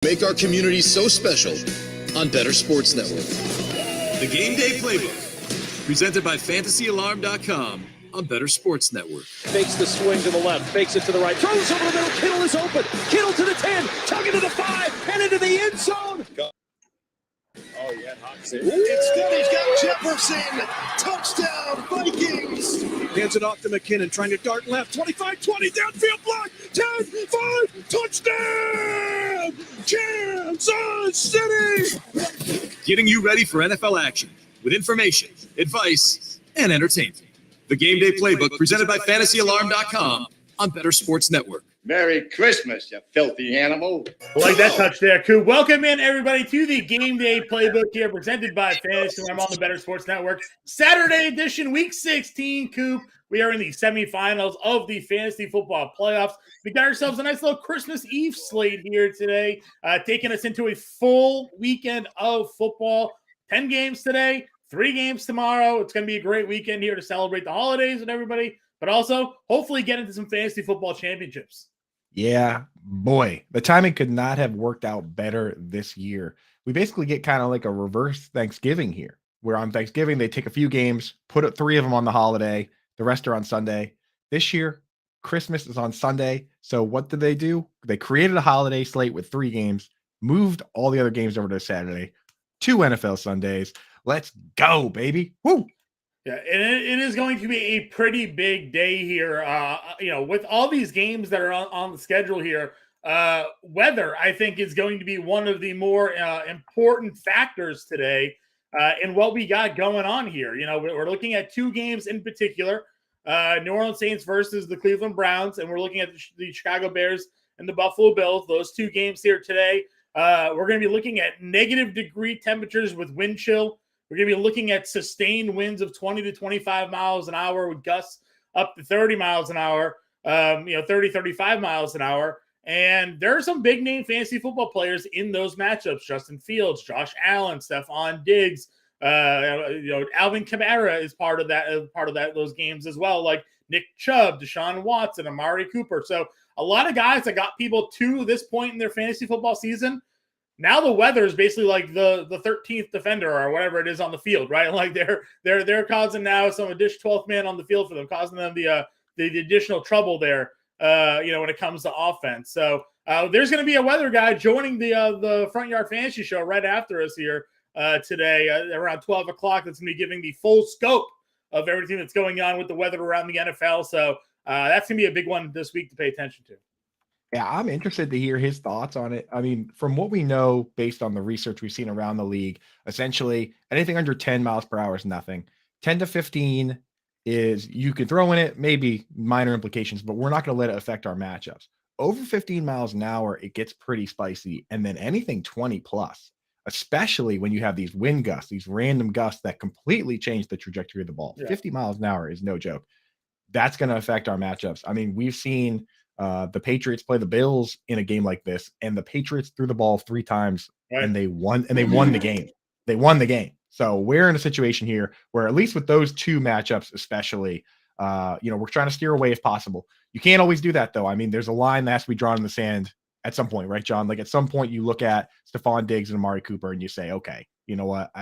Make our community so special on Bettor Sports Network. The Gameday Playbook, presented by FantasyAlarm.com on Bettor Sports Network. Fakes the swing to the left, fakes it to the right, throws over the middle, Kittle is open, Kittle to the 10, tugging to the 5, and into the end zone. Oh, yeah, instead he's got Jefferson. Touchdown, Vikings. Hands it off to McKinnon, trying to dart left, 25-20, downfield block, 10-5, touchdown, Kansas City. Getting you ready for NFL action with information, advice, and entertainment. The Gameday Playbook, presented by FantasyAlarm.com on Bettor Sports Network. Merry Christmas, you filthy animal. Like that touch there, Coop. Welcome in, everybody, to the Game Day Playbook here, presented by Fantasy Alarm on the Bettor Sports Network. Saturday edition, Week 16, Coop. We are in the semifinals of the fantasy football playoffs. We got ourselves a nice little Christmas Eve slate here today, taking us into a full weekend of football. 10 games today, 3 games tomorrow. It's going to be a great weekend here to celebrate the holidays with everybody, but also hopefully get into some fantasy football championships. Yeah, boy, the timing could not have worked out better this year. We basically get kind of like a reverse Thanksgiving here, where on Thanksgiving, they take a few games, put 3 of them on the holiday, the rest are on Sunday. This year, Christmas is on Sunday. So what did they do? They created a holiday slate with 3 games, moved all the other games over to Saturday, 2 NFL Sundays. Let's go, baby. Woo! Yeah, and it is going to be a pretty big day here. With all these games that are on the schedule here, weather, I think, is going to be one of the more important factors today in what we got going on here. You know, we're looking at 2 games in particular, New Orleans Saints versus the Cleveland Browns, and we're looking at the Chicago Bears and the Buffalo Bills. Those 2 games here today. We're going to be looking at negative degree temperatures with wind chill. We're going to be looking at sustained winds of 20 to 25 miles an hour with gusts up to 30 miles an hour, 30, 35 miles an hour. And there are some big name fantasy football players in those matchups. Justin Fields, Josh Allen, Stephon Diggs, Alvin Kamara is part of those games as well, like Nick Chubb, Deshaun Watson, Amari Cooper. So a lot of guys that got people to this point in their fantasy football season. Now the weather is basically like the 13th defender or whatever it is on the field, right? Like they're causing now some additional 12th man on the field for them, causing them the additional trouble there, when it comes to offense. So there's going to be a weather guy joining the Front Yard Fantasy Show right after us here today around 12 o'clock. That's going to be giving the full scope of everything that's going on with the weather around the NFL. So that's going to be a big one this week to pay attention to. Yeah, I'm interested to hear his thoughts on it. I mean, from what we know, based on the research we've seen around the league, essentially anything under 10 miles per hour is nothing. 10 to 15 is you could throw in it, maybe minor implications, but we're not going to let it affect our matchups. Over 15 miles an hour, it gets pretty spicy. And then anything 20 plus, especially when you have these wind gusts, these random gusts that completely change the trajectory of the ball. Yeah. 50 miles an hour is no joke. That's going to affect our matchups. I mean, we've seen the Patriots play the Bills in a game like this, and the Patriots threw the ball 3 times, right, and they won the game. They won the game. So we're in a situation here where, at least with those 2 matchups, especially, we're trying to steer away if possible. You can't always do that, though. I mean, there's a line that has to be drawn in the sand at some point, right, John? Like at some point, you look at Stephon Diggs and Amari Cooper, and you say, okay, you know what?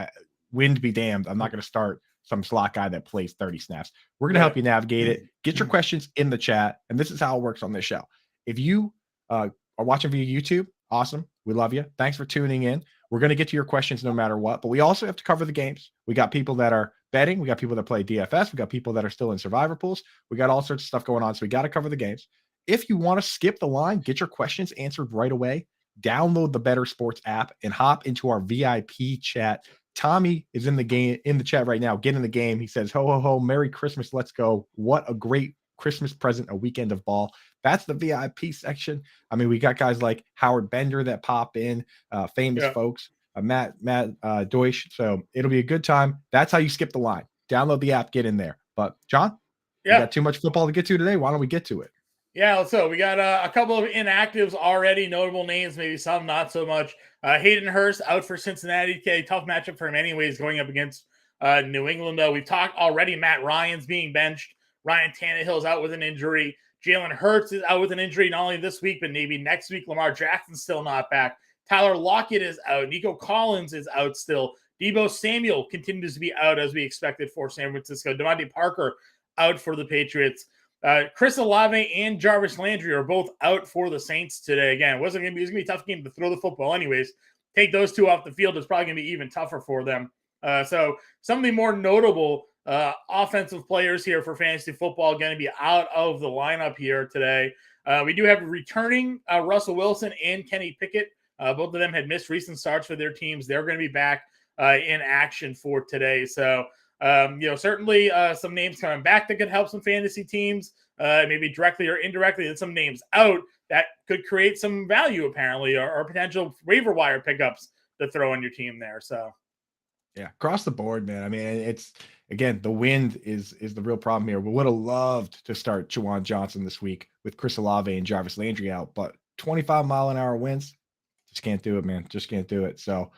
Wind be damned. I'm not going to start some slot guy that plays 30 snaps. We're going to help you navigate it. Get your questions in the chat. And this is how it works on this show. If you are watching via YouTube, awesome. We love you. Thanks for tuning in. We're going to get to your questions no matter what, but we also have to cover the games. We got people that are betting. We got people that play DFS. We got people that are still in survivor pools. We got all sorts of stuff going on. So we got to cover the games. If you want to skip the line, get your questions answered right away, download the Bettor Sports app and hop into our VIP chat. Tommy is in the chat right now. Get in the game. He says, ho, ho, ho, Merry Christmas. Let's go. What a great Christmas present, a weekend of ball. That's the VIP section. I mean, we got guys like Howard Bender that pop in, famous folks, Matt Deutsch. So it'll be a good time. That's how you skip the line. Download the app, get in there. But John, we got too much football to get to today. Why don't we get to it? Yeah, so we got a couple of inactives already, notable names, maybe some not so much. Hayden Hurst out for Cincinnati. Okay, tough matchup for him anyways, going up against New England, though. We've talked already, Matt Ryan's being benched. Ryan Tannehill's out with an injury. Jalen Hurts is out with an injury not only this week, but maybe next week. Lamar Jackson's still not back. Tyler Lockett is out. Nico Collins is out still. Deebo Samuel continues to be out as we expected for San Francisco. Devontae Parker out for the Patriots. Chris Olave and Jarvis Landry are both out for the Saints today. Again, it was going to be a tough game to throw the football anyways. Take those two off the field, it's probably going to be even tougher for them. So some of the more notable offensive players here for fantasy football going to be out of the lineup here today. We do have returning Russell Wilson and Kenny Pickett. Both of them had missed recent starts for their teams. They're going to be back in action for today. So, certainly some names coming back that could help some fantasy teams, maybe directly or indirectly, and some names out that could create some value apparently, or potential waiver wire pickups to throw on your team there. So, yeah, across the board, man. I mean, it's again, the wind is the real problem here. We would have loved to start Juwan Johnson this week with Chris Olave and Jarvis Landry out, but 25-mile-an-hour winds, just can't do it, man. Just can't do it. So,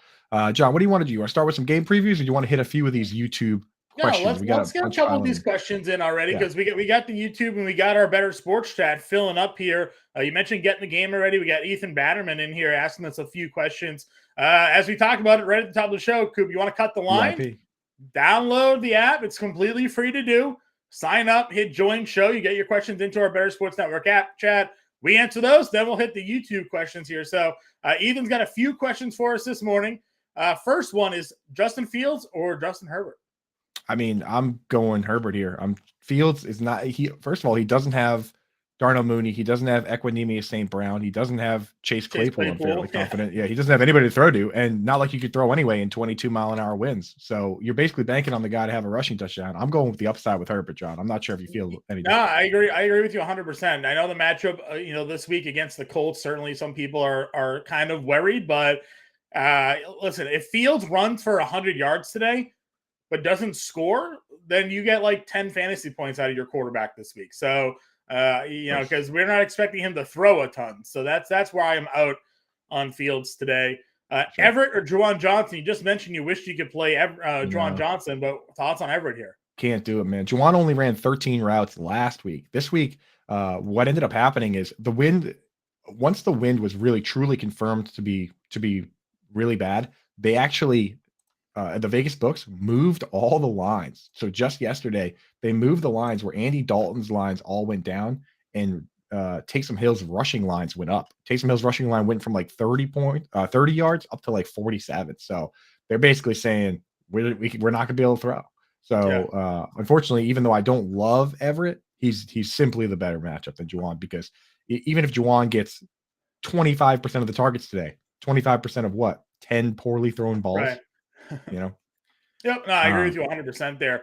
John, what do you want to do? You want to start with some game previews, or do you want to hit a few of these YouTube questions? Let's get a couple of these questions in already, because we got the YouTube and we got our Bettor Sports chat filling up here. You mentioned getting the game already. We got Ethan Batterman in here asking us a few questions. As we talked about it right at the top of the show, Coop, you want to cut the line? VIP. Download the app. It's completely free to do. Sign up, hit join show. You get your questions into our Bettor Sports Network app chat. We answer those, then we'll hit the YouTube questions here. So Ethan's got a few questions for us this morning. First one is Justin Fields or Justin Herbert? I mean, I'm going Herbert here. Fields is not first of all, he doesn't have Darnell Mooney, he doesn't have Equanimeous St. Brown, he doesn't have Chase Claypool. I'm fairly confident. Yeah, he doesn't have anybody to throw to, and not like you could throw anyway in 22-mile-an-hour winds. So you're basically banking on the guy to have a rushing touchdown. I'm going with the upside with Herbert, John. I'm not sure if you feel any different. No, I agree with you 100%. I know the matchup, this week against the Colts, certainly some people are kind of worried, but listen, if Fields runs for 100 yards today but doesn't score, then you get like 10 fantasy points out of your quarterback this week. So, because we're not expecting him to throw a ton. So that's why I'm out on Fields today. Sure. Everett or Juwan Johnson? You just mentioned you wished you could play Juwan Johnson, but thoughts on Everett here? Can't do it, man. Juwan only ran 13 routes last week. This week, what ended up happening is once the wind was really truly confirmed to be really bad, they actually the Vegas books moved all the lines. So just yesterday, they moved the lines where Andy Dalton's lines all went down, and Taysom Hill's rushing lines went up. Taysom Hill's rushing line went from like 30 yards up to like 47. So they're basically saying we're not going to be able to throw. So unfortunately, even though I don't love Everett, he's simply the better matchup than Juwan, because even if Juwan gets 25% of the targets today, 25% of what? 10 poorly thrown balls. Right. Yep, no, I agree with you 100% there.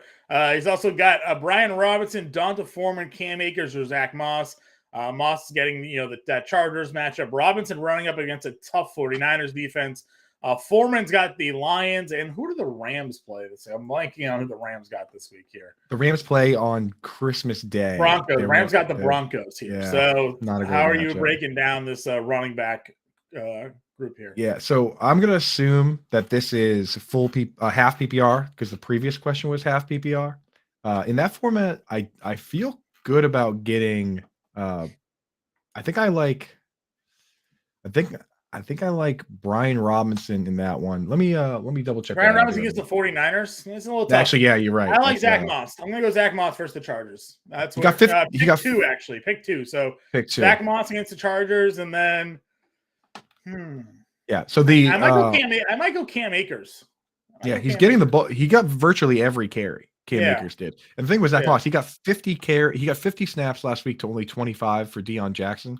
He's also got Brian Robinson, Donta Foreman, Cam Akers, or Zach Moss. Moss is getting that Chargers matchup. Robinson running up against a tough 49ers defense. Foreman's got the Lions, and who do the Rams play this week? I'm blanking on who the Rams got this week here. The Rams play on Christmas Day. Broncos. Rams got the Broncos here. Yeah, so how are matchup. You breaking down this running back group here? Yeah, so I'm going to assume that this is half PPR, because the previous question was half PPR. In that format, I feel good about getting I think I like Brian Robinson in that one. Let me double check. Brian Robinson against the 49ers. It's a little tough. Actually, yeah, you're right. I like Zach Moss. I'm going to go Zach Moss versus the Chargers. That's he got 50, he got two, actually. Pick two. So pick two. Zach Moss against the Chargers, and then yeah. So I might go Cam Akers. He's getting the ball. He got virtually every carry. Cam Akers did. And the thing with Zach Moss, he got 50 snaps last week to only 25 for Deion Jackson.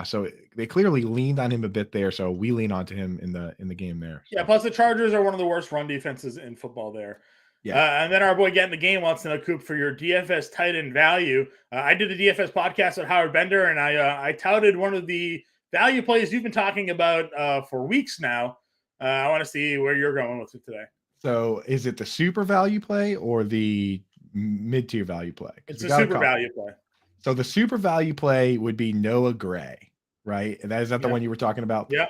So they clearly leaned on him a bit there. So we lean onto him in the game there. So. Yeah. Plus the Chargers are one of the worst run defenses in football there. Yeah. And then our boy Getting the Game wants to know, Coop, for your DFS tight end value. I did the DFS podcast with Howard Bender, and I touted one of the value plays you've been talking about for weeks now. I want to see where you're going with it today. So is it the super value play or the mid-tier value play? It's a super value play. So the super value play would be Noah Gray, right? And is that the one you were talking about? Yeah.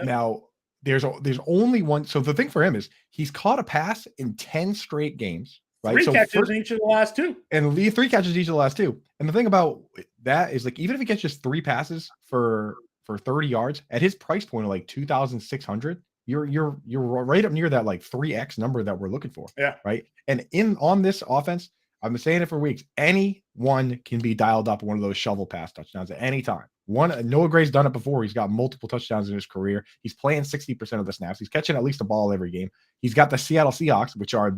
Now there's only one. So the thing for him is he's caught a pass in 10 straight games, right? Three catches in each of the last two. And 3 catches each of the last two. And the thing about that is, like, even if he gets just 3 passes for for 30 yards at his price point of like 2,600. You're right up near that like 3x number that we're looking for. Yeah. Right. And on this offense, I've been saying it for weeks. Anyone can be dialed up one of those shovel pass touchdowns at any time. Noah Gray's done it before. He's got multiple touchdowns in his career. He's playing 60% of the snaps. He's catching at least a ball every game. He's got the Seattle Seahawks, which are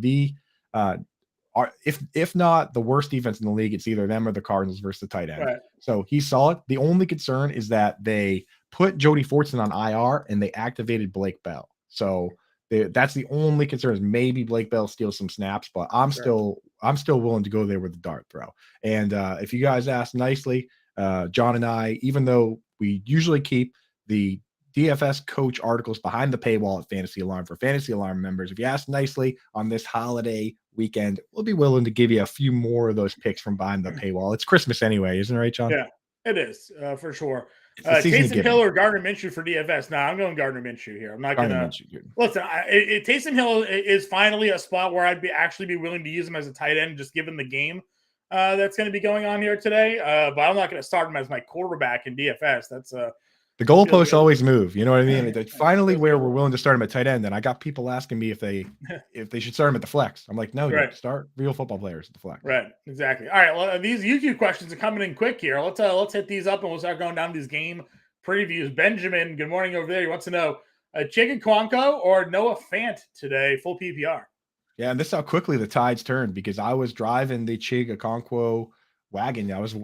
if not the worst defense in the league, it's either them or the Cardinals versus the tight end. Right. So he's solid. The only concern is that they put Jody Fortson on IR and they activated Blake Bell. So that's the only concern, is maybe Blake Bell steals some snaps, but I'm still willing to go there with the dart throw. And if you guys ask nicely, John and I, even though we usually keep the DFS coach articles behind the paywall at Fantasy Alarm for Fantasy Alarm members, if you ask nicely on this holiday weekend, we'll be willing to give you a few more of those picks from behind the paywall. It's Christmas anyway, isn't it right, John? Yeah, it is for sure. Taysom Hill or Gardner Minshew for DFS? No, I'm going Gardner Minshew here. I'm not going to listen. Taysom Hill is finally a spot where I'd actually be willing to use him as a tight end, just given the game that's going to be going on here today. But I'm not going to start him as my quarterback in DFS. That's the goalposts always move. You know what I mean? It's finally where we're willing to start him at tight end. And I got people asking me if they should start him at the flex. I'm like, no, right. Start real football players at the flex. Right, exactly. All right, well, these YouTube questions are coming in quick here. Let's hit these up and we'll start going down these game previews. Benjamin, good morning over there. He wants to know Chig Okonkwo or Noah Fant today, full PPR. Yeah, and this is how quickly the tides turned, because I was driving the Chig Okonkwo wagon. I was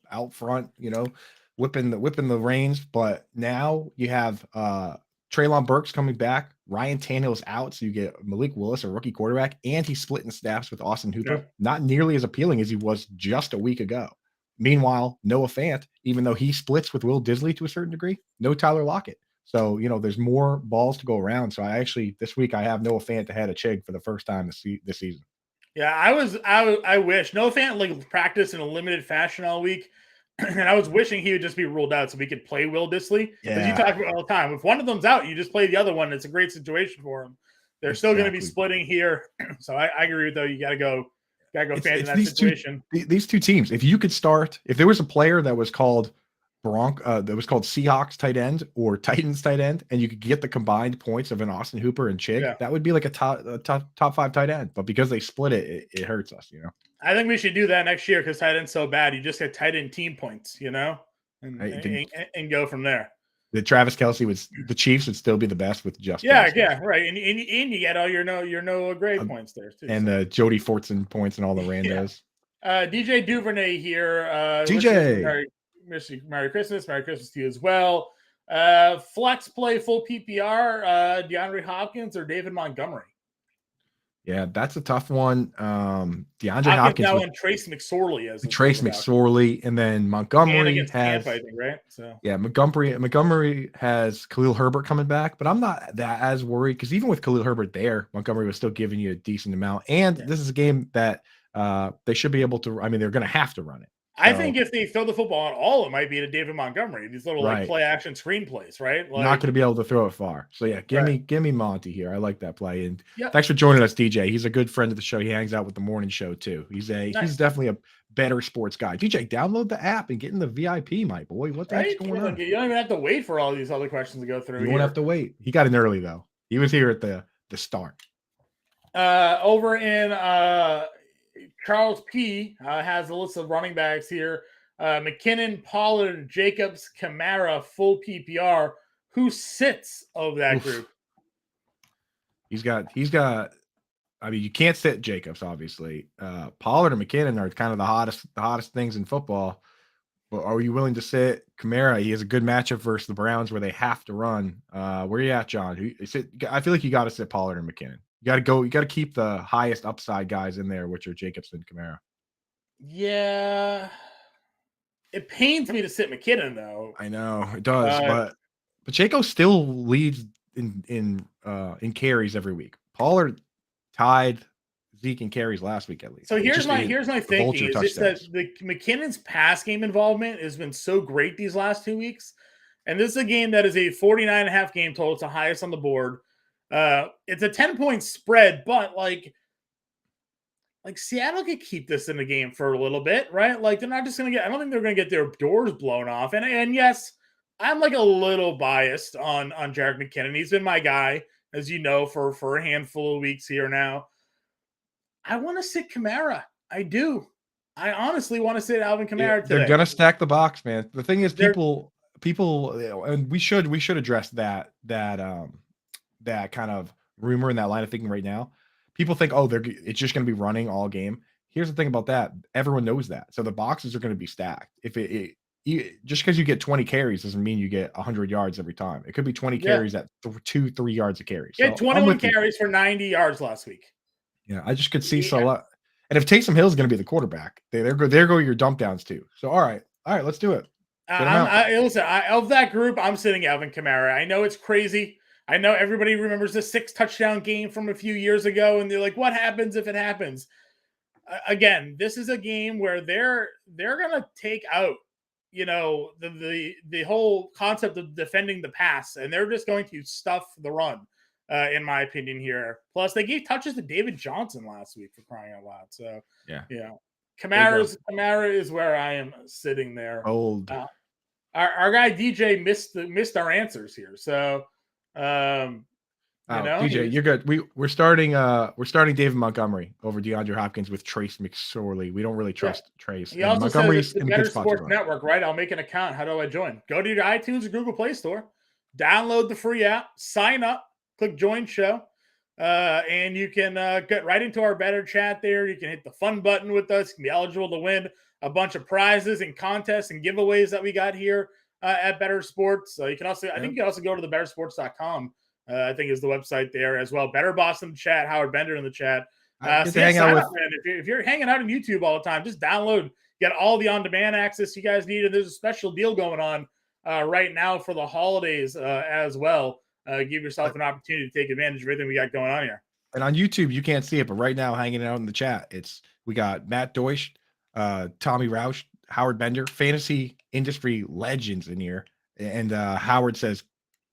out front, whipping the reins, but now you have Treylon Burks coming back. Ryan Tannehill's out, so you get Malik Willis, a rookie quarterback, and he's splitting snaps with Austin Hooper. Yeah. Not nearly as appealing as he was just a week ago. Meanwhile, Noah Fant, even though he splits with Will Disley to a certain degree, no Tyler Lockett. So, there's more balls to go around. So this week I have Noah Fant ahead of Chig for the first time this season. Yeah, I wish Noah Fant practiced in a limited fashion all week. And I was wishing he would just be ruled out so we could play Will Disley. Because you talk about all the time. If one of them's out, you just play the other one. It's a great situation for him. They're still going to be splitting here. So I agree with, though, you got to go Fant in that situation. These two teams, if you could start, if there was a player that was called Seahawks tight end or Titans tight end, and you could get the combined points of an Austin Hooper and Chig, that would be like a top five tight end. But because they split it hurts us, I think we should do that next year, because tight end's so bad. You just get tight end team points, and go from there. The Travis Kelce the Chiefs would still be the best with just right. And you get all your Noah Gray points there too. And the Jody Fortson points and all the randos. DJ Duvernay here. DJ. Merry Christmas to you as well. Flex play full PPR, DeAndre Hopkins or David Montgomery? Yeah, that's a tough one. DeAndre Hopkins now and Trace McSorley McSorley, and then Montgomery has Tampa, I think, right? So yeah, Montgomery has Khalil Herbert coming back, but I'm not that as worried, because even with Khalil Herbert there, Montgomery was still giving you a decent amount. And this is a game that they should be able to. I mean, they're going to have to run it. I think if they throw the football at all, it might be to David Montgomery. These little play action screenplays, right? Not going to be able to throw it far. So yeah, give me Monty here. I like that play. And thanks for joining us, DJ. He's a good friend of the show. He hangs out with the morning show too. He's definitely a better sports guy. DJ, download the app and get in the VIP, my boy. What the heck's going on? You don't even have to wait for all these other questions to go through. You won't have to wait. He got in early though. He was here at the start. Over in Charles P has a list of running backs here. McKinnon, Pollard, Jacobs, Kamara, full PPR. Who sits of that group? He's got. I mean, you can't sit Jacobs, obviously. Pollard and McKinnon are kind of the hottest things in football. But are you willing to sit Kamara? He has a good matchup versus the Browns where they have to run. Where are you at, John? I feel like you got to sit Pollard and McKinnon. You got to keep the highest upside guys in there, which are Jacobs and Kamara. Yeah. It pains me to sit McKinnon, though. I know it does, but Pacheco still leads in carries every week. Pollard tied Zeke in carries last week at least. So here's my thinking: is that the McKinnon's pass game involvement has been so great these last 2 weeks, and this is a game that is a 49.5 game total. It's the highest on the board. It's a 10-point spread, but like Seattle could keep this in the game for a little bit, right? Like they're not just going to I don't think they're going to get their doors blown off. And yes, I'm like a little biased on Jerick McKinnon. He's been my guy, as you know, for a handful of weeks here now. I want to sit Kamara. I do. I honestly want to sit Alvin Kamara today. They're gonna stack the box, man. The thing is, They're- people, and we should address that kind of rumor in that line of thinking right now. People think, oh, it's just going to be running all game. Here's the thing about that: everyone knows that, so the boxes are going to be stacked. If just because you get 20 carries doesn't mean you get 100 yards every time. It could be 20 carries at 2-3 yards a carry. So 21 carries for 90 yards last week. Yeah, I just could see so lot. And if Taysom Hill is going to be the quarterback, there go your dump downs too. So all right, let's do it. Listen, of that group, I'm sitting Alvin Kamara. I know it's crazy. I know everybody remembers the 6-touchdown game from a few years ago, and they're like, "What happens if it happens?" Again, this is a game where they're going to take out, the whole concept of defending the pass, and they're just going to stuff the run. In my opinion here. Plus, they gave touches to David Johnson last week, for crying out loud. So, Kamara is where I am sitting there. Old. Our guy DJ missed our answers here. So, DJ, you're good. We're starting David Montgomery over DeAndre Hopkins with Trace McSorley. We don't really trust Trace. He also says the Bettor Sports Network, right? I'll make an account. How do I join? Go to your iTunes or Google Play Store, download the free app, sign up. Click join show, and you can get right into our Bettor chat there. You can hit the fun button with us. You can be eligible to win a bunch of prizes and contests and giveaways that we got here at Bettor Sports. You can also, I think you can also go to the bettorsports.com. I think is the website there as well. Better Boss in the chat, Howard Bender in the chat. If you're hanging out on YouTube all the time, just download, get all the on-demand access you guys need. And there's a special deal going on right now for the holidays as well. Give yourself an opportunity to take advantage of everything we got going on here. And on YouTube, you can't see it, but right now, hanging out in the chat, we got Matt Deutsch, Tommy Roush, Howard Bender, fantasy industry legends in here. And Howard says,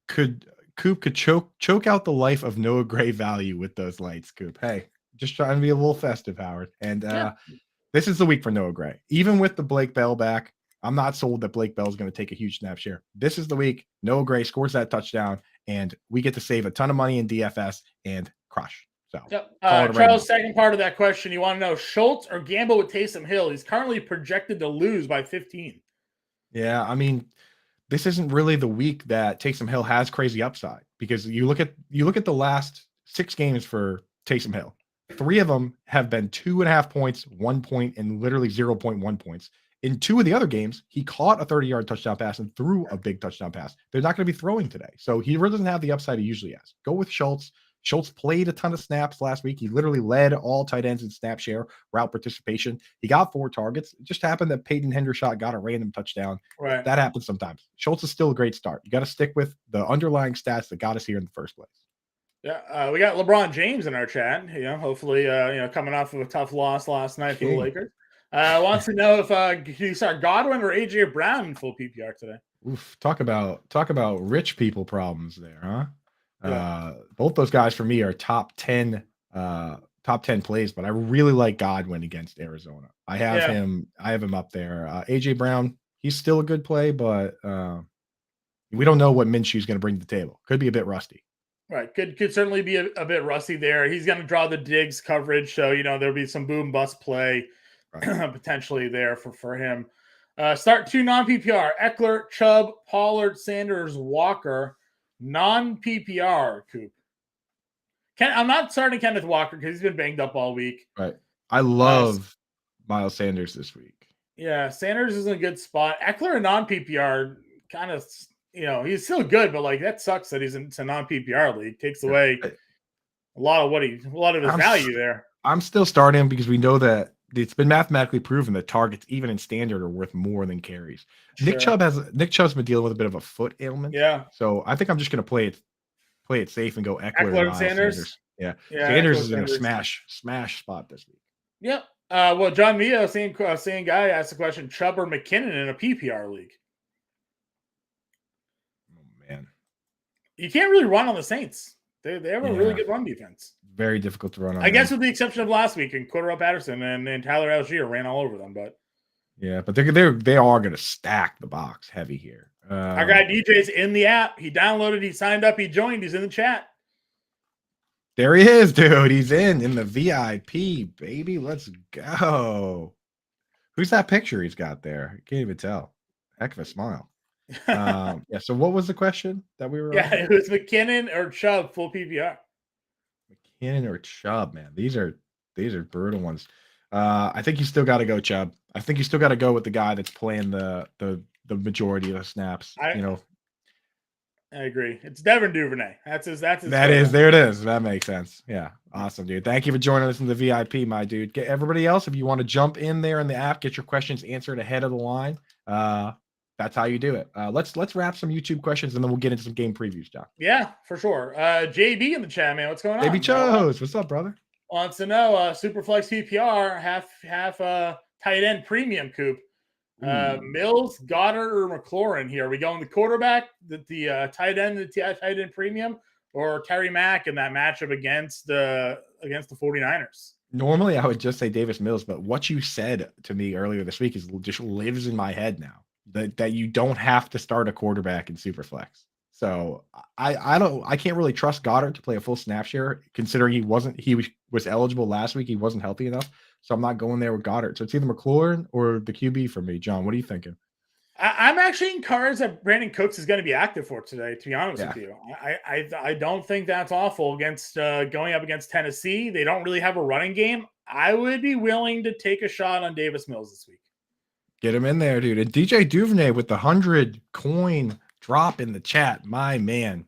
Coop could choke out the life of Noah Gray value with those lights, Coop. Hey, just trying to be a little festive, Howard. And this is the week for Noah Gray. Even with the Blake Bell back, I'm not sold that Blake Bell is going to take a huge snap share. This is the week Noah Gray scores that touchdown, and we get to save a ton of money in DFS and crush. So, Charles, second part of that question, you want to know Schultz or gamble with Taysom Hill? He's currently projected to lose by 15. Yeah, I mean, this isn't really the week that Taysom Hill has crazy upside, because you look at the last 6 games for Taysom Hill. 3 of them have been 2.5 points, 1 point, and literally 0.1 points. In 2 of the other games, he caught a 30-yard touchdown pass and threw a big touchdown pass. They're not going to be throwing today. So he really doesn't have the upside he usually has. Go with Schultz. Schultz played a ton of snaps last week. He literally led all tight ends in snap share, route participation. He got 4 targets. It just happened that Peyton Hendershot got a random touchdown. Right. That happens sometimes. Schultz is still a great start. You got to stick with the underlying stats that got us here in the first place. Yeah, we got LeBron James in our chat. Hopefully, coming off of a tough loss last night for the Lakers. Wants to know if you start Godwin or AJ Brown in full PPR today. Oof, talk about rich people problems there, huh? Yeah. Both those guys for me are top 10 plays, but I really like Godwin against Arizona. I have him up there. AJ Brown, he's still a good play, but we don't know what Minshew's going to bring to the table. Could be a bit rusty. Right. Could certainly be a bit rusty there. He's going to draw the Diggs coverage. So, there'll be some boom bust play potentially there for him. Start 2 non-PPR. Eckler, Chubb, Pollard, Sanders, Walker. Non-PPR, Coop. I'm not starting Kenneth Walker because he's been banged up all week. Right. I love Miles Sanders this week. Yeah, Sanders is in a good spot. Eckler in non-PPR kind of, he's still good, but that sucks that he's in a non-PPR league. Takes away a lot of his value there. I'm still starting him because we know that it's been mathematically proven that targets, even in standard, are worth more than carries. Sure. Nick Chubb's been dealing with a bit of a foot ailment. Yeah. So I think I'm just going to play it safe and go Eckler and Sanders. Yeah. Sanders is in a smash spot this week. Yep. Well, John Mio, same guy, asked the question: Chubb or McKinnon in a PPR league? Oh man, you can't really run on the Saints. They have a really good run defense. Very difficult to run on. I guess with the exception of last week, and Cordero Patterson and Tyler Algier ran all over them. But yeah, but they are going to stack the box heavy here. Our guy DJ's in the app. He downloaded, he signed up, he joined, he's in the chat. There he is, dude. He's in the VIP, baby. Let's go. Who's that picture he's got there? I can't even tell. Heck of a smile. Yeah. So what was the question that we were on? It was McKinnon or Chubb full PPR. McKinnon or Chubb, man. These are brutal ones. I think you still got to go Chubb. I think you still got to go with the guy that's playing the majority of the snaps. I agree. It's Devin Duvernay. That's his. There it is. That makes sense. Yeah. Awesome, dude. Thank you for joining us in the VIP, my dude. Get everybody else, if you want to jump in there in the app, get your questions answered ahead of the line. That's how you do it. Let's wrap some YouTube questions and then we'll get into some game previews, John. Yeah, for sure. JB in the chat, man. What's going on? JB Chose. What's up, brother? Wants to know Superflex PPR half tight end premium coop. Mills, Goddard, or McLaurin here? Are we going the quarterback, the tight end, the tight end premium, or Terry Mack in that matchup against the 49ers? Normally, I would just say Davis Mills, but what you said to me earlier this week just lives in my head now. That you don't have to start a quarterback in Superflex. So I can't really trust Goddard to play a full snap share, considering he was eligible last week. He wasn't healthy enough. So I'm not going there with Goddard. So it's either McLaurin or the QB for me. John, what are you thinking? I'm actually encouraged that Brandon Cooks is going to be active for today, to be honest with you. I don't think that's awful against going up against Tennessee. They don't really have a running game. I would be willing to take a shot on Davis Mills this week. Get him in there, dude. And DJ Duvernay with the 100 coin drop in the chat. My man.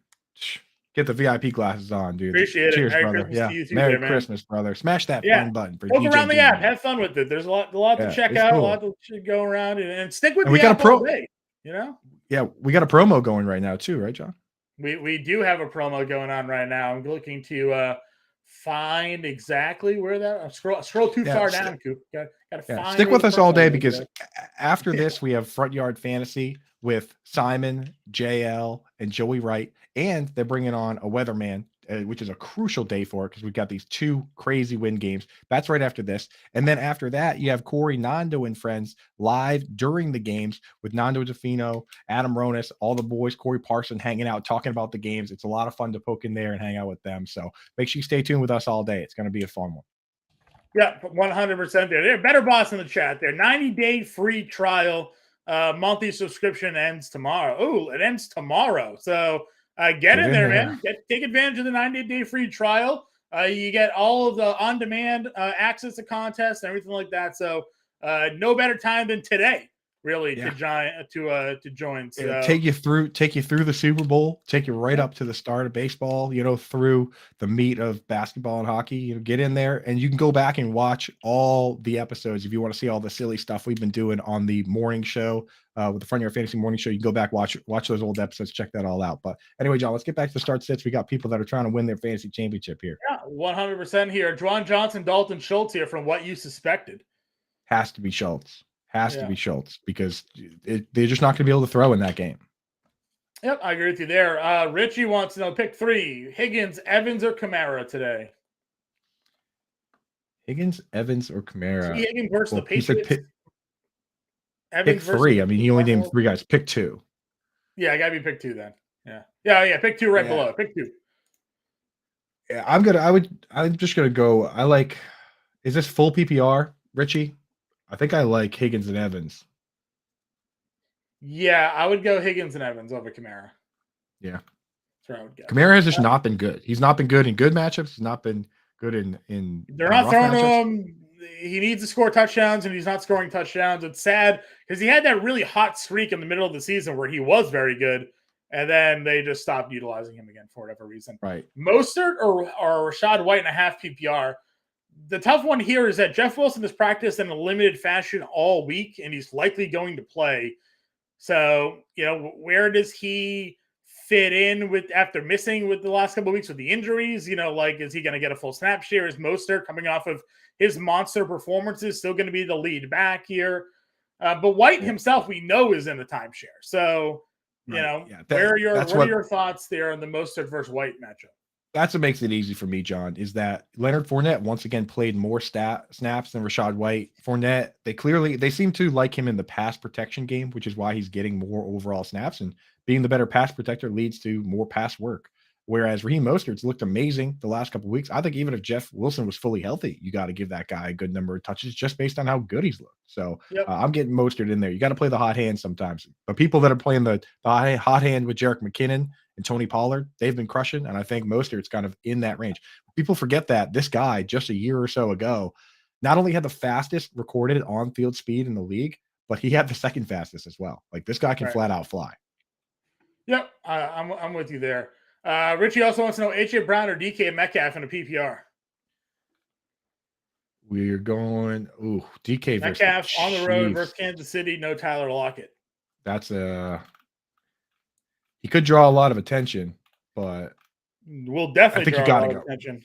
Get the VIP glasses on, dude. Appreciate Cheers, it. Merry brother. Christmas Yeah. to you too, Merry man. Christmas, brother. Smash that fun button for Look DJ around the Duvernay. app. Have fun with it. There's a lot to check out, cool. a lot to go around, and stick with And the we got app a pro all day, you know? Yeah, we got a promo going right now too, right, John? We do have a promo going on right now. I'm looking to find exactly where that scroll too far down, Coop. Gotta find stick with us all day because at. after this we have Front Yard Fantasy with Simon, JL, and Joey Wright, and they're bringing on a weatherman, which is a crucial day for it because we've got these two crazy win games. That's right after this. And then after that, you have Corey Nando and friends live during the games with Nando Defino, Adam Ronis, all the boys, Corey Parson hanging out, talking about the games. It's a lot of fun to poke in there and hang out with them. So make sure you stay tuned with us all day. It's going to be a fun one. Yeah, 100% there. Better Boss in the chat there. 90-day free trial. Monthly subscription ends tomorrow. Oh, it ends tomorrow. So get in there, man. Take advantage of the 90-day free trial. You get all of the on-demand access to contests and everything like that. So no better time than today, really, to join. So take you through the Super Bowl, take you right up to the start of baseball, through the meat of basketball and hockey. Get in there and you can go back and watch all the episodes if you want to see all the silly stuff we've been doing on the morning show with the Front Yard Fantasy morning show. You can go back, watch those old episodes, check that all out. But anyway, John, let's get back to the start sits. We got people that are trying to win their fantasy championship here. Yeah, 100% here. Juwan Johnson, Dalton Schultz here from What You Suspected. Has to be Schultz. To be Schultz because they're just not going to be able to throw in that game. Yep, I agree with you there. Richie wants to know pick 3: Higgins, Evans, or Kamara today. Higgins, Evans, or Kamara? Higgins versus the Patriots. Pick 3. I mean, he only named 3 guys. Pick 2. Yeah, I gotta be pick 2 then. Yeah. Pick 2 below. Pick 2. Yeah, I'm just gonna go. Is this full PPR, Richie? I think I like Higgins and Evans. Yeah, I would go Higgins and Evans over Kamara. Yeah. That's where I would go. Kamara has just not been good. He's not been good in good matchups. He's not been good in They're not throwing to him. He needs to score touchdowns, and he's not scoring touchdowns. It's sad because he had that really hot streak in the middle of the season where he was very good, and then they just stopped utilizing him again for whatever reason. Right. Mostert or Rachaad White in a half PPR. The tough one here is that Jeff Wilson has practiced in a limited fashion all week, and he's likely going to play. So, where does he fit in with after missing with the last couple of weeks with the injuries? Is he going to get a full snap share? Is Mostert coming off of his monster performances still going to be the lead back here? But White himself, we know, is in the timeshare. So, what are your thoughts there on the Mostert versus White matchup? That's what makes it easy for me, John, is that Leonard Fournette once again played more snaps than Rashad White. Fournette, they seem to like him in the pass protection game, which is why he's getting more overall snaps. And being the better pass protector leads to more pass work. Whereas Raheem Mostert's looked amazing the last couple of weeks. I think even if Jeff Wilson was fully healthy, you got to give that guy a good number of touches just based on how good he's looked. So Yep. I'm getting Mostert in there. You got to play the hot hand sometimes. But people that are playing the hot hand with Jerick McKinnon and Tony Pollard, they've been crushing. And I think Mostert's kind of in that range. People forget that this guy just a year or so ago not only had the fastest recorded on-field speed in the league, but he had the second fastest as well. Like this guy can flat out fly. Yep, I'm with you there. Richie also wants to know AJ Brown or DK Metcalf in a PPR. We're going DK Metcalf on the road versus Chiefs. Kansas City. No Tyler Lockett. That's he could draw a lot of attention, but we'll definitely draw a lot of attention.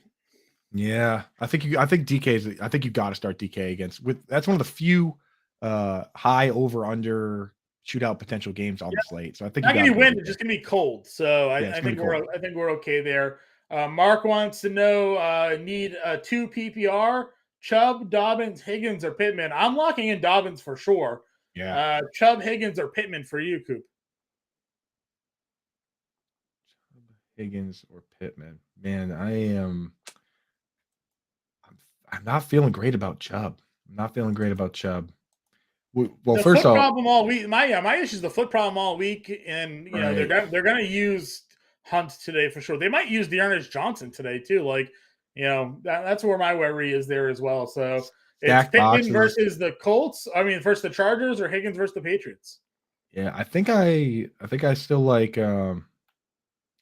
Yeah, I think you got to start DK against that's one of the few high over under shootout potential games on the slate. So I think not going to win. It's just going to be cold. So I think we're okay there. Mark wants to know need 2 PPR: Chubb, Dobbins, Higgins, or Pittman. I'm locking in Dobbins for sure. Yeah. Chubb, Higgins, or Pittman for you, Coop. Higgins or Pittman. Man, I'm not feeling great about Chubb. Well, first off, problem all week. My issue is the foot problem all week, and they're going to use Hunt today for sure. They might use Dearness Johnson today too. Like that's where my worry is there as well. So it's Pittman versus the Colts. I mean, versus the Chargers, or Higgins versus the Patriots. Yeah, I think I still like. I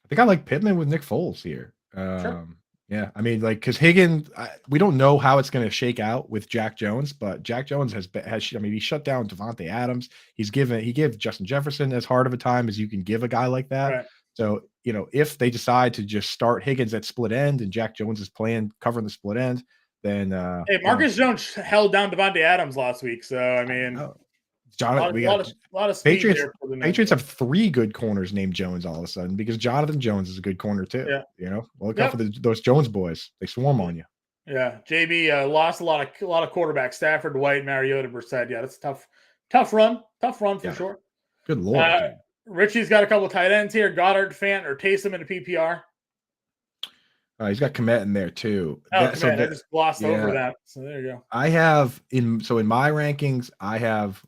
think I like Pittman with Nick Foles here. Sure. Yeah, I mean, like, because Higgins, we don't know how it's going to shake out with Jack Jones, but Jack Jones has he shut down Devontae Adams. He gave Justin Jefferson as hard of a time as you can give a guy like that. Right. So, if they decide to just start Higgins at split end and Jack Jones is covering the split end, then hey, Marcus Jones held down Devontae Adams last week. So I mean, a lot of speed Patriots. there for the Patriots have 3 good corners named Jones all of a sudden because Jonathan Jones is a good corner too. Yeah. Look out for those Jones boys. They swarm on you. Yeah, JB lost a lot of quarterbacks. Stafford, White, Mariota, Brissett. Yeah, that's a tough run for sure. Good Lord. Richie's got a couple of tight ends here: Goddard, Fant, or Taysom in a PPR. He's got Kmet in there too. I just glossed over that. So there you go. I have in my rankings, I have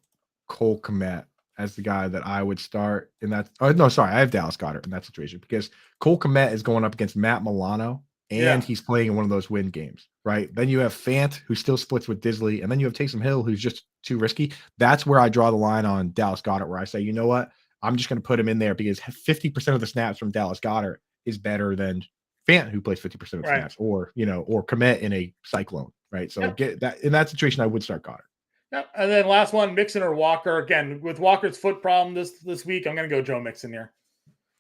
Cole Kmet as the guy that I would start in that. Oh no, sorry, I have Dallas Goedert in that situation because Cole Kmet is going up against Matt Milano, and he's playing in one of those win games, right? Then you have Fant, who still splits with Disley, and then you have Taysom Hill, who's just too risky. That's where I draw the line on Dallas Goedert, where I say, you know what, I'm just going to put him in there because 50% of the snaps from Dallas Goedert is better than Fant, who plays 50% of the snaps, or Kmet in a cyclone, right? So get that in that situation, I would start Goddard. Yep. And then last one, Mixon or Walker. Again, with Walker's foot problem this week, I'm going to go Joe Mixon here.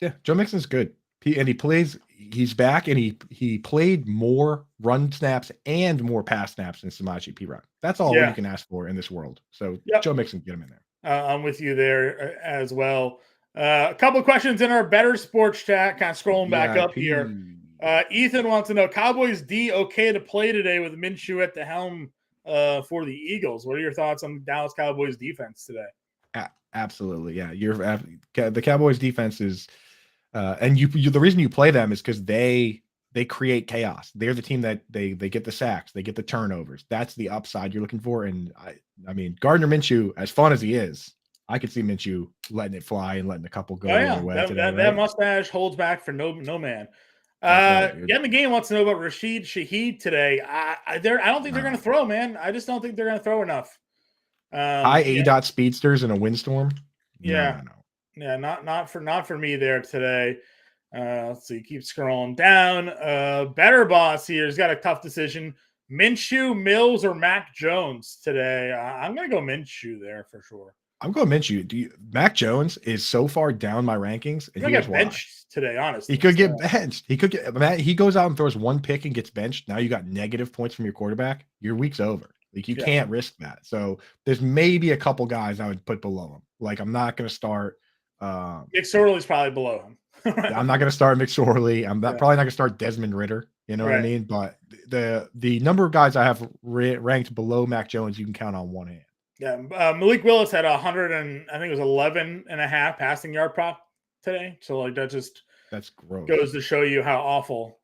Yeah, Joe Mixon's good. He's back, and he played more run snaps and more pass snaps than Samaje Perine. That's all you can ask for in this world. So Joe Mixon, get him in there. I'm with you there as well. A couple of questions in our Bettor Sports chat, kind of scrolling back up here. Ethan wants to know, Cowboys D okay to play today with Minshew at the helm for the Eagles? What are your thoughts on Dallas Cowboys defense today? Absolutely. Yeah. The Cowboys defense is, and the reason you play them is because they create chaos. They're the team that they get the sacks, they get the turnovers. That's the upside you're looking for. And I mean, Gardner Minshew, as fun as he is, I could see Minshew letting it fly and letting a couple go away today. That mustache holds back for no man. Getting the game wants to know about Rashid Shaheed today. I don't think they're going to throw, man. I just don't think they're going to throw enough. High A-dot speedsters in a windstorm. Yeah, not for me there today. Let's see. Keep scrolling down. Better Boss here has got a tough decision. Minshew, Mills, or Mac Jones today. I'm going to go Minshew there for sure. I'm going Minshew. Mac Jones is so far down my rankings. He could get benched today, honestly. He could get benched. He goes out and throws one pick and gets benched. Now you got negative points from your quarterback. Your week's over. Like you can't risk that. So there's maybe a couple guys I would put below him. Like I'm not going to start. Nick Sorley's probably below him. I'm not going to start McSorley. I'm probably not going to start Desmond Ridder. You know what I Right. mean? But the number of guys I have ranked below Mac Jones, you can count on one hand. Yeah, Malik Willis had 100 and I think it was 11 and a half passing yard prop today. So like that's gross. Goes to show you how awful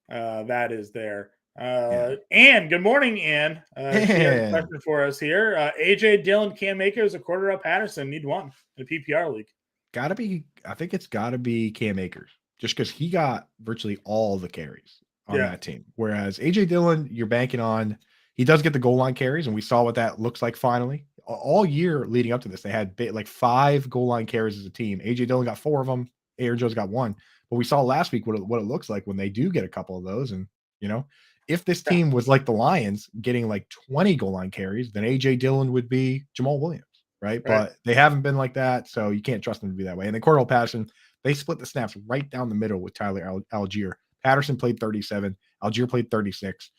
that is there. Ann, good morning, Ann. She has a question for us here. AJ Dillon, Cam Akers, or Cordero Patterson need one in a PPR league. I think it's got to be Cam Akers, just because he got virtually all the carries on that team. Whereas AJ Dillon, you're banking on, he does get the goal line carries, and we saw what that looks like finally. All year leading up to this, they had like 5 goal line carries as a team. AJ Dillon got 4 of them. Aaron Jones got 1. But we saw last week what it looks like when they do get a couple of those. And, if this team was like the Lions getting like 20 goal line carries, then AJ Dillon would be Jamal Williams, right? But they haven't been like that, so you can't trust them to be that way. And then Cordell Patterson, they split the snaps right down the middle with Tyler Algier. Patterson played 37, Algier played 36.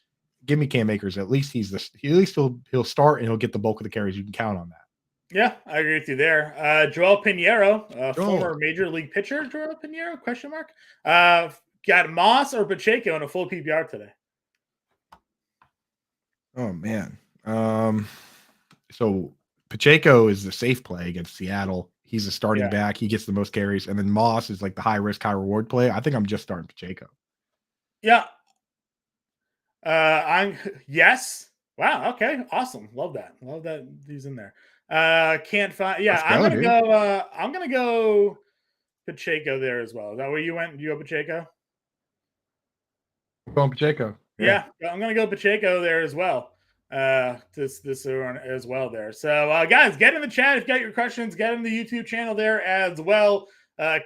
Give me Cam Akers. At least he'll start and he'll get the bulk of the carries. You can count on that. Yeah, I agree with you there. Joel Pinheiro, former major league pitcher, Joel Pinheiro, ? Got Moss or Pacheco in a full PPR today. Oh man. So Pacheco is the safe play against Seattle. He's a starting back. He gets the most carries. And then Moss is like the high risk, high reward play. I think I'm just starting Pacheco. Yeah. Yes. Wow. Okay. Awesome. Love that. Love that he's in there. Can't find. Yeah. I'm going to go Pacheco there as well. Is that where you went? You go Pacheco? I'm going Pacheco. Yeah. I'm going to go Pacheco there as well. This as well there. So guys, get in the chat if you got your questions. Get in the YouTube channel there as well.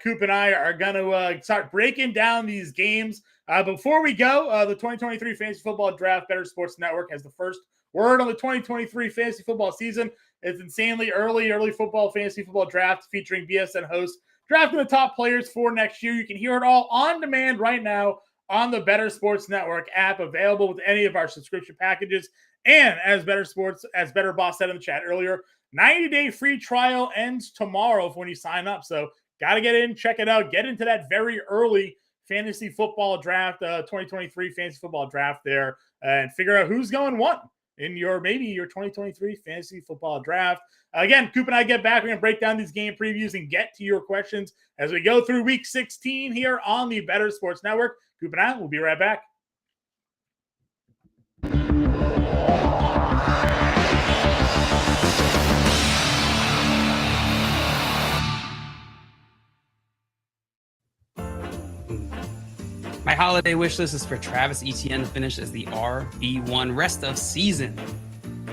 Coop and I are going to start breaking down these games. Before we go, the 2023 Fantasy Football Draft, Bettor Sports Network has the first word on the 2023 Fantasy Football season. It's insanely early football, fantasy football draft featuring BSN hosts drafting the top players for next year. You can hear it all on demand right now on the Bettor Sports Network app, available with any of our subscription packages. And as Bettor Boss said in the chat earlier, 90-day free trial ends tomorrow when you sign up. So got to get in, check it out, get into that very early fantasy football draft, 2023 fantasy football draft there, and figure out who's going what in your 2023 fantasy football draft. Again, Coop and I get back. We're going to break down these game previews and get to your questions as we go through week 16 here on the Bettor Sports Network. Coop and I will be right back. My holiday wish list is for Travis Etienne to finish as the RB1 rest of season.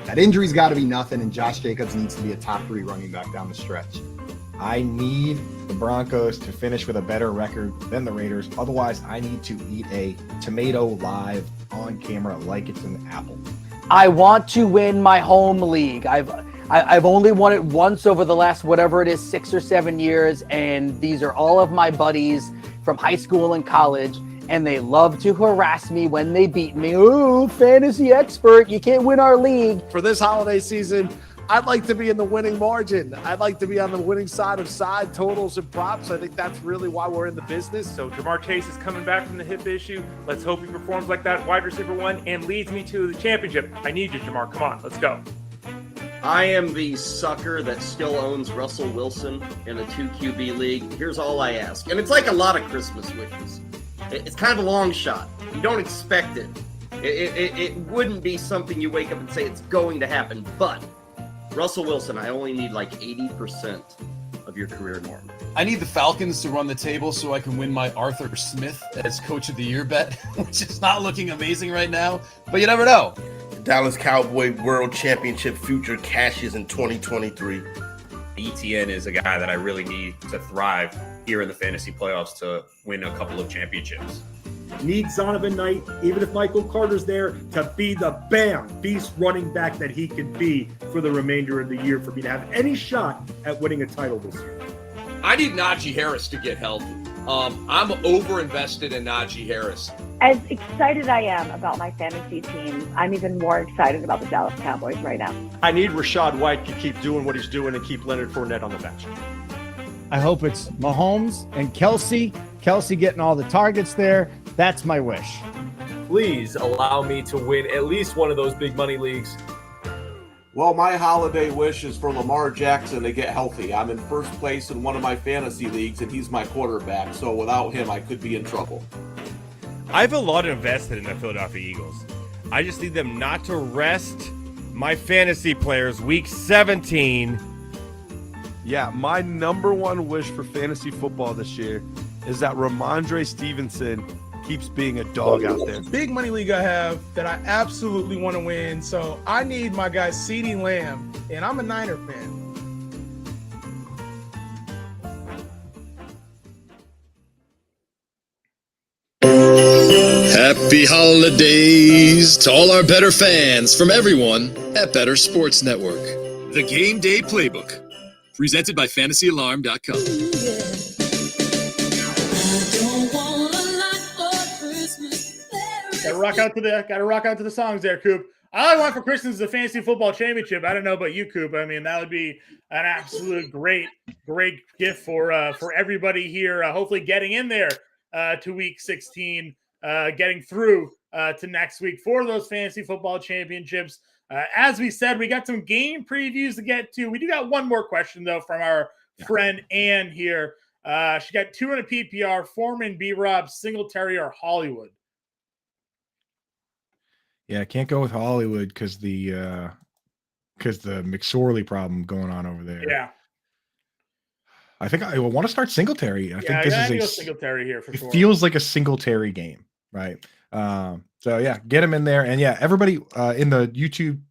That injury's got to be nothing, and Josh Jacobs needs to be a top 3 running back down the stretch. I need the Broncos to finish with a better record than the Raiders. Otherwise, I need to eat a tomato live on camera like it's an apple. I want to win my home league. I've only won it once over the last, whatever it is, 6 or 7 years, and these are all of my buddies from high school and college, and they love to harass me when they beat me. Ooh, fantasy expert, you can't win our league. For this holiday season, I'd like to be in the winning margin. I'd like to be on the winning side of side totals and props. I think that's really why we're in the business. So Jamar Chase is coming back from the hip issue. Let's hope he performs like that wide receiver 1 and leads me to the championship. I need you, Jamar. Come on, let's go. I am the sucker that still owns Russell Wilson in a 2 QB league. Here's all I ask. And it's like a lot of Christmas wishes. It's kind of a long shot. You don't expect it. It wouldn't be something you wake up and say it's going to happen. But Russell Wilson, I only need like 80% of your career norm. I need the Falcons to run the table so I can win my Arthur Smith as Coach of the Year bet, which is not looking amazing right now. But you never know. Dallas Cowboy World Championship future cashes in 2023. ETN is a guy that I really need to thrive here in the fantasy playoffs to win a couple of championships. Need Zonovan Knight, even if Michael Carter's there, to be the beast running back that he can be for the remainder of the year for me to have any shot at winning a title this year. I need Najee Harris to get healthy. I'm over-invested in Najee Harris. As excited I am about my fantasy team, I'm even more excited about the Dallas Cowboys right now. I need Rachaad White to keep doing what he's doing and keep Leonard Fournette on the bench. I hope it's Mahomes and Kelsey. Kelsey getting all the targets there. That's my wish. Please allow me to win at least one of those big money leagues. Well, my holiday wish is for Lamar Jackson to get healthy. I'm in first place in one of my fantasy leagues, and he's my quarterback. So without him, I could be in trouble. I have a lot invested in the Philadelphia Eagles. I just need them not to rest my fantasy players week 17. Yeah, my number one wish for fantasy football this year is that Ramondre Stevenson keeps being a dog out there. Big money league I have that I absolutely want to win. So I need my guy CeeDee Lamb, and I'm a Niner fan. Happy holidays to all our Bettor fans from everyone at Bettor Sports Network. The Game Day Playbook, presented by FantasyAlarm.com. Gotta rock out to the songs there, Coop. All I want for Christmas is a fantasy football championship. I don't know about you, Coop. I mean, that would be an absolute great gift for everybody here. Hopefully, getting in there to week 16, getting through to next week for those fantasy football championships. As we said, we got some game previews to get to. We do got one more question though from our friend Ann here. She got 2 in a PPR: Foreman, B-Rob, Singletary, or Hollywood. Yeah, I can't go with Hollywood because the McSorley problem going on over there. Yeah. I think I want to start Singletary. I think this is a Singletary here for it sure. feels like a Singletary game, right? So yeah, get him in there, and yeah, everybody in the YouTube,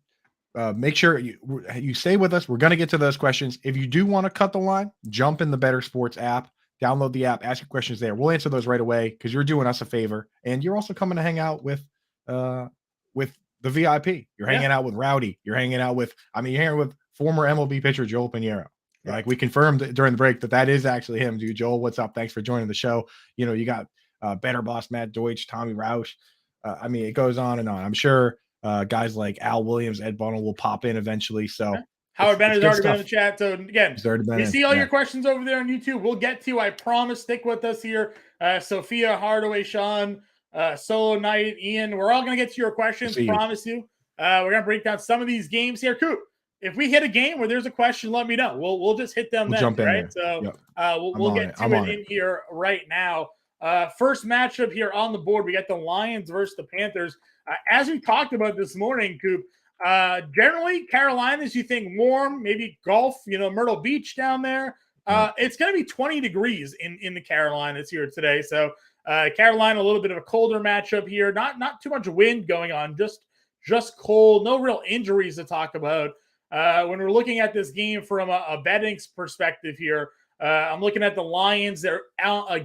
make sure you stay with us. We're gonna get to those questions. If you do want to cut the line, jump in the Bettor Sports app, download the app, ask your questions there. We'll answer those right away because you're doing us a favor, and you're also coming to hang out with the VIP. You're hanging out with Rowdy. You're hanging out with, you're hanging with former MLB pitcher Joel Pinheiro. Like we confirmed during the break that is actually him, dude. Joel, what's up? Thanks for joining the show. You know, you got Bettor boss Matt Deutsch, Tommy Roush. It goes on and on. I'm sure guys like Al Williams, Ed Bunnell will pop in eventually. So Howard Benner's already been in the chat. So again, you see all your questions over there on YouTube. We'll get to, I promise. Stick with us here. Sophia, Hardaway, Sean, Solo Knight, Ian, we're all going to get to your questions. Promise you. We're going to break down some of these games here. Coop, if we hit a game where there's a question, let me know. We'll just hit them then, right? So we'll get to it in here right now. First matchup here on the board, we got the Lions versus the Panthers. As we talked about this morning, Coop, generally Carolinas, you think warm, maybe golf, Myrtle Beach down there. It's going to be 20 degrees in the Carolinas here today. So Carolina, a little bit of a colder matchup here. Not too much wind going on, just cold. No real injuries to talk about. When we're looking at this game from a betting perspective here, I'm looking at the Lions. They're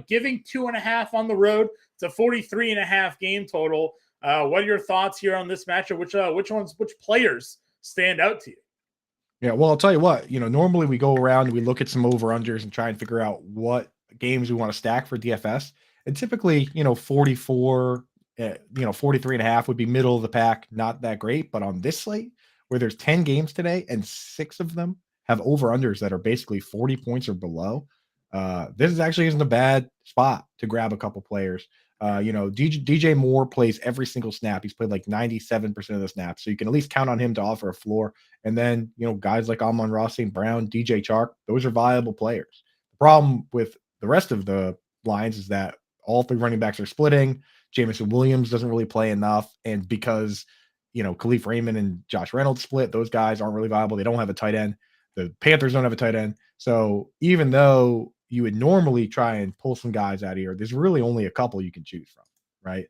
giving 2.5 on the road. It's a 43.5 game total. What are your thoughts here on this matchup? Which players stand out to you? Yeah, well, I'll tell you what. Normally we go around and we look at some over-unders and try and figure out what games we want to stack for DFS. And typically, 44, 43.5 would be middle of the pack, not that great. But on this slate, where there's 10 games today and 6 of them have over-unders that are basically 40 points or below, this actually isn't a bad spot to grab a couple players. DJ Moore plays every single snap. He's played like 97% of the snaps. So you can at least count on him to offer a floor. And then, guys like Amon-Ra St. Brown, DJ Chark, those are viable players. The problem with the rest of the lines is that all 3 running backs are splitting. Jameson Williams doesn't really play enough. And because, Khalif Raymond and Josh Reynolds split, those guys aren't really viable. They don't have a tight end. The Panthers don't have a tight end. So even though you would normally try and pull some guys out of here, there's really only a couple you can choose from, right?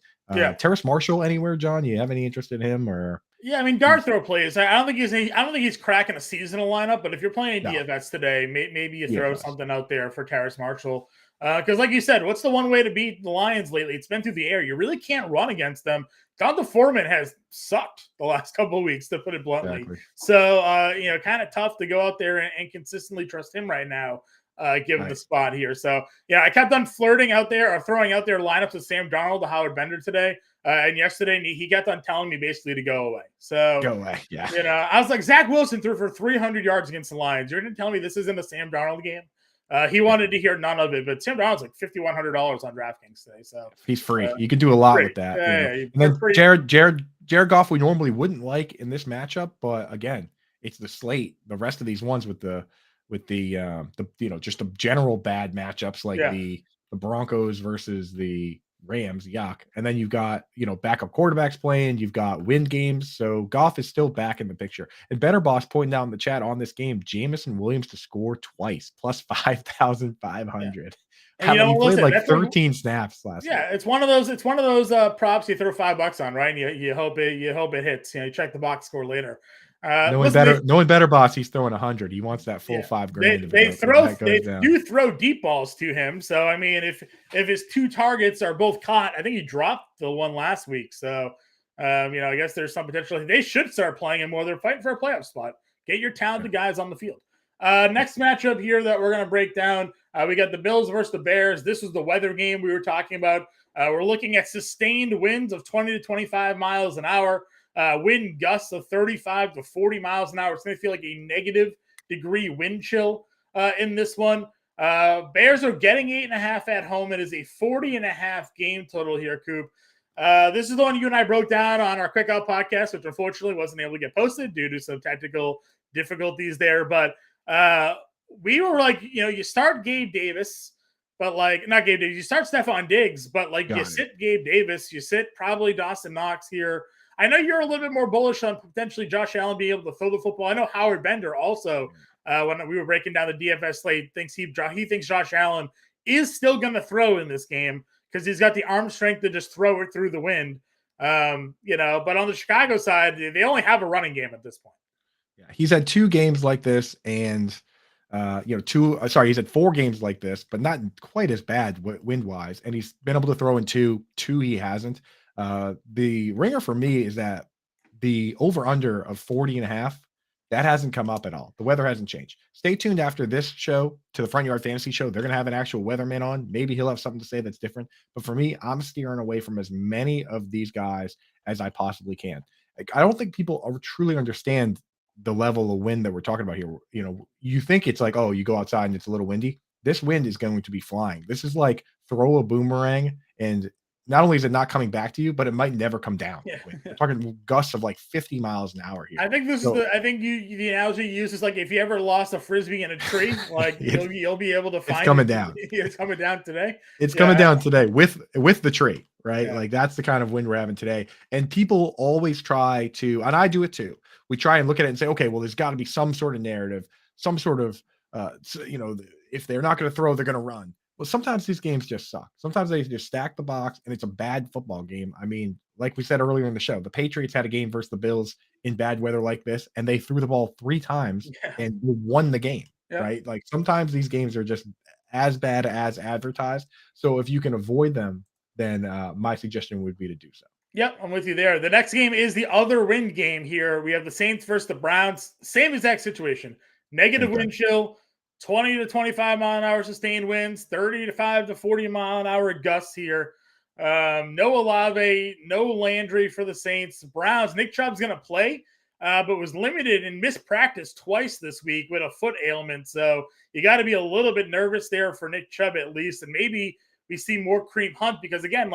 Terrace Marshall anywhere, John? You have any interest in him or? Yeah, Darthrow plays. I don't think he's cracking a seasonal lineup. But if you're playing DFS today, maybe you throw something out there for Terrace Marshall. Because like you said, what's the one way to beat the Lions lately? It's been through the air. You really can't run against them. Donta Foreman has sucked the last couple of weeks, to put it bluntly. Exactly. So, kind of tough to go out there and consistently trust him right now, given the spot here. So, I kept on throwing out there lineups with Sam Darnold to Howard Bender today. And yesterday, he got done telling me basically to go away. So, I was like, Zach Wilson threw for 300 yards against the Lions. You're going to tell me this isn't a Sam Darnold game? He wanted to hear none of it, but Tim Brown's like $5,100 on DraftKings today. So he's free. You can do a lot free. with that. Yeah, you know? yeah, And then free. Jared Goff, we normally wouldn't like in this matchup, but again, it's the slate. The rest of these ones with the just the general bad matchups like the Broncos versus the Rams, yuck. And then you've got, backup quarterbacks playing, you've got wind games. So Goff is still back in the picture. And Better Boss pointing out in the chat on this game, Jamison Williams to score twice, plus 5,500. And you know, He played listen, like 13 snaps last week. Yeah, it's one of those props you throw $5 on, right? And you hope it hits. You check the box score later. Knowing better, boss, he's throwing 100. He wants that full $5,000. They do throw deep balls to him. So I mean, if his 2 targets are both caught, I think he dropped the one last week. So I guess there's some potential. They should start playing him more. They're fighting for a playoff spot. Get your talented guys on the field. Next matchup here that we're going to break down. We got the Bills versus the Bears. This was the weather game we were talking about. We're looking at sustained winds of 20 to 25 miles an hour. Wind gusts of 35 to 40 miles an hour. It's going to feel like a negative degree wind chill in this one. Bears are getting 8.5 at home. It is a 40.5 game total here, Coop. This is the one you and I broke down on our Quick Out podcast, which unfortunately wasn't able to get posted due to some technical difficulties there. But we were like, you start Gabe Davis, but not Gabe Davis. You start Stephon Diggs, but sit Gabe Davis. You sit probably Dawson Knox here. I know you're a little bit more bullish on potentially Josh Allen being able to throw the football. I know Howard Bender also, when we were breaking down the DFS slate, thinks he thinks Josh Allen is still going to throw in this game because he's got the arm strength to just throw it through the wind. But on the Chicago side, they only have a running game at this point. Yeah, he's had 2 games like this, and he's had 4 games like this, but not quite as bad wind wise. And he's been able to throw in 2 he hasn't. The ringer for me is that the over under of 40.5, that hasn't come up at all. The weather hasn't changed. Stay tuned after this show to the Front Yard Fantasy Show. They're going to have an actual weatherman on. Maybe he'll have something to say that's different. But for me, I'm steering away from as many of these guys as I possibly can. I don't think people truly understand the level of wind that we're talking about here. You think it's like, oh, you go outside and it's a little windy. This wind is going to be flying. This is like throw a boomerang, and not only is it not coming back to you, but it might never come down. Yeah. We're talking gusts of like 50 miles an hour here. I think the analogy you use is like if you ever lost a Frisbee in a tree, like you'll be able to find it's coming down. It's coming down today. It's coming down today with the tree, right? Yeah. Like that's the kind of wind we're having today. And people always try to, and I do it too. We try and look at it and say, okay, well, there's got to be some sort of narrative, some sort of, if they're not going to throw, they're going to run. Well, sometimes these games just suck. Sometimes they just stack the box, and it's a bad football game. I mean, like we said earlier in the show, the Patriots had a game versus the Bills in bad weather like this, and they threw the ball 3 times and won the game, right? Like sometimes these games are just as bad as advertised. So if you can avoid them, then my suggestion would be to do so. Yep, I'm with you there. The next game is the other wind game here. We have the Saints versus the Browns. Same exact situation. Negative wind chill. 20 to 25 mile an hour sustained winds, 35 to 40 mile an hour gusts here. No Olave, no Landry for the Saints. Browns, Nick Chubb's going to play, but was limited and missed practice twice this week with a foot ailment. So you got to be a little bit nervous there for Nick Chubb at least. And maybe we see more Kareem Hunt because, again,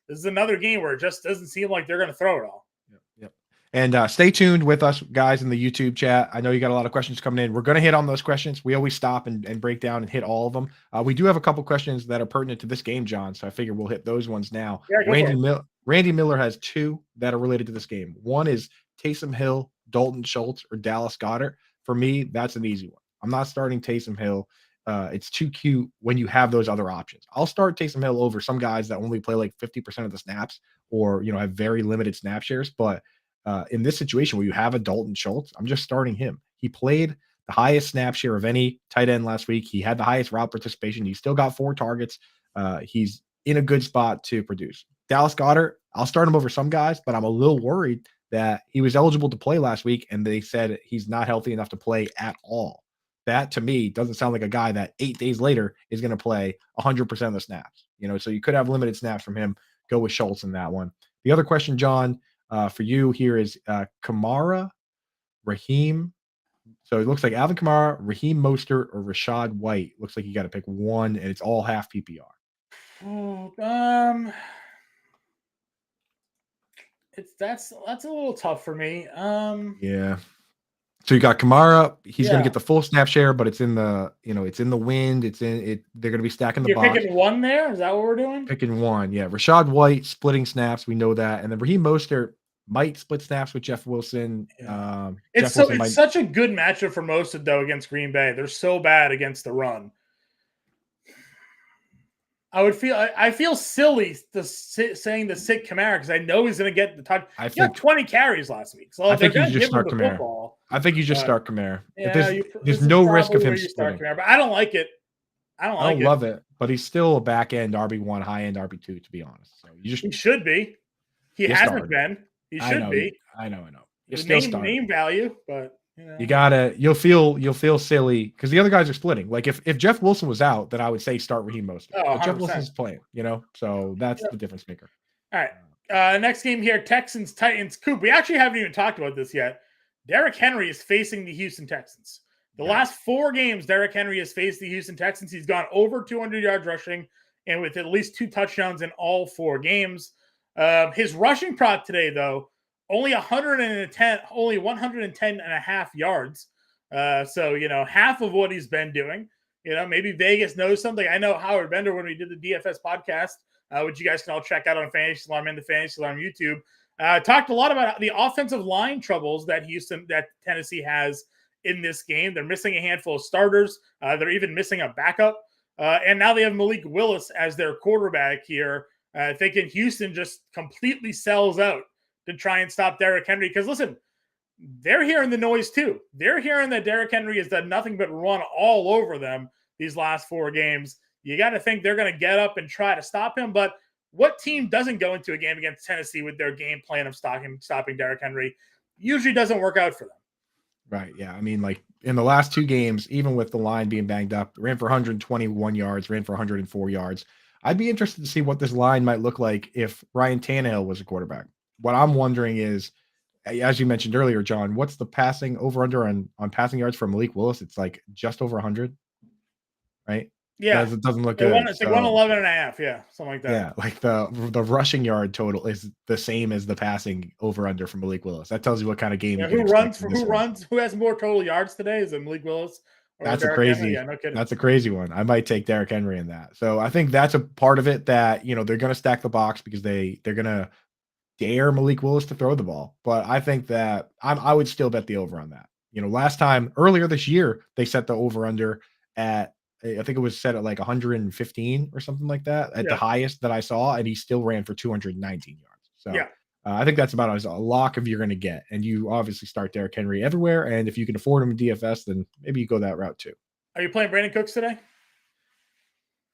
this is another game where it just doesn't seem like they're going to throw it all. Yep. And stay tuned with us, guys, in the YouTube chat. I know you got a lot of questions coming in. We're going to hit on those questions. We always stop and break down and hit all of them. We do have a couple questions that are pertinent to this game, John, so I figure we'll hit those ones now. Yeah, Randy Miller has 2 that are related to this game. One is Taysom Hill, Dalton Schultz, or Dallas Goedert. For me, that's an easy one. I'm not starting Taysom Hill. It's too cute when you have those other options. I'll start Taysom Hill over some guys that only play like 50% of the snaps or, have very limited snap shares, but in this situation where you have a Dalton Schultz, I'm just starting him. He played the highest snap share of any tight end last week. He had the highest route participation. He still got 4 targets. He's in a good spot to produce. Dallas Goedert, I'll start him over some guys, but I'm a little worried that he was eligible to play last week, and they said he's not healthy enough to play at all. That, to me, doesn't sound like a guy that 8 days later is going to play 100% of the snaps. So you could have limited snaps from him. Go with Schultz in that one. The other question, John, for you here is Kamara, Raheem, So it looks like Alvin Kamara, Raheem Mostert, or Rashad White. Looks like you got to pick one, and it's all half PPR. That's a little tough for me. Yeah. So you got Kamara. He's going to Yeah. get the full snap share, but it's in the it's in the wind. It's in it. They're going to be stacking the You're box. picking one there. Is that what we're doing? Picking one. Yeah. Rashad White splitting snaps. We know that, and then Raheem Mostert might split snaps with Jeff Wilson. It's such a good matchup for Mostert though against Green Bay. They're so bad against the run. I feel silly saying to sit Kamara because I know he's going to get the touch. He got 20 carries last week, so I think you just start the Kamara. football. I think you just start Kamara. Yeah, There's no risk of him splitting. Kamara, but I don't like it. I don't love it, but he's still a back end RB1, high end RB2. To be honest, so he should be. He hasn't been. He should be. I know. You're The still name value, but you'll feel silly because the other guys are splitting. Like if Jeff Wilson was out, then I would say start Raheem Mostert. Oh, but Jeff 100%. Wilson's playing, so that's the difference maker. All right. Next game here, Texans, Titans. Coop, we actually haven't even talked about this yet. Derrick Henry is facing the Houston Texans. The last 4 games Derrick Henry has faced the Houston Texans, he's gone over 200 yards rushing and with at least 2 touchdowns in all 4 games. His rushing prop today, though, only 110 and a half yards. So, half of what he's been doing. Maybe Vegas knows something. I know Howard Bender, when we did the DFS podcast, which you guys can all check out on Fantasy Alarm and the Fantasy Alarm YouTube, talked a lot about the offensive line troubles that Tennessee has in this game. They're missing a handful of starters. They're even missing a backup. And now they have Malik Willis as their quarterback here. Thinking Houston just completely sells out to try and stop Derrick Henry. Because listen, they're hearing the noise too. They're hearing that Derrick Henry has done nothing but run all over them these last 4 games. You got to think they're going to get up and try to stop him. But what team doesn't go into a game against Tennessee with their game plan of stopping Derrick Henry? Usually doesn't work out for them. Right. Yeah. I mean, like in the last 2 games, even with the line being banged up, ran for 121 yards, ran for 104 yards. I'd be interested to see what this line might look like if Ryan Tannehill was a quarterback. What I'm wondering is, as you mentioned earlier, John, what's the passing over-under on passing yards for Malik Willis? It's like just over 100, right? Yeah. It doesn't look good. It's like 111 and a half. Yeah, something like that. Yeah, like the rushing yard total is the same as the passing over-under for Malik Willis. That tells you what kind of game. Who has more total yards today? Is it Malik Willis? That's a crazy. Yeah, no kidding. That's a crazy one. I might take Derrick Henry in that. So I think that's a part of it that they're going to stack the box because they're going to dare Malik Willis to throw the ball. But I think that I would still bet the over on that. Last time earlier this year they set the over under at, I think it was set at like 115 or something like that at the highest that I saw, and he still ran for 219 yards. So I think that's about as a lock of you're going to get. And you obviously start Derrick Henry everywhere. And if you can afford him in DFS, then maybe you go that route too. Are you playing Brandon Cooks today?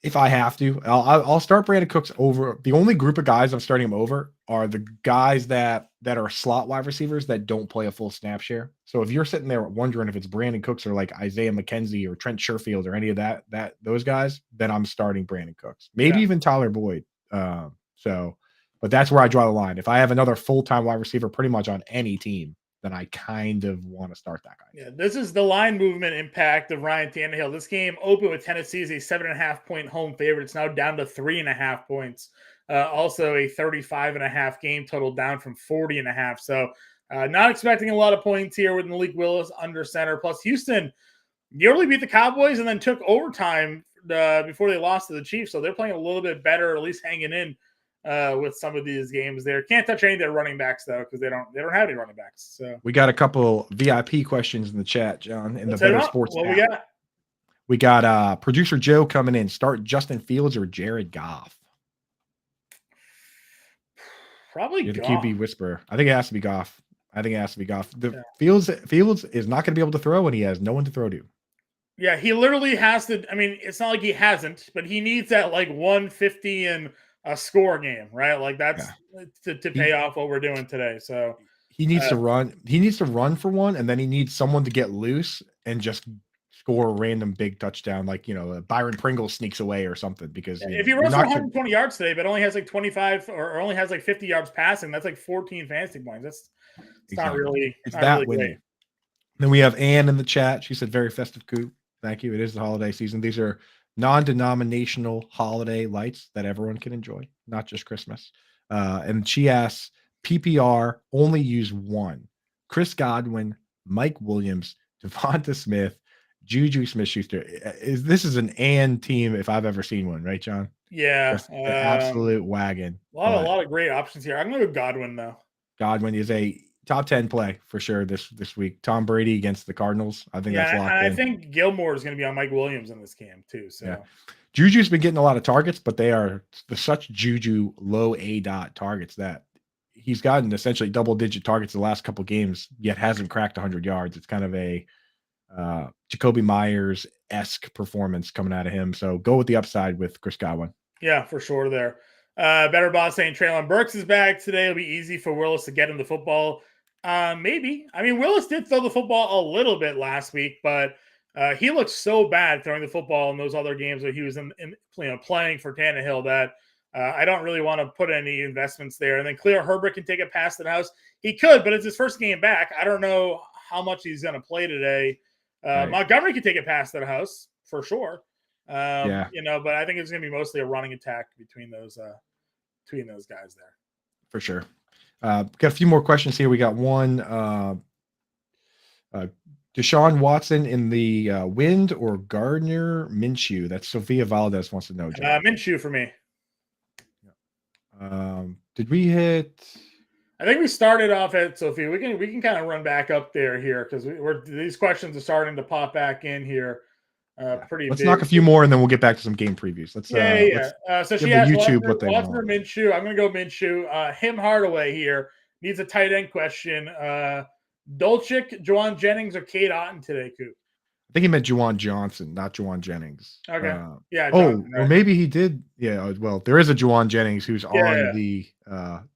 If I have to, I'll start Brandon Cooks over. The only group of guys I'm starting him over are the guys that are slot wide receivers that don't play a full snap share. So if you're sitting there wondering if it's Brandon Cooks or like Isaiah McKenzie or Trent Sherfield or any of those guys, then I'm starting Brandon Cooks. Maybe even Tyler Boyd. But that's where I draw the line. If I have another full-time wide receiver pretty much on any team, then I kind of want to start that guy. Yeah, this is the line movement impact of Ryan Tannehill. This game opened with Tennessee as a 7.5-point home favorite. It's now down to 3.5 points. Also a 35.5 game total, down from 40.5. So not expecting a lot of points here with Malik Willis under center. Plus Houston nearly beat the Cowboys and then took overtime before they lost to the Chiefs. So they're playing a little bit better, or at least hanging in with some of these games there. Can't touch any of their running backs though, because they don't have any running backs. So we got a couple VIP questions in the chat, John, in the Bettor Sports what app. We got producer Joe coming in. Start Justin Fields or Jared Goff? Probably You're the Goff. QB whisperer. I think it has to be Goff. Fields is not going to be able to throw, and he has no one to throw to. Yeah, he literally has to. I mean, it's not like he hasn't, but he needs that like 150 and a score game, right? Like that's to pay off what we're doing today. So he needs to run. He needs to run for one, and then he needs someone to get loose and just score a random big touchdown, like Byron Pringle sneaks away or something. Because if he runs for 120 yards today, but only has like 25 or only has like 50 yards passing, that's like 14 fantasy points. That's not really. It's not that really winning. great. Then we have Ann in the chat. She said, very festive coop. Thank you. It is the holiday season. These are non-denominational holiday lights that everyone can enjoy, not just Christmas. And she asks, PPR only use one. Chris Godwin, Mike Williams, Devonta Smith, Juju Smith-Schuster. This is an and team if I've ever seen one, right, John? Yeah. Just an absolute wagon. A lot of great options here. I'm going to go Godwin, though. Godwin is a top 10 play for sure this week. Tom Brady against the Cardinals. I think that's locked in. I think Gilmore is going to be on Mike Williams in this game, too. So. Yeah. Juju's been getting a lot of targets, but they are such Juju low A-dot targets that he's gotten essentially double-digit targets the last couple games, yet hasn't cracked 100 yards. It's kind of a Jacoby Myers-esque performance coming out of him. So go with the upside with Chris Godwin. Yeah, for sure there. Better Boss saying Traylon Burks is back today. It'll be easy for Willis to get him the football. Maybe. I mean, Willis did throw the football a little bit last week, but he looked so bad throwing the football in those other games that he was playing for Tannehill that I don't really want to put any investments there. And then Cleo Herbert can take a pass to the house. He could, but it's his first game back. I don't know how much he's going to play today. Right. Montgomery can take a pass to the house for sure. But I think it's going to be mostly a running attack between those guys there. For sure. Got a few more questions here. We got one. Deshaun Watson in the wind or Gardner Minshew? That's Sophia Valdez wants to know. Minshew for me. Did we hit? I think we started off at Sophia. We can kind of run back up there here because these questions are starting to pop back in here. Let's knock a few more and then we'll get back to some game previews. Let's so she asked YouTube what they Watson want. or Minshew. I'm going to go Minshew. Him Hardaway here needs a tight end question. Dolchik, Juwan Jennings, or Cade Otton today, Coop? I think he meant Juwan Johnson, not Juwan Jennings. Okay. Johnson, or maybe he did. Yeah. Well, there is a Juwan Jennings who's on the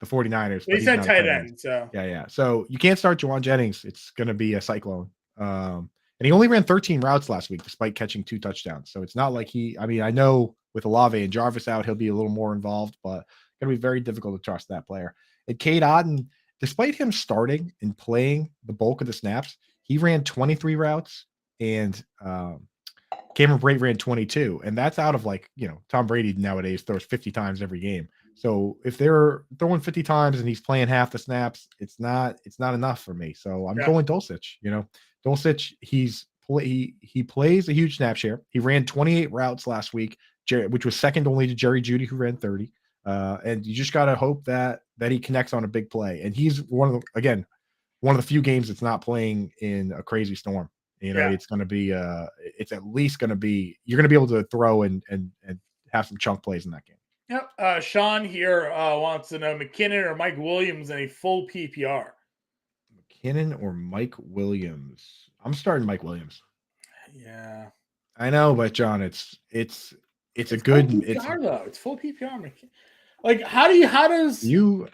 49ers. He said tight end. So yeah. So you can't start Juwan Jennings. It's going to be a cyclone. And he only ran 13 routes last week, despite catching 2 touchdowns. So it's not like I know with Olave and Jarvis out, he'll be a little more involved, but it's going to be very difficult to trust that player. And Cade Otton, despite him starting and playing the bulk of the snaps, he ran 23 routes and Cameron Brate ran 22. And that's out of Tom Brady nowadays throws 50 times every game. So if they're throwing 50 times and he's playing half the snaps, it's not enough for me. So I'm going Dulcich, Dulcich, he plays a huge snap share. He ran 28 routes last week, which was second only to Jerry Jeudy, who ran 30. And you just got to hope that he connects on a big play. And he's one of the few games that's not playing in a crazy storm. It's going to be it's at least going to be you're going to be able to throw and have some chunk plays in that game. Yep. Sean here wants to know McKinnon or Mike Williams in a full PPR. McKinnon or Mike Williams? I'm starting Mike Williams. Yeah, I know, but John, it's a good PPR, though. It's full PPR. How does you?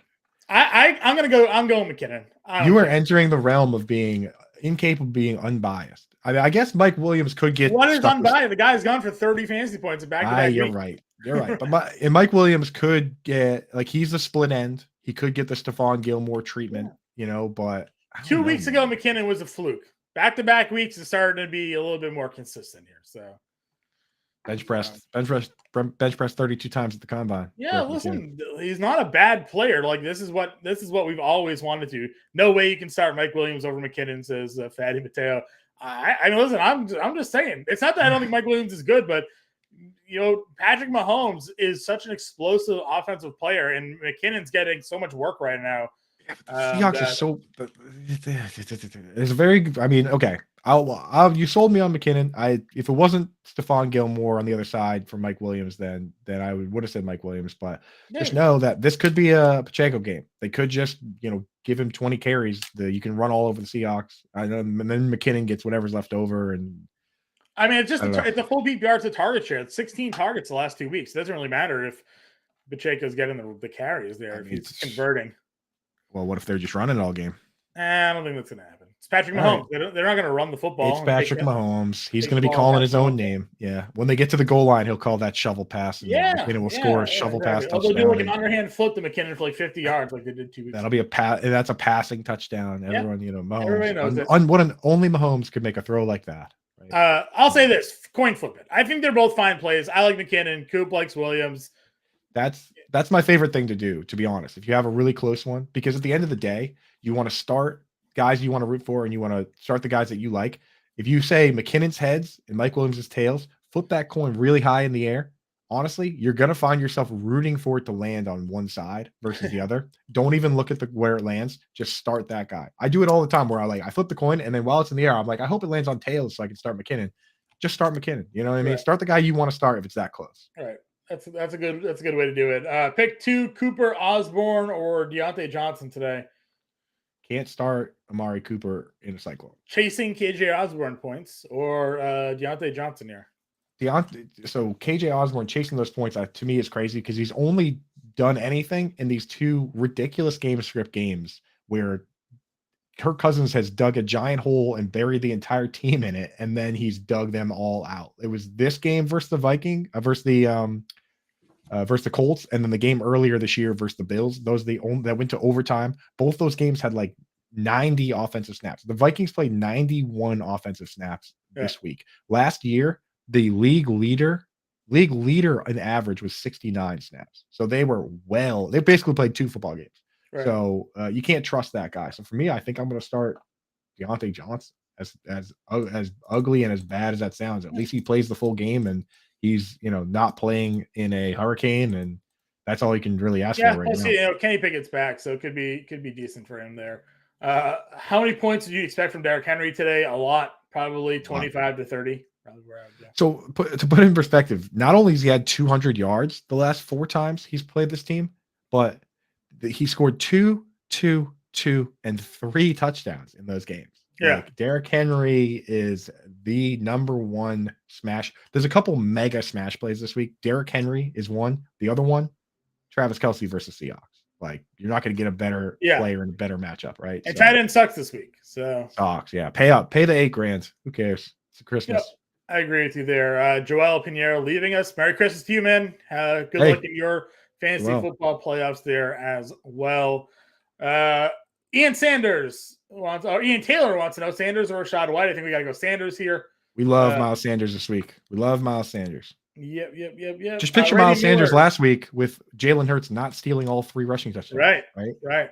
I'm going McKinnon. You are entering the realm of being incapable of being unbiased. I guess Mike Williams could get. What is unbiased? The guy's gone for 30 fantasy points back to back. You're right. But Mike Williams could get he's the split end. He could get the Stephon Gilmore treatment, but 2 weeks ago, McKinnon was a fluke. Back-to-back weeks is starting to be a little bit more consistent here. So bench press 32 times at the combine. Yeah, listen, he's not a bad player. This is what we've always wanted to. No way you can start Mike Williams over McKinnon, says Fatty Mateo. I mean, listen, I'm just saying. It's not that I don't think Mike Williams is good, but Patrick Mahomes is such an explosive offensive player, and McKinnon's getting so much work right now. Seahawks are so. It's very. I mean, okay. You sold me on McKinnon. If it wasn't Stephon Gilmore on the other side for Mike Williams, then I would have said Mike Williams. But just know that this could be a Pacheco game. They could just give him 20 carries. You can run all over the Seahawks, and then McKinnon gets whatever's left over. And I mean, it's a full PPR. It's a target share. It's 16 targets the last 2 weeks. It doesn't really matter if Pacheco's getting the carries there. If he's converting. Well, what if they're just running all game? I don't think that's going to happen. It's Patrick All Mahomes. They're not going to run the football. It's Patrick Mahomes. He's take going to the be ball calling down his the own field. name. Yeah. When they get to the goal line, he'll call that shovel pass, and McKinnon will score a shovel pass They'll touchdown. do like an and underhand flip to McKinnon for like 50 yards, like they did 2 weeks. that'll be a pass. That's a passing touchdown. Yeah. Everyone, Everybody knows Mahomes. it. Only Mahomes could make a throw like that. I'll say this: coin flip it. I think they're both fine plays. I like McKinnon. Coop likes Williams. That's my favorite thing to do, to be honest. If you have a really close one, because at the end of the day, you want to start guys you want to root for, and you want to start the guys that you like. If you say McKinnon's heads and Mike Williams' tails, flip that coin really high in the air. Honestly, you're going to find yourself rooting for it to land on one side versus the other. Don't even look at where it lands. Just start that guy. I do it all the time where I flip the coin, and then while it's in the air, I'm like, I hope it lands on tails so I can start McKinnon. Just start McKinnon. You know what I mean? Right. Start the guy you want to start if it's that close. All right. That's a good way to do it. Pick 2, Cooper Osborne or Deontay Johnson today. Can't start Amari Cooper in a cyclone. Chasing KJ Osborne points or Deontay Johnson here. So KJ Osborne chasing those points to me is crazy because he's only done anything in these 2 ridiculous game script games where Kirk Cousins has dug a giant hole and buried the entire team in it, and then he's dug them all out. It was this game versus the versus the Colts, and then the game earlier this year versus the Bills. Those are the only that went to overtime. Both those games had like 90 offensive snaps. The Vikings played 91 offensive snaps this week. Last year, the league leader in average was 69 snaps. So they basically played 2 football games. Right. So you can't trust that guy. So for me, I think I'm going to start Deontay Johnson. As ugly and as bad as that sounds, at least he plays the full game, and he's not playing in a hurricane, and that's all you can really ask for right now. See, Kenny Pickett's back, so it could be decent for him there. How many points did you expect from Derrick Henry today? A lot, probably 25 to 30. Probably where I would go. So to put it in perspective, not only has he had 200 yards the last 4 times he's played this team, but he scored 2, 2, 2, and 3 touchdowns in those games. Yeah. Like, Derrick Henry is the number 1 smash. There's a couple mega smash plays this week. Derrick Henry is one. The other one, Travis Kelce versus Seahawks. Like, you're not going to get a better player in a better matchup, right? And tight end sucks this week. So Seahawks, yeah. Pay up. Pay the $8,000. Who cares? It's Christmas. Yep. I agree with you there. Joel Pinheiro leaving us. Merry Christmas to you, man. Good luck in your fantasy football playoffs there as well. Ian Taylor wants to know Sanders or Rashad White. I think we got to go Sanders here. We love Miles Sanders this week. We love Miles Sanders. Yep. Just picture Miles Sanders last week with Jalen Hurts not stealing all 3 rushing touchdowns. Right.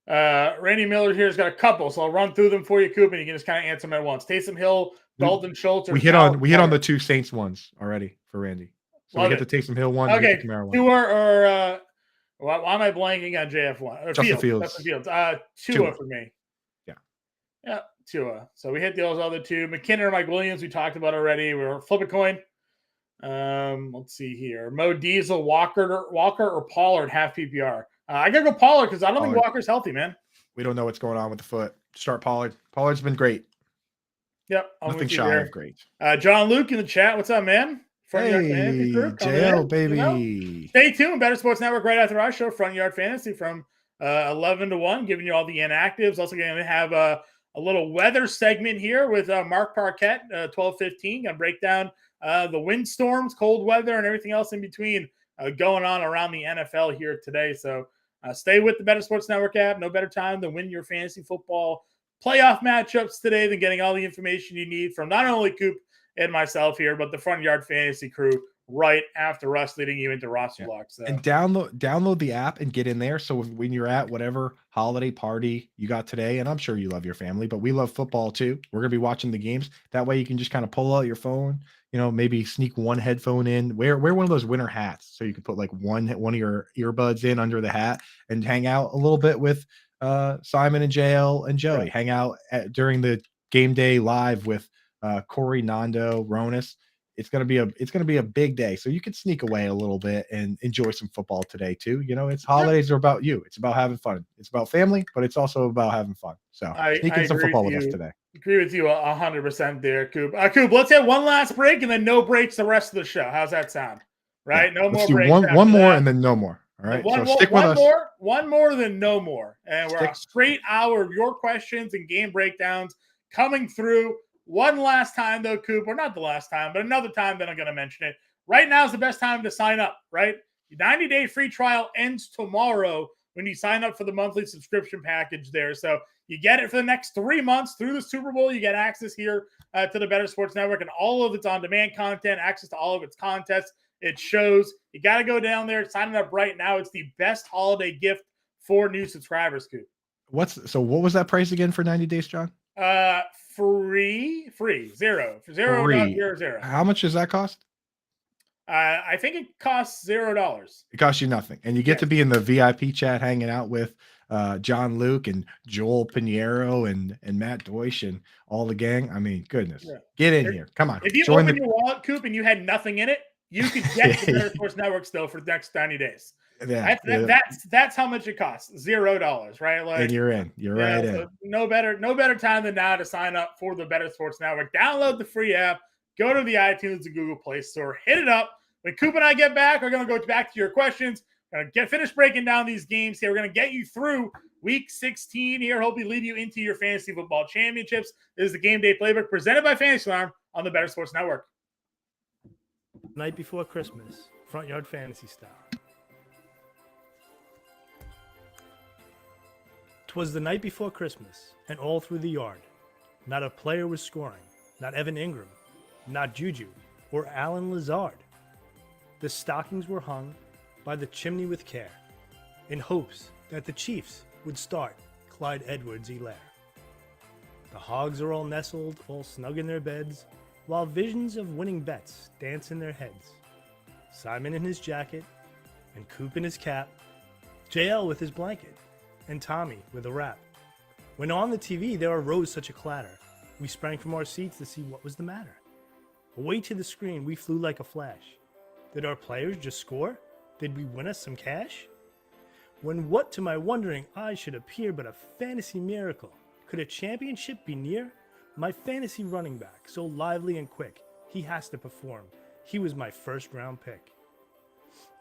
Randy Miller here's got a couple, so I'll run through them for you, Coop, and you can just kind of answer them at once. Taysom Hill, Dalton Schultz, or we hit on the 2 Saints ones already for Randy. So we hit the Taysom Hill one. Okay, the Kamara one. Tua why am I blanking on JF1? Justin Fields. Tua for me. Yeah, Tua. So we hit those other 2. McKinnon or Mike Williams, we talked about already. We're flip a coin. Let's see here. Mo Diesel, Walker or Pollard half PPR. I gotta go Pollard because I don't think Walker's healthy, man. We don't know what's going on with the foot. Start Pollard. Pollard's been great. Yep. Nothing shy of great. John Luke in the chat. What's up, man? Front Yard Fantasy Group, JL, baby. Stay tuned. Bettor Sports Network right after our show, Front Yard Fantasy from 11 to 1, giving you all the inactives. Also going to have a little weather segment here with Mark Parquette, 12:15. Going to break down the windstorms, cold weather, and everything else in between going on around the NFL here today. So stay with the Bettor Sports Network app. No better time to win your fantasy football playoff matchups today than getting all the information you need from not only Coop and myself here, but the Front Yard Fantasy crew right after us, leading you into roster blocks. So. And download the app and get in there. So when you're at whatever holiday party you got today, and I'm sure you love your family, but we love football too. We're going to be watching the games. That way you can just kind of pull out your phone, maybe sneak one headphone in, wear one of those winter hats. So you can put like one of your earbuds in under the hat and hang out a little bit with Simon and JL and Joey. Hang out during the game day live with Corey, Nando, Ronis. It's gonna be a big day, so you can sneak away a little bit and enjoy some football today too. It's holidays are about you. It's about having fun. It's about family, but it's also about having fun. So sneak in some football with us today. Agree with you 100% there, Coop. Coop, let's have one last break and then no breaks the rest of the show. How's that sound? Right? No more breaks. One more and then no more. All right. One, So stick with us. one more than no more. And we're a Stick- straight hour of your questions and game breakdowns coming through. One last time, though, Coop, or not the last time, but another time that I'm going to mention it. Right now is the best time to sign up, right? The 90-day free trial ends tomorrow when you sign up for the monthly subscription package there. So you get it for the next 3 months through the Super Bowl. You get access here to the Bettor Sports Network and all of its on-demand content, access to all of its contests. It shows. You got to go down there, sign it up right now. It's the best holiday gift for new subscribers, Coop. What was that price again for 90 days, John? Free, zero. For zero, Free. zero. How much does that cost? I think it costs $0. It costs you nothing. And you get to be in the VIP chat hanging out with John Luke and Joel Pinheiro and Matt Deutsch and all the gang. I mean, goodness. Yeah. Get in here. Come on. If you Join open your wallet, Coop, and you had nothing in it, you could get the Bettor Sports Network still for the next 90 days. Yeah, That's how much it costs. $0, right? Like, and you're in. You're right in. So no better time than now to sign up for the Bettor Sports Network. Download the free app. Go to the iTunes and Google Play Store. Hit it up. When Coop and I get back, we're going to go back to your questions. We're going to finish breaking down these games here. We're going to get you through Week 16 here. Hopefully lead you into your fantasy football championships. This is the Game Day Playbook presented by Fantasy Alarm on the Bettor Sports Network. Night before Christmas, front yard fantasy style. 'Twas the night before Christmas, and all through the yard, not a player was scoring, not Evan Ingram, not Juju, or Alan Lazard. The stockings were hung by the chimney with care, in hopes that the Chiefs would start Clyde Edwards-Helaire. The hogs are all nestled, all snug in their beds, while visions of winning bets dance in their heads. Simon in his jacket, and Coop in his cap, JL with his blanket, and Tommy with a wrap. When on the TV there arose such a clatter, we sprang from our seats to see what was the matter. Away to the screen we flew like a flash. Did our players just score? Did we win us some cash? When what to my wondering eyes should appear but a fantasy miracle? Could a championship be near? My fantasy running back, so lively and quick, he has to perform. He was my first round pick.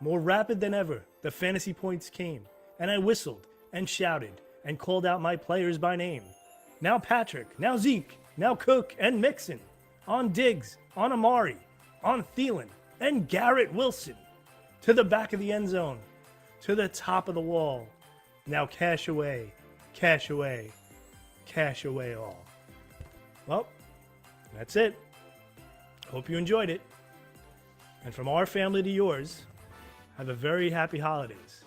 More rapid than ever, the fantasy points came, and I whistled and shouted and called out my players by name. Now Patrick, now Zeke, now Cook and Mixon, on Diggs, on Amari, on Thielen, and Garrett Wilson, to the back of the end zone, to the top of the wall. Now cash away, cash away, cash away all. Well, that's it. Hope you enjoyed it. And from our family to yours, have a very happy holidays.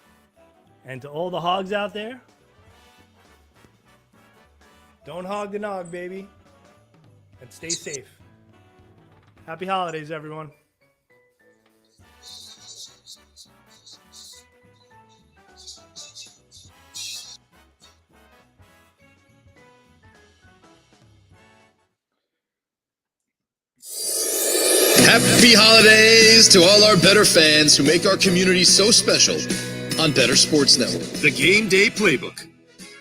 And to all the hogs out there, don't hog the nog, baby. And stay safe. Happy holidays, everyone. Happy holidays to all our Bettor fans who make our community so special on Bettor Sports Network. The Game Day Playbook,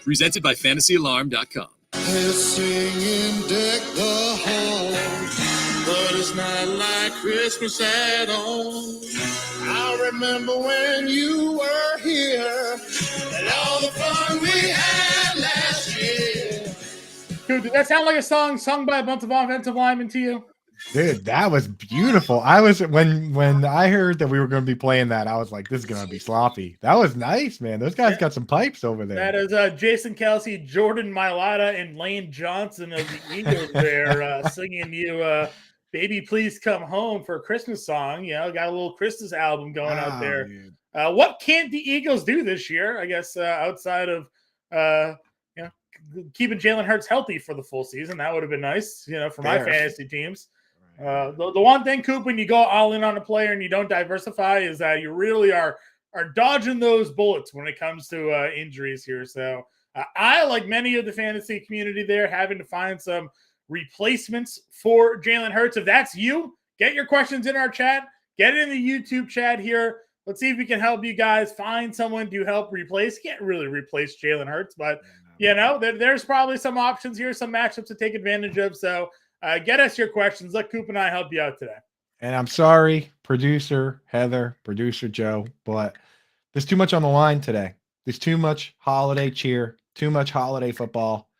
presented by FantasyAlarm.com. Singing deck the halls, but it's not like Christmas at all. I remember when you were here and all the fun we had last year. Dude, did that sound like a song sung by a bunch of offensive linemen to you? Dude, that was beautiful. I was when I heard that we were going to be playing that, I was like, this is going to be sloppy. That was nice, man. Those guys got some pipes over there. That is Jason Kelsey, Jordan Mailata, and Lane Johnson of the Eagles there singing you Baby Please Come Home for a Christmas song. You know, got a little Christmas album going out there. What can't the Eagles do this year, I guess, outside of keeping Jalen Hurts healthy for the full season? That would have been nice, for my fantasy teams. The one thing, Coop, when you go all in on a player and you don't diversify is that you really are dodging those bullets when it comes to injuries here. So I, like many of the fantasy community there, having to find some replacements for Jalen Hurts. If that's you, get your questions in our chat. Get it in the YouTube chat here. Let's see if we can help you guys find someone to help replace. Can't really replace Jalen Hurts, but, there's probably some options here, some matchups to take advantage of. So get us your questions. Let Coop and I help you out today. And I'm sorry, producer Heather, producer Joe, but There's too much on the line today. There's too much holiday cheer, too much holiday football.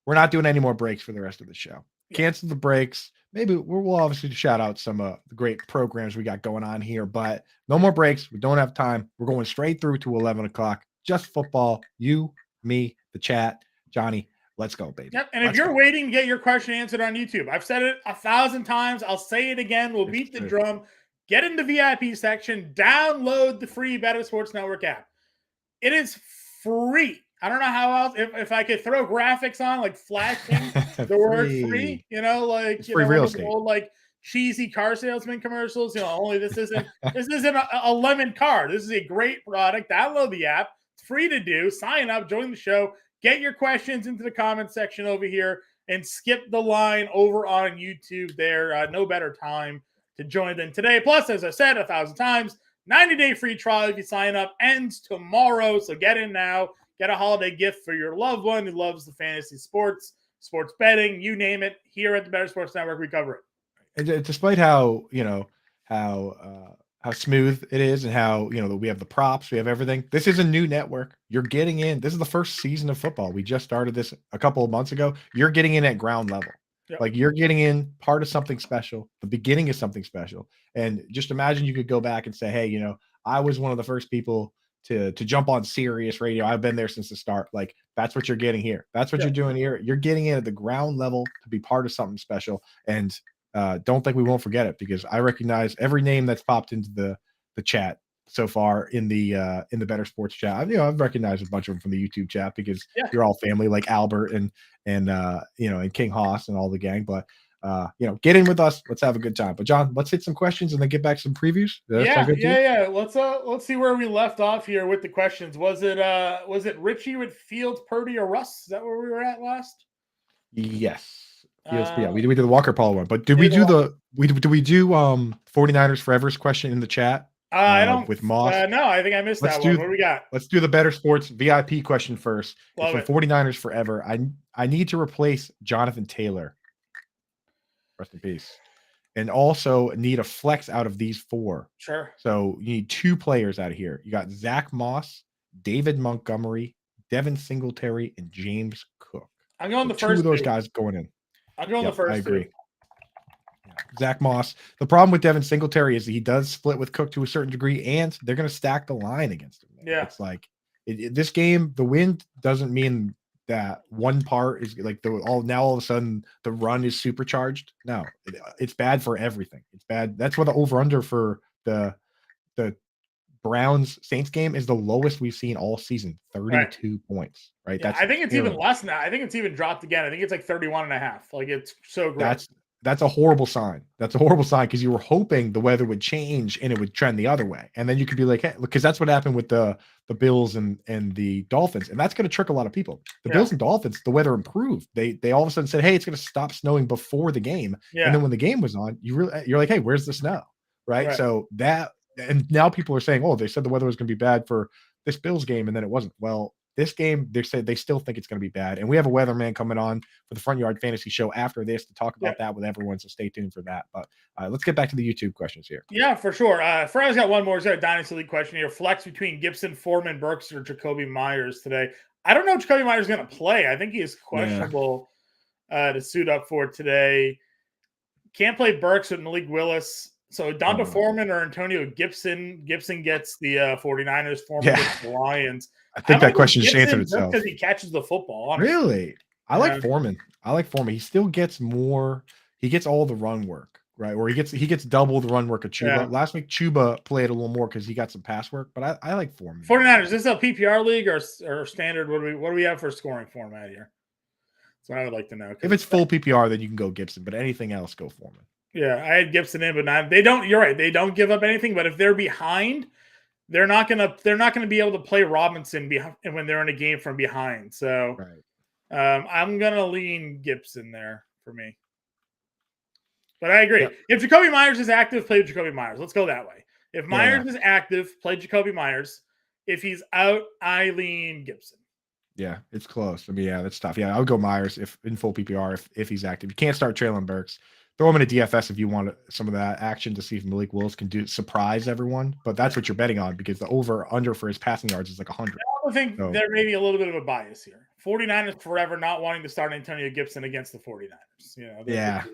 We're not doing any more breaks for the rest of the show. Cancel the breaks. Maybe we'll obviously shout out some of the great programs we got going on here, but no more breaks. We don't have time. We're going straight through to 11 o'clock. Just football. You, me, the chat. Johnny, let's go, baby. Yep. And if you're waiting to get your question answered on YouTube, I've said it 1,000 times. I'll say it again. We'll beat the drum. Get in the VIP section. Download the free Bettor Sports Network app. It is free. I don't know how else. If I could throw graphics on, like flashing the word free, like it's free real estate. Old, like cheesy car salesman commercials. Only this isn't a lemon car. This is a great product. Download the app. It's free to do. Sign up. Join the show. Get your questions into the comment section over here, and skip the line over on YouTube. There, no better time to join than today. Plus, as I said 1,000 times, 90-day free trial if you sign up. Ends tomorrow, so get in now. Get a holiday gift for your loved one who loves the fantasy sports betting, you name it. Here at the Bettor Sports Network, we cover it. And despite how smooth it is, and how we have the props, we have everything. This is a new network. You're getting in. This is the first season of football. We just started this a couple of months ago. You're getting in at ground level. Yep. Like, you're getting in part of something special. The beginning is something special. And just imagine you could go back and say, hey, I was one of the first people to jump on Sirius radio. I've been there since the start. Like, that's what you're getting here. That's what you're doing here. You're getting in at the ground level to be part of something special. And don't think we won't forget it, because I recognize every name that's popped into the chat so far in the Bettor Sports chat. I've recognized a bunch of them from the YouTube chat, because you're all family, like Albert and King Haas and all the gang. But get in with us. Let's have a good time. But John, let's hit some questions and then get back some previews. Yeah. Let's see where we left off here with the questions. Was it Richie with Fields, Purdy, or Russ? Is that where we were at last? Yes. We did the Walker Paul one, but did we do 49ers Forever's question in the chat? I don't with Moss. No, I think I missed that one. What do we got? Let's do the Bettor Sports VIP question first. Love it's from 49ers Forever. I need to replace Jonathan Taylor. Rest in peace. And also need a flex out of these four. Sure. So you need two players out of here. You got Zach Moss, David Montgomery, Devin Singletary, and James Cook. I'm going the two first of those two. guys going in. I'm going the first. I agree. Zach Moss. The problem with Devin Singletary is he does split with Cook to a certain degree, and they're going to stack the line against him. Yeah. It's like this game, the win doesn't mean that one part is like all of a sudden the run is supercharged. No, it's bad for everything. It's bad. That's why the over-under for the Browns Saints game is the lowest we've seen all season, 32 points. Right. Yeah, I think it's even less now. I think it's even dropped again. I think it's like 31.5. Like, it's so great. That's a horrible sign. That's a horrible sign, because you were hoping the weather would change and it would trend the other way. And then you could be like, hey, because that's what happened with the Bills and the Dolphins. And that's going to trick a lot of people. The Bills and Dolphins, the weather improved. They all of a sudden said, hey, it's going to stop snowing before the game. Yeah. And then when the game was on, you're like, hey, where's the snow? Right. So and now people are saying, oh, they said the weather was going to be bad for this Bills game, and then it wasn't. Well, this game, they said they still think it's going to be bad. And we have a weatherman coming on for the Front Yard Fantasy Show after this to talk about that with everyone. So stay tuned for that. But let's get back to the YouTube questions here. Yeah, for sure. Fred's got one more. He's got a Dynasty League question here. Flex between Gibson, Foreman, Burks, or Jacoby Myers today. I don't know if Jacoby Myers is going to play. I think he is questionable to suit up for today. Can't play Burks with Malik Willis. So Donta Foreman or Antonio Gibson. Gibson gets the 49ers. Foreman gets the Lions. I think that question just answered itself. Because he catches the football. Honestly. Really? I like Foreman. He still gets more. He gets all the run work, right? Or he gets double the run work of Chuba. Yeah. Last week, Chuba played a little more because he got some pass work, but I like Foreman. 49ers, is this a PPR league or standard? What do we have for scoring format here? That's what I would like to know. If it's full PPR, then you can go Gibson, but anything else, go Foreman. Yeah, I had Gibson in, but they don't. You're right. They don't give up anything. But if they're behind, they're not gonna be able to play Robinson when they're in a game from behind. So, I'm gonna lean Gibson there for me. But I agree. If Jacoby Myers is active, play Jacoby Myers. Let's go that way. If Myers is active, play Jacoby Myers. If he's out, I lean Gibson. Yeah, it's close. I mean, that's tough. Yeah, I would go Myers if in full PPR if he's active. You can't start Traylon Burks. throw him in a DFS if you want some of that action to see if Malik Willis can surprise everyone. But that's what you're betting on because the over/under for his passing yards is like 100. I also think there may be a little bit of a bias here. 49ers forever not wanting to start Antonio Gibson against the 49ers. Yeah,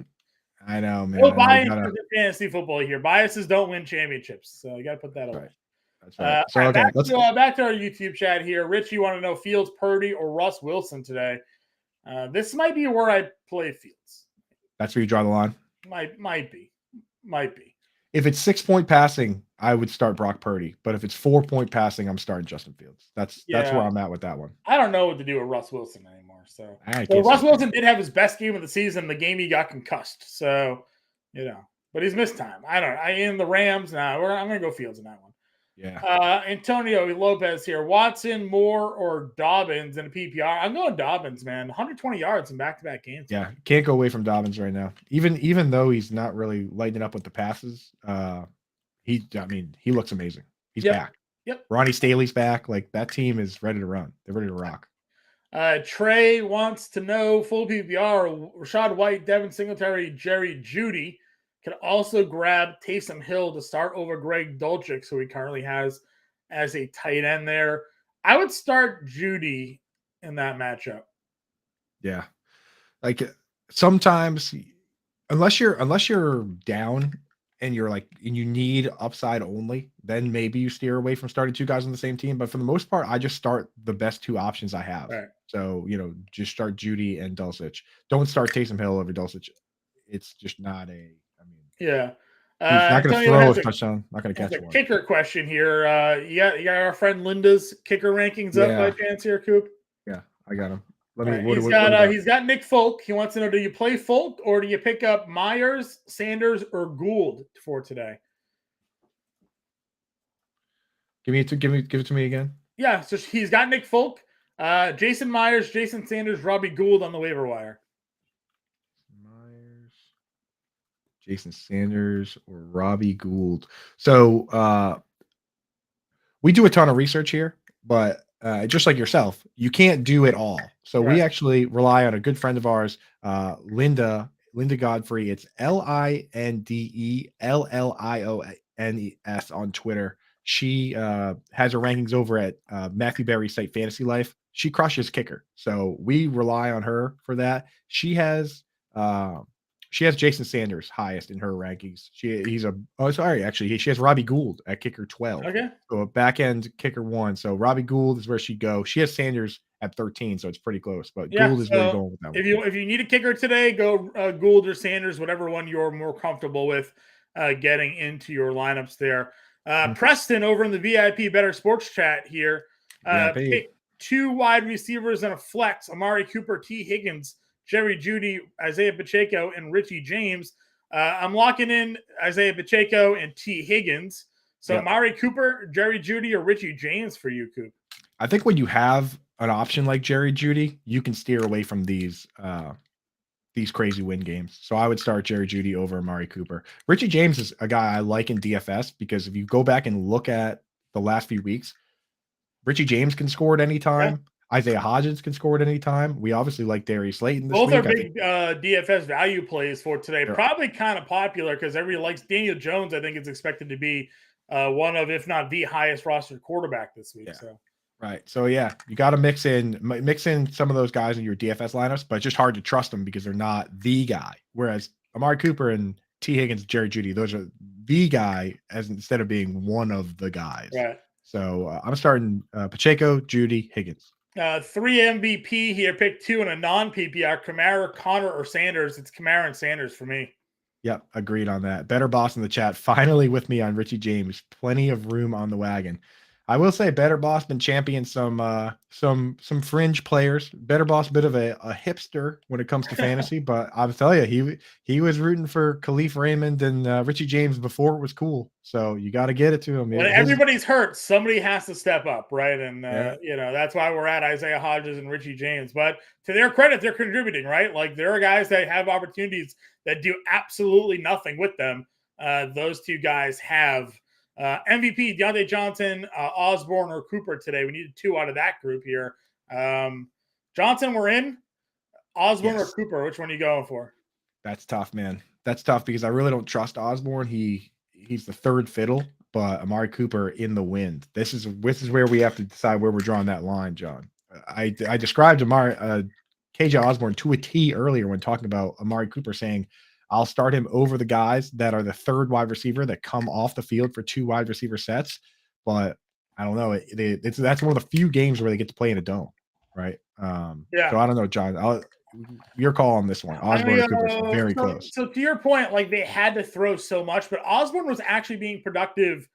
I know, man. No bias in fantasy football here. Biases don't win championships, so you got to put that away. That's right. So right, okay, back to our YouTube chat here. Rich, you want to know Fields, Purdy, or Russ Wilson today? This might be where I play Fields. That's where you draw the line. Might be. If it's 6-point passing, I would start Brock Purdy. But if it's 4-point passing, I'm starting Justin Fields. That's where I'm at with that one. I don't know what to do with Russ Wilson anymore. So Russ Wilson did have his best game of the season, the game he got concussed. So, but he's missed time. I in the Rams now. I'm gonna go Fields in that one. Yeah. Antonio Lopez here. Watson, Moore, or Dobbins in a PPR? I'm going Dobbins, man. 120 yards in back-to-back games. Yeah, can't go away from Dobbins right now. Even though he's not really lighting up with the passes, he looks amazing. He's back. Yep. Ronnie Staley's back. Like that team is ready to run. They're ready to rock. Trey wants to know full PPR. Rashad White, Devin Singletary, Jerry Jeudy. Can also grab Taysom Hill to start over Greg Dulcich, who he currently has as a tight end there. I would start Jeudy in that matchup. Yeah. Like sometimes unless you're down and you need upside only, then maybe you steer away from starting two guys on the same team. But for the most part, I just start the best two options I have. Right. So, just start Jeudy and Dulcich. Don't start Taysom Hill over Dulcich. It's just not Yeah. He's not going to throw a touchdown. Not going to catch one. Kicker question here. You got our friend Linda's kicker rankings up by chance here, Coop? Yeah, I got him. He's got Nick Folk. He wants to know: do you play Folk or do you pick up Myers, Sanders, or Gould for today? Give it to me again. Yeah, so he's got Nick Folk, Jason Myers, Jason Sanders, Robbie Gould on the waiver wire. Jason Sanders or Robbie Gould. So we do a ton of research here, but just like yourself, you can't do it all. So we actually rely on a good friend of ours, Linda Godfrey. It's LindeLlions on Twitter. She has her rankings over at Matthew Berry's site Fantasy Life. She crushes kicker. So we rely on her for that. She has Jason Sanders highest in her rankings. She has Robbie Gould at kicker 12. Okay. So a back end kicker 1. So Robbie Gould is where she'd go. She has Sanders at 13, so it's pretty close. But Gould is really going with that one. If you need a kicker today, go Gould or Sanders, whatever one you're more comfortable with getting into your lineups there. Preston over in the VIP Bettor Sports chat here. Pick 2 wide receivers and a flex: Amari Cooper, T. Higgins, Jerry Jeudy, Isaiah Pacheco, and Richie James. I'm locking in Isaiah Pacheco and T. Higgins. So Amari Cooper, Jerry Jeudy, or Richie James for you, Coop? I think when you have an option like Jerry Jeudy, you can steer away from these crazy win games. So I would start Jerry Jeudy over Amari Cooper. Richie James is a guy I like in DFS because if you go back and look at the last few weeks, Richie James can score at any time. Yeah. Isaiah Hodgins can score at any time. We obviously like Darius Slayton this week. Both are big DFS value plays for today. Sure. Probably kind of popular because everybody likes Daniel Jones. I think it's expected to be one of, if not the highest rostered quarterback this week. Yeah. So. Right. So, you got to mix in some of those guys in your DFS lineups, but it's just hard to trust them because they're not the guy. Whereas Amari Cooper and T. Higgins, Jerry Jeudy, those are the guy instead of being one of the guys. Right. So I'm starting Pacheco, Jeudy, Higgins. 3 MVP here. Pick 2 in a non-PPR. Kamara, Connor, or Sanders. It's Kamara and Sanders for me. Yep, agreed on that. Better Boss in the chat. Finally with me on Richie James. Plenty of room on the wagon. I will say Better Boss been championing some fringe players. Better Boss, a bit of a hipster when it comes to fantasy, but I'll tell you, he was rooting for Khalif Raymond and Richie James before it was cool. So you got to get it to him. When everybody's hurt, somebody has to step up, right? And that's why we're at Isaiah Hodgins and Richie James. But to their credit, they're contributing, right? Like there are guys that have opportunities that do absolutely nothing with them. Those two guys have. MVP, Deontay Johnson, Osborne, or Cooper today. We needed 2 out of that group here. Johnson, we're in. Osborne or Cooper, which one are you going for? That's tough, man. that's tough because I really don't trust Osborne. He's the third fiddle, but Amari Cooper in the wind. This is where we have to decide where we're drawing that line, John. I described KJ Osborne to a T earlier when talking about Amari Cooper, saying I'll start him over the guys that are the third wide receiver that come off the field for 2 wide receiver sets. But I don't know. That's one of the few games where they get to play in a dome, right? Yeah. So I don't know, John. Your call on this one. Osborne and Cooper is very close. So to your point, like they had to throw so much, but Osborne was actually being productive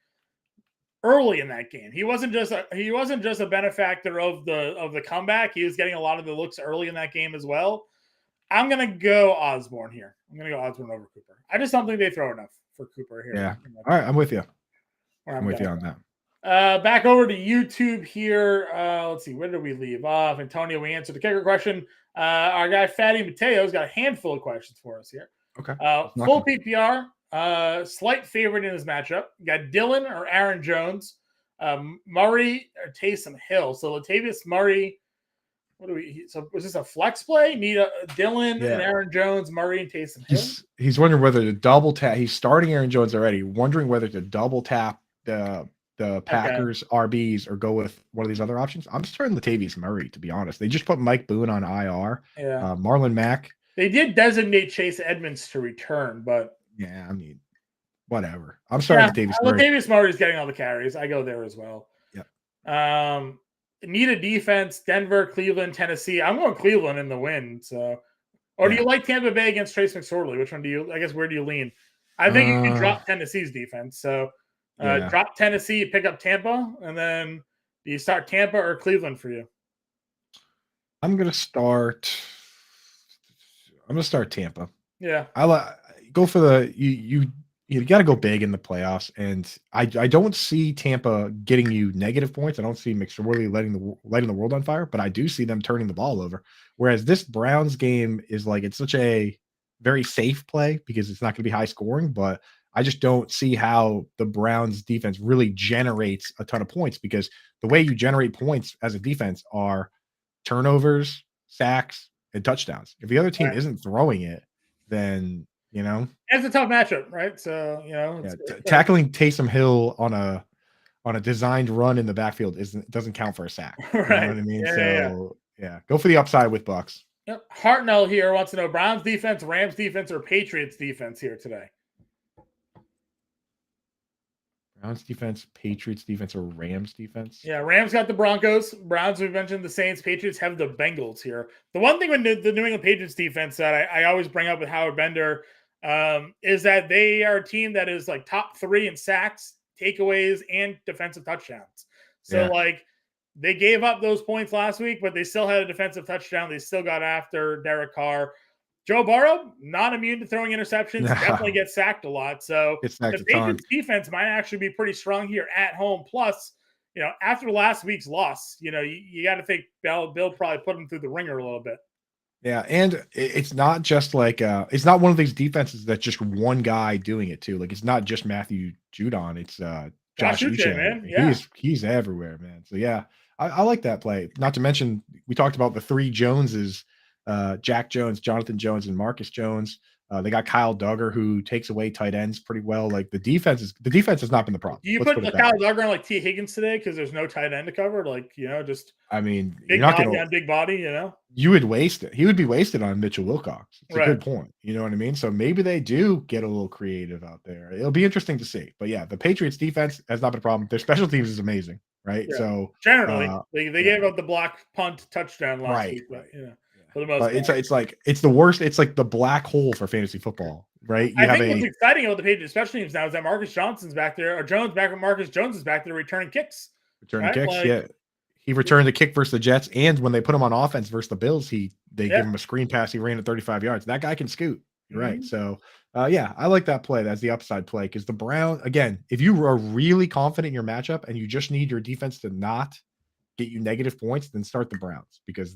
early in that game. He wasn't just a benefactor of the comeback. He was getting a lot of the looks early in that game as well. I'm gonna go Osborne here. I'm gonna go Osborne over Cooper. I just don't think they throw enough for Cooper here. Yeah. All right, I'm with you. I'm with you on that. Back over to YouTube here. Let's see, where did we leave off? Antonio, we answered the kicker question. Our guy Fatty Mateo's got a handful of questions for us here. Okay. Full PPR, slight favorite in his matchup. You got Dylan or Aaron Jones, Murray or Taysom Hill. So Latavius Murray. So was this a flex play? Need Dylan and Aaron Jones, Murray and Taysom Hill. He's wondering whether to double tap. He's starting Aaron Jones already. Wondering whether to double tap the Packers RBs or go with one of these other options. I'm starting Latavius Murray, to be honest. They just put Mike Boone on IR. Yeah. Marlon Mack. They did designate Chase Edmonds to return, but yeah, I mean, whatever. I'm starting Latavius Murray. Latavius Murray's getting all the carries. I go there as well. Yep. Need a defense. Denver, Cleveland, Tennessee. I'm going Cleveland in the win. So, or do you like Tampa Bay against Trace McSorley? Which one do you? I guess where do you lean? I think you can drop Tennessee's defense. So. Drop Tennessee, pick up Tampa, and then do you start Tampa or Cleveland for you? I'm gonna start Tampa. Yeah, I go for the you got to go big in the playoffs, and I don't see Tampa getting you negative points. I don't see McSorley lighting the world on fire, but I do see them turning the ball over. Whereas this Browns game is like it's such a very safe play because it's not going to be high scoring, but I just don't see how the Browns defense really generates a ton of points because the way you generate points as a defense are turnovers, sacks, and touchdowns. If the other team isn't throwing it, then, it's a tough matchup, right? So, tackling Taysom Hill on a designed run in the backfield doesn't count for a sack. Right. You know what I mean? Yeah, go for the upside with Bucks. Yep. Hartnell here wants to know Browns defense, Rams defense, or Patriots defense here today. Browns defense, Patriots defense, or Rams defense? Yeah, Rams got the Broncos. Browns, we've mentioned the Saints. Patriots have the Bengals here. The one thing with the New England Patriots defense that I always bring up with Howard Bender is that they are a team that is like top 3 in sacks, takeaways, and defensive touchdowns. So, they gave up those points last week, but they still had a defensive touchdown. They still got after Derek Carr. Joe Burrow, not immune to throwing interceptions, definitely gets sacked a lot. So the Patriots defense might actually be pretty strong here at home. Plus, after last week's loss, you got to think Bill probably put him through the ringer a little bit. Yeah, and it's not just like it's not one of these defenses that's just one guy doing it too. Like it's not just Matthew Judon, it's Josh Uche, man. Yeah. He's everywhere, man. So yeah, I like that play. Not to mention we talked about the 3 Joneses. Jack Jones, Jonathan Jones, and Marcus Jones. They got Kyle Duggar, who takes away tight ends pretty well. Like the defense has not been the problem. Do you put Kyle Duggar on like T. Higgins today because there's no tight end to cover? Like just I mean, big body on big body. You would waste it. He would be wasted on Mitchell Wilcox. It's a good point. You know what I mean? So maybe they do get a little creative out there. It'll be interesting to see. But yeah, the Patriots defense has not been a problem. Their special teams is amazing, right? Yeah. So generally, they gave up the block punt touchdown last week, but for the most part. It's the worst. It's like the black hole for fantasy football, right? I think what's exciting about the Patriots special teams now is that Marcus Johnson's back there, or Jones back with Marcus Jones is back there returning kicks. Yeah. He returned a kick versus the Jets, and when they put him on offense versus the Bills, they give him a screen pass. He ran at 35 yards. That guy can scoot. You're right. So, I like that play. That's the upside play because the Browns, again, if you are really confident in your matchup and you just need your defense to not get you negative points, then start the Browns because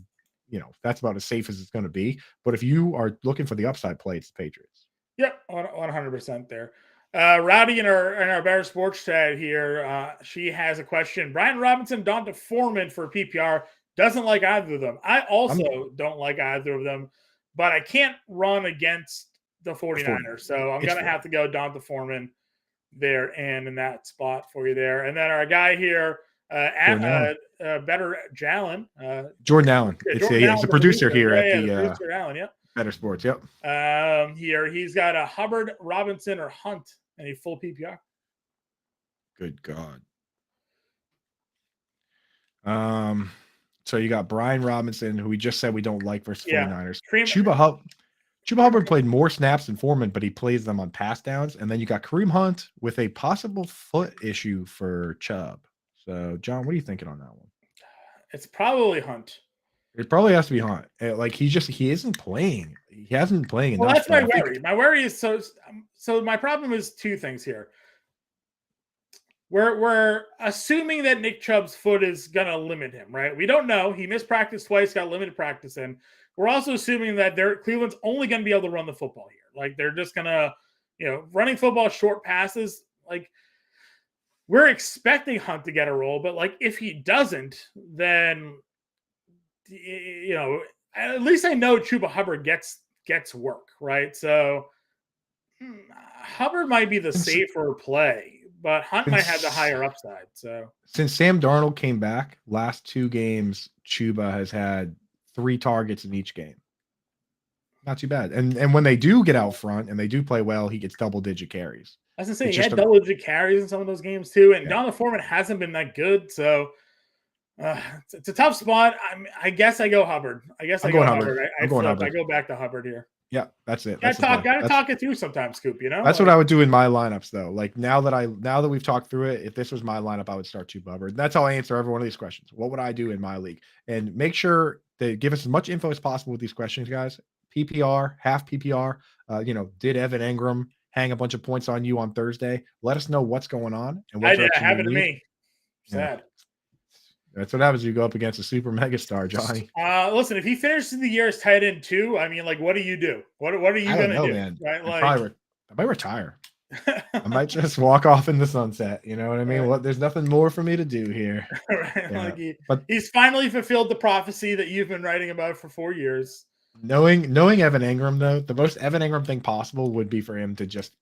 that's about as safe as it's going to be. But if you are looking for the upside play, it's the Patriots. Yep, 100% there. Rowdy in our Bettor Sports chat here, she has a question. Brian Robinson, Donta Foreman for PPR, doesn't like either of them. I also don't like either of them, but I can't run against the 49ers. So I'm going to have to go Donta Foreman there and in that spot for you there. And then our guy here, Bettor Jalen. Jordan Allen. Jordan He's Allen, the producer here at the the producer Allen, yep. Bettor Sports. Yep. Here he's got a Hubbard, Robinson, or Hunt and a full PPR. Good God. So you got Brian Robinson, who we just said we don't like versus 49ers. Chuba Hubbard played more snaps than Foreman, but he plays them on pass downs. And then you got Kareem Hunt with a possible foot issue for Chubb. So, John, what are you thinking on that one? It's probably Hunt. It probably has to be Hunt. Like he isn't playing. He hasn't been playing enough. Well, that's my worry. My worry is so my problem is two things here. We're assuming that Nick Chubb's foot is going to limit him, right? We don't know. He missed practice twice, got limited practice in. We're also assuming that Cleveland's only going to be able to run the football here. Like they're just going to, running football, short passes. Like we're expecting Hunt to get a role, but like if he doesn't, then, at least I know Chuba Hubbard gets work, right? So Hubbard might be the safer play. But Hunt might have the higher upside. So since Sam Darnold came back, last 2 games, Chuba has had 3 targets in each game. Not too bad. And when they do get out front and they do play well, he gets double-digit carries. I was gonna say he had double-digit carries in some of those games too. And Donta Foreman hasn't been that good, so it's a tough spot. I guess I go Hubbard. I go Hubbard. I go back to Hubbard here. Yeah, that's it. Gotta talk it through sometimes, Scoop. That's what I would do in my lineups, though. Like now that we've talked through it, if this was my lineup, I would start Chuba Hubbard. That's how I answer every one of these questions. What would I do in my league? And make sure to give us as much info as possible with these questions, guys. PPR, half PPR. Did Evan Engram hang a bunch of points on you on Thursday? Let us know what's going on and what direction happened to me. Sad. That's what happens. You go up against a super mega star, Johnny. Listen, if he finishes the year as tight end 2, I mean, like, what do you do? What are you going to do? Man. Right? I might retire. I might just walk off in the sunset. You know what I mean? Right. There's nothing more for me to do here. Right? Yeah. But he's finally fulfilled the prophecy that you've been writing about for 4 years. Knowing Evan Engram, though, the most Evan Engram thing possible would be for him to just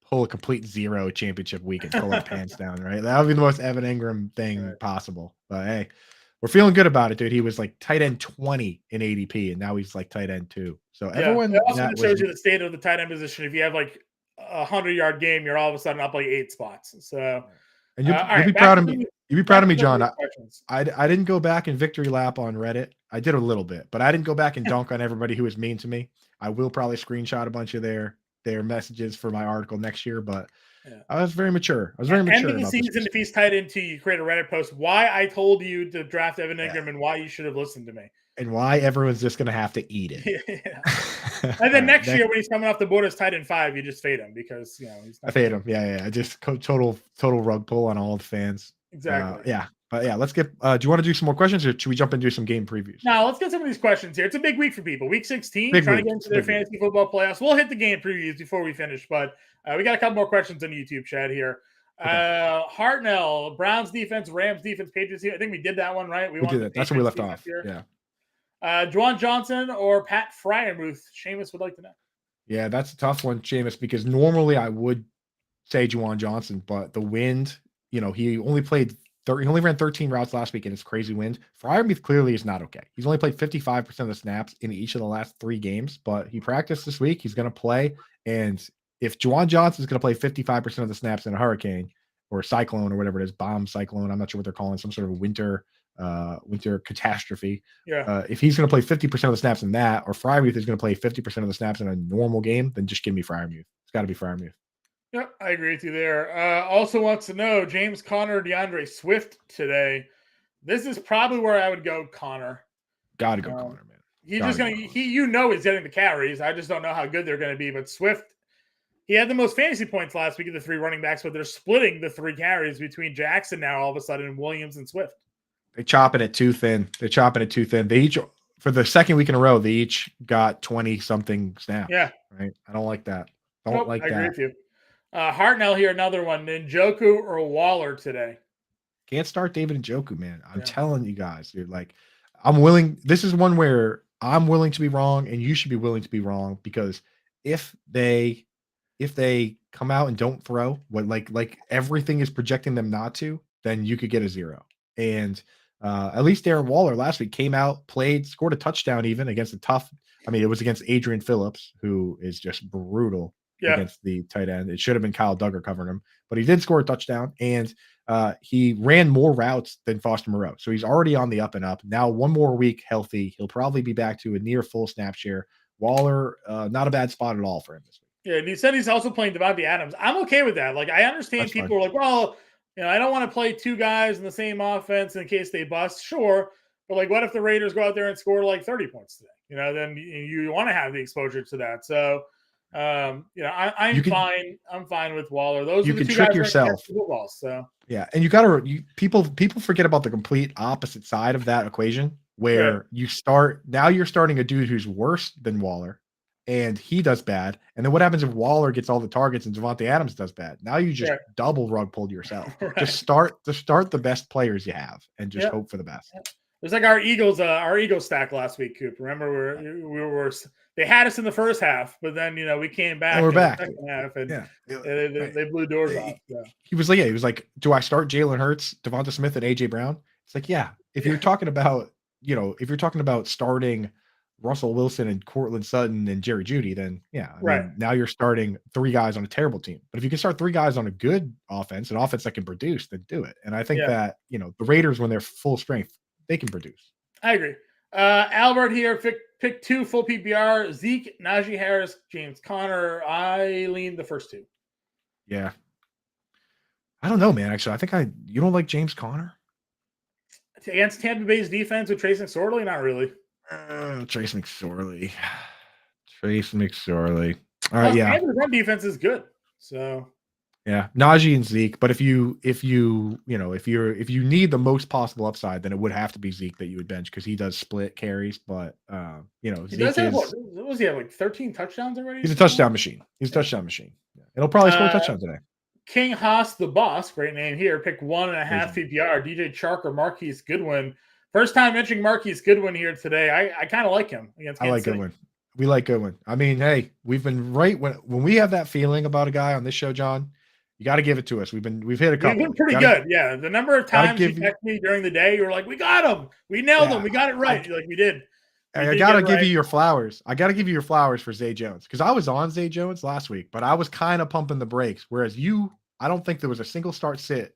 pull a complete 0 championship week and pull his pants down, right? That would be the most Evan Engram thing possible. But hey, we're feeling good about it, dude. He was like tight end 20 in ADP, and now he's like tight end 2. So everyone it also shows you the state of the tight end position. If you have like a 100-yard game, you're all of a sudden up like 8 spots. So and you'll be proud of me. You'll be proud of me, John. I didn't go back and victory lap on Reddit. I did a little bit, but I didn't go back and dunk on everybody who was mean to me. I will probably screenshot a bunch of their messages for my article next year, but I was very mature. End of the season, if he's tight end 2, you create a Reddit post why I told you to draft Evan Engram and why you should have listened to me. And why everyone's just going to have to eat it. And then next year, when he's coming off the board as tight end 5, you just fade him because he's not. I fade him. Yeah. I just total rug pull on all the fans. Exactly. But let's get. Do you want to do some more questions, or should we jump into some game previews? No, let's get some of these questions here. It's a big week for people. Week 16, trying to get into their fantasy football playoffs. We'll hit the game previews before we finish, but we got a couple more questions on YouTube chat here. Okay. Hartnell, Browns defense, Rams defense, Patriots defense. I think we did that one, right? We did that. That's where we left off. Here. Yeah. Juwan Johnson or Pat Fryermuth? Seamus would like to know. Yeah, that's a tough one, Seamus, because normally I would say Juwan Johnson, but the wind, he only ran 13 routes last week, and it's crazy wind. Fryermuth clearly is not okay. He's only played 55% of the snaps in each of the last 3 games, but he practiced this week. He's going to play, and if Juwan Johnson is going to play 55% of the snaps in a hurricane or a cyclone or whatever it is, bomb cyclone, I'm not sure what they're calling, some sort of winter catastrophe. Yeah. If he's going to play 50% of the snaps in that, or Fryermuth is going to play 50% of the snaps in a normal game, then just give me Fryermuth. It's got to be Fryermuth. Yep, I agree with you there. Also wants to know James Conner, DeAndre Swift today. This is probably where I would go Conner. Got to go Conner, man. He's just going to he's getting the carries. I just don't know how good they're going to be. But Swift, he had the most fantasy points last week of the 3 running backs, but they're splitting the 3 carries between Jackson now all of a sudden, Williams and Swift. They're chopping it too thin. They each, for the second week in a row, they each got 20-something snaps. Yeah. Right? I don't like that. I agree with you. Hartnell here, another one. Njoku or Waller today? Can't start David Njoku, man. I'm telling you guys, dude. Like, I'm willing. This is one where I'm willing to be wrong, and you should be willing to be wrong, because if they come out and don't throw what like everything is projecting them not to, then you could get a 0. And at least Darren Waller last week came out, played, scored a touchdown even against a tough. I mean, it was against Adrian Phillips, who is just brutal against the tight end. It should have been Kyle Duggar covering him, but he did score a touchdown, and he ran more routes than Foster Moreau. So he's already on the up and up. Now, one more week healthy, he'll probably be back to a near full snap share. Waller, not a bad spot at all for him this week. Yeah, and he said he's also playing Devontae Adams. I'm okay with that. Like, I understand That's people fine. are like, well, I don't want to play two guys in the same offense in case they bust. Sure. But, like, what if the Raiders go out there and score, like, 30 points today? Then you want to have the exposure to that. So, I'm fine. I'm fine with Waller. Those You are the can two trick guys yourself. Football, so. Yeah, and people forget about the complete opposite side of that equation, where you're starting a dude who's worse than Waller, and he does bad. And then what happens if Waller gets all the targets and Devontae Adams does bad? Now you just double rug pulled yourself. Just start the best players you have and just hope for the best. It's like our Eagles stack last week, Coop. Remember, they had us in the first half, but then we came back. And we're back. In the second half, and they blew doors off. Yeah. He was like, do I start Jalen Hurts, Devonta Smith, and AJ Brown? It's like, yeah. If you're talking about, starting Russell Wilson and Cortland Sutton and Jerry Jeudy, then I mean, now you're starting 3 guys on a terrible team. But if you can start 3 guys on a good offense, an offense that can produce, then do it. And I think that the Raiders, when they're full strength, they can produce. I agree. Albert here, pick 2 full PPR: Zeke, Najee Harris, James Conner. I lean the first 2. Yeah. I don't know, man. Actually, I think you don't like James Conner against Tampa Bay's defense with Trace McSorley? Not really. Trace McSorley. All right, yeah. Tampa's run defense is good. So yeah, Najee and Zeke. But if you need the most possible upside, then it would have to be Zeke that you would bench because he does split carries. But he Zeke does have what was he have like 13 touchdowns already? He's a touchdown machine. Yeah. And he'll probably score a touchdown today. King Haas the Boss, great name here. Pick 1.5 PPR. DJ Chark or Marquise Goodwin. First time mentioning Marquise Goodwin here today. I kind of like him against Kansas City. Goodwin. We like Goodwin. I mean, hey, we've been right when we have that feeling about a guy on this show, John. You got to give it to us. We've hit a couple. We've been pretty good. Yeah. The number of times you text me during the day, you were like, we got him. We nailed him. We got it right. Like we did. I got to give you your flowers. I got to give you your flowers for Zay Jones because I was on Zay Jones last week, but I was kind of pumping the brakes. Whereas I don't think there was a single start sit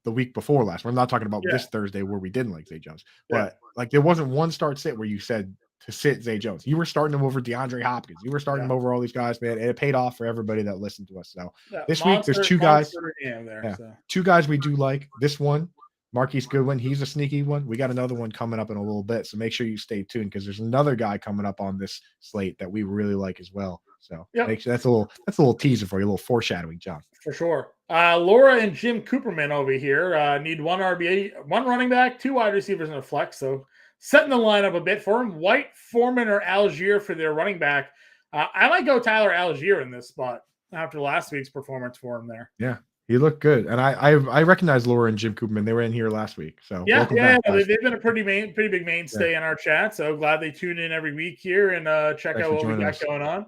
the week before last. We're not talking about this Thursday where we didn't like Zay Jones, but like there wasn't one start sit where you said to sit Zay Jones. You were starting him over DeAndre Hopkins. You were starting him over all these guys, man. And it paid off for everybody that listened to us. So this week there's 2 guys. So. 2 guys we do like. This one, Marquise Goodwin, he's a sneaky one. We got another one coming up in a little bit. So make sure you stay tuned because there's another guy coming up on this slate that we really like as well. So make sure that's a little teaser for you, a little foreshadowing, John. For sure. Laura and Jim Cooperman over here need 1 RBA, 1 running back, 2 wide receivers, and a flex. So setting the lineup a bit for him. White, Foreman, or Algier for their running back. I might go Tyler Algier in this spot after last week's performance for him there. Yeah, he looked good. And I recognize Laura and Jim Cooperman. They were in here last week. So they've been a pretty big mainstay in our chat. So glad they tune in every week here and check out what we got going on.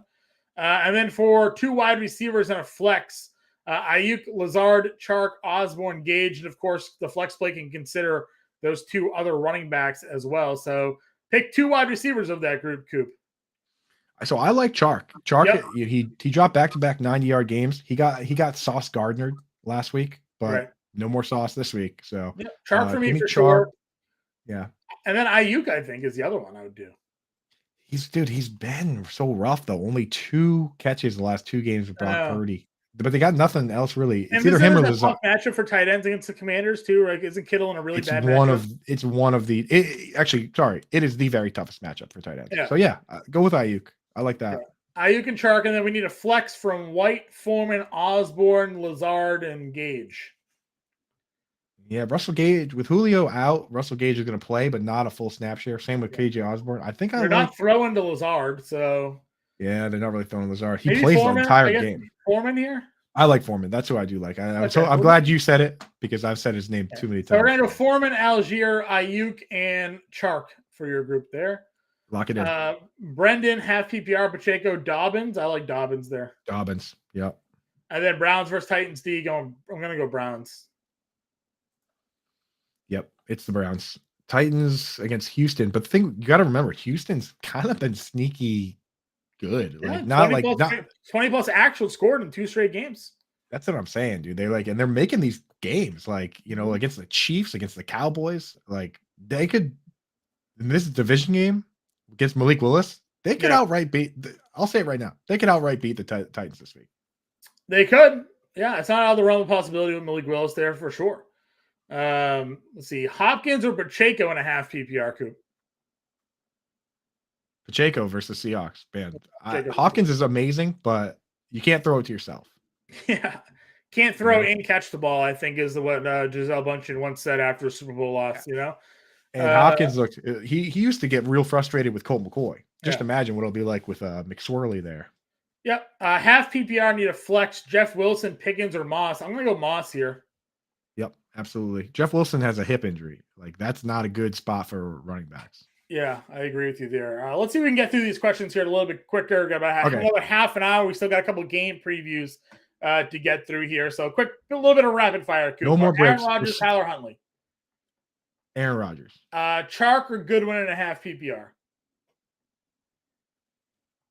And then for 2 wide receivers and a flex, Ayuk, Lazard, Chark, Osborne, Gage, and of course the flex play can consider those 2 other running backs as well. So pick 2 wide receivers of that group, Coop. So I like Chark. Chark, he dropped back-to-back 90-yard games. He got Sauce Gardner last week, but no more Sauce this week. So Chark for me for sure. Yeah. And then Ayuk, I think, is the other one I would do. He's been so rough though. Only 2 catches the last 2 games with Brock Purdy. But they got nothing else really. It's either him or Lazard. Matchup for tight ends against the Commanders too. Like, isn't Kittle in a really bad matchup? It's one of the. It is the very toughest matchup for tight ends. Yeah. So go with Ayuk. I like that. Ayuk and Chark, and then we need a flex from White, Foreman, Osborne, Lazard, and Gage. Yeah, Russell Gage with Julio out. Russell Gage is going to play, but not a full snap share. Same with KJ Osborne. I think they're not throwing to Lazard, so. Yeah, they're not really throwing Lazard. He plays the entire game. Foreman here? I like Foreman. That's who I do like. I'm glad you said it because I've said his name too many times. So we're going to go Foreman, Algier, Ayuk, and Chark for your group there. Lock it in. Brendan, half PPR, Pacheco, Dobbins. I like Dobbins there. Dobbins. Yep. And then Browns versus Titans. I'm going to go Browns. Yep. It's the Browns. Titans against Houston. But the thing you got to remember, Houston's kind of been sneaky good. Yeah, Like not like 20 plus actual scored in 2 straight games. That's what I'm saying, dude. And they're making these games like, against the Chiefs, against the Cowboys. Like they could, in this division game against Malik Willis, they could outright beat. I'll say it right now. They could outright beat the Titans this week. They could. Yeah, it's not out of the realm of possibility with Malik Willis there for sure. Let's see. Hopkins or Pacheco in a half PPR coup? Pacheco versus Seahawks. Man, Hopkins is amazing, but you can't throw it to yourself. Yeah. Can't throw and catch the ball, I think, is what Gisele Bundchen once said after a Super Bowl loss, And Hopkins looked, he used to get real frustrated with Colt McCoy. Just imagine what it'll be like with McSwirly there. Yep. Half PPR need a flex. Jeff Wilson, Pickens, or Moss. I'm going to go Moss here. Yep, absolutely. Jeff Wilson has a hip injury. Like, that's not a good spot for running backs. Yeah, I agree with you there. Let's see if we can get through these questions here a little bit quicker. Got about another half an hour. We still got a couple of game previews to get through here. So a little bit of rapid fire. No more breaks. Aaron Rodgers, Tyler Huntley. Aaron Rodgers. Chark or Goodwin and a half PPR?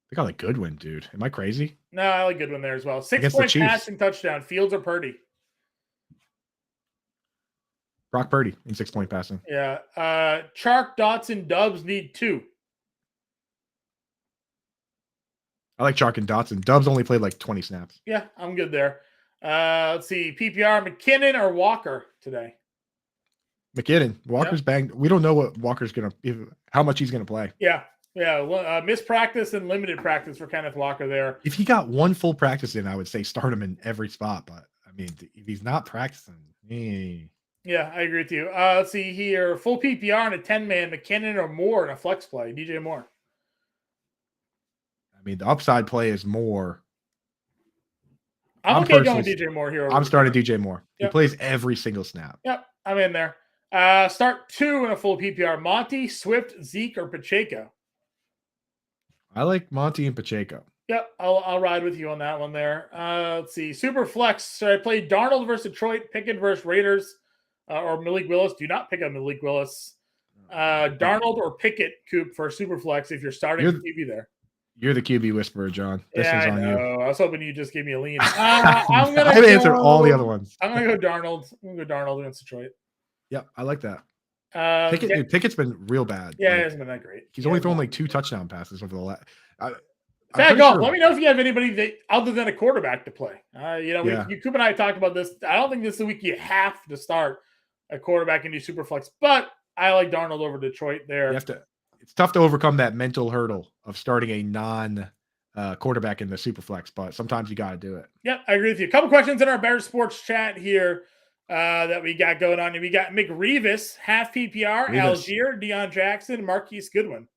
They got a Goodwin, dude. Am I crazy? No, I like Goodwin there as well. 6-point passing touchdown. Fields or Purdy? Brock Purdy in 6-point passing. Yeah. Chark, Dotson, Dubs need 2. I like Chark and Dotson. Dubs only played like 20 snaps. Yeah, I'm good there. Let's see. PPR, McKinnon or Walker today? McKinnon. Walker's banged. We don't know what Walker's how much he's going to play. Yeah. Yeah. Missed practice and limited practice for Kenneth Walker there. If he got one full practice in, I would say start him in every spot. But I mean, if he's not practicing, Yeah, I agree with you. Let's see here. Full PPR and a 10-man, McKinnon or Moore in a flex play. DJ Moore. I mean, the upside play is Moore. I'm okay going with DJ Moore here. I'm starting DJ Moore. Yep. He plays every single snap. Yep, I'm in there. Start 2 in a full PPR. Monty, Swift, Zeke, or Pacheco? I like Monty and Pacheco. Yep, I'll ride with you on that one there. Let's see. Super flex. So I played Darnold versus Detroit, Pickett versus Raiders, or Malik Willis. Do not pick up Malik Willis. Darnold or Pickett, Coop, for super flex if you're starting QB there. You're the QB whisperer, John. This one's on you. I was hoping you just gave me a lean. I've answered all the other ones. I'm going to go Darnold. I'm going to go Darnold against Detroit. Yep, I like that. Pickett's been real bad. Yeah, it hasn't been that great. He's only thrown like 2 touchdown passes over the last. Let me know if you have anybody that other than a quarterback to play. Coop and I talked about this. I don't think this is the week you have to start a quarterback and do super flex, but I like Darnold over Detroit there. It's tough to overcome that mental hurdle of starting a non quarterback in the super flex, but sometimes you got to do it. Yep, I agree with you. A couple questions in our Bettor Sports chat here that we got going on. We got McRevis, half PPR, Algier, Deion Jackson, Marquise Goodwin.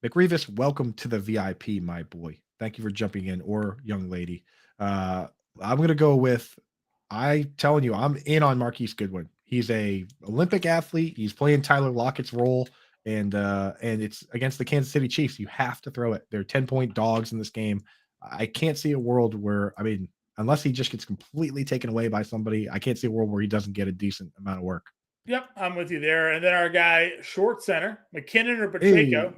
McRevis, welcome to the VIP, my boy. Thank you for jumping in, or young lady. I'm going to go with, I'm in on Marquise Goodwin. He's a Olympic athlete. He's playing Tyler Lockett's role, and it's against the Kansas City Chiefs. You have to throw it. They're 10-point dogs in this game. I can't see a world where, unless he just gets completely taken away by somebody, I can't see a world where he doesn't get a decent amount of work. Yep, I'm with you there. And then our guy, short center, McKinnon or Pacheco.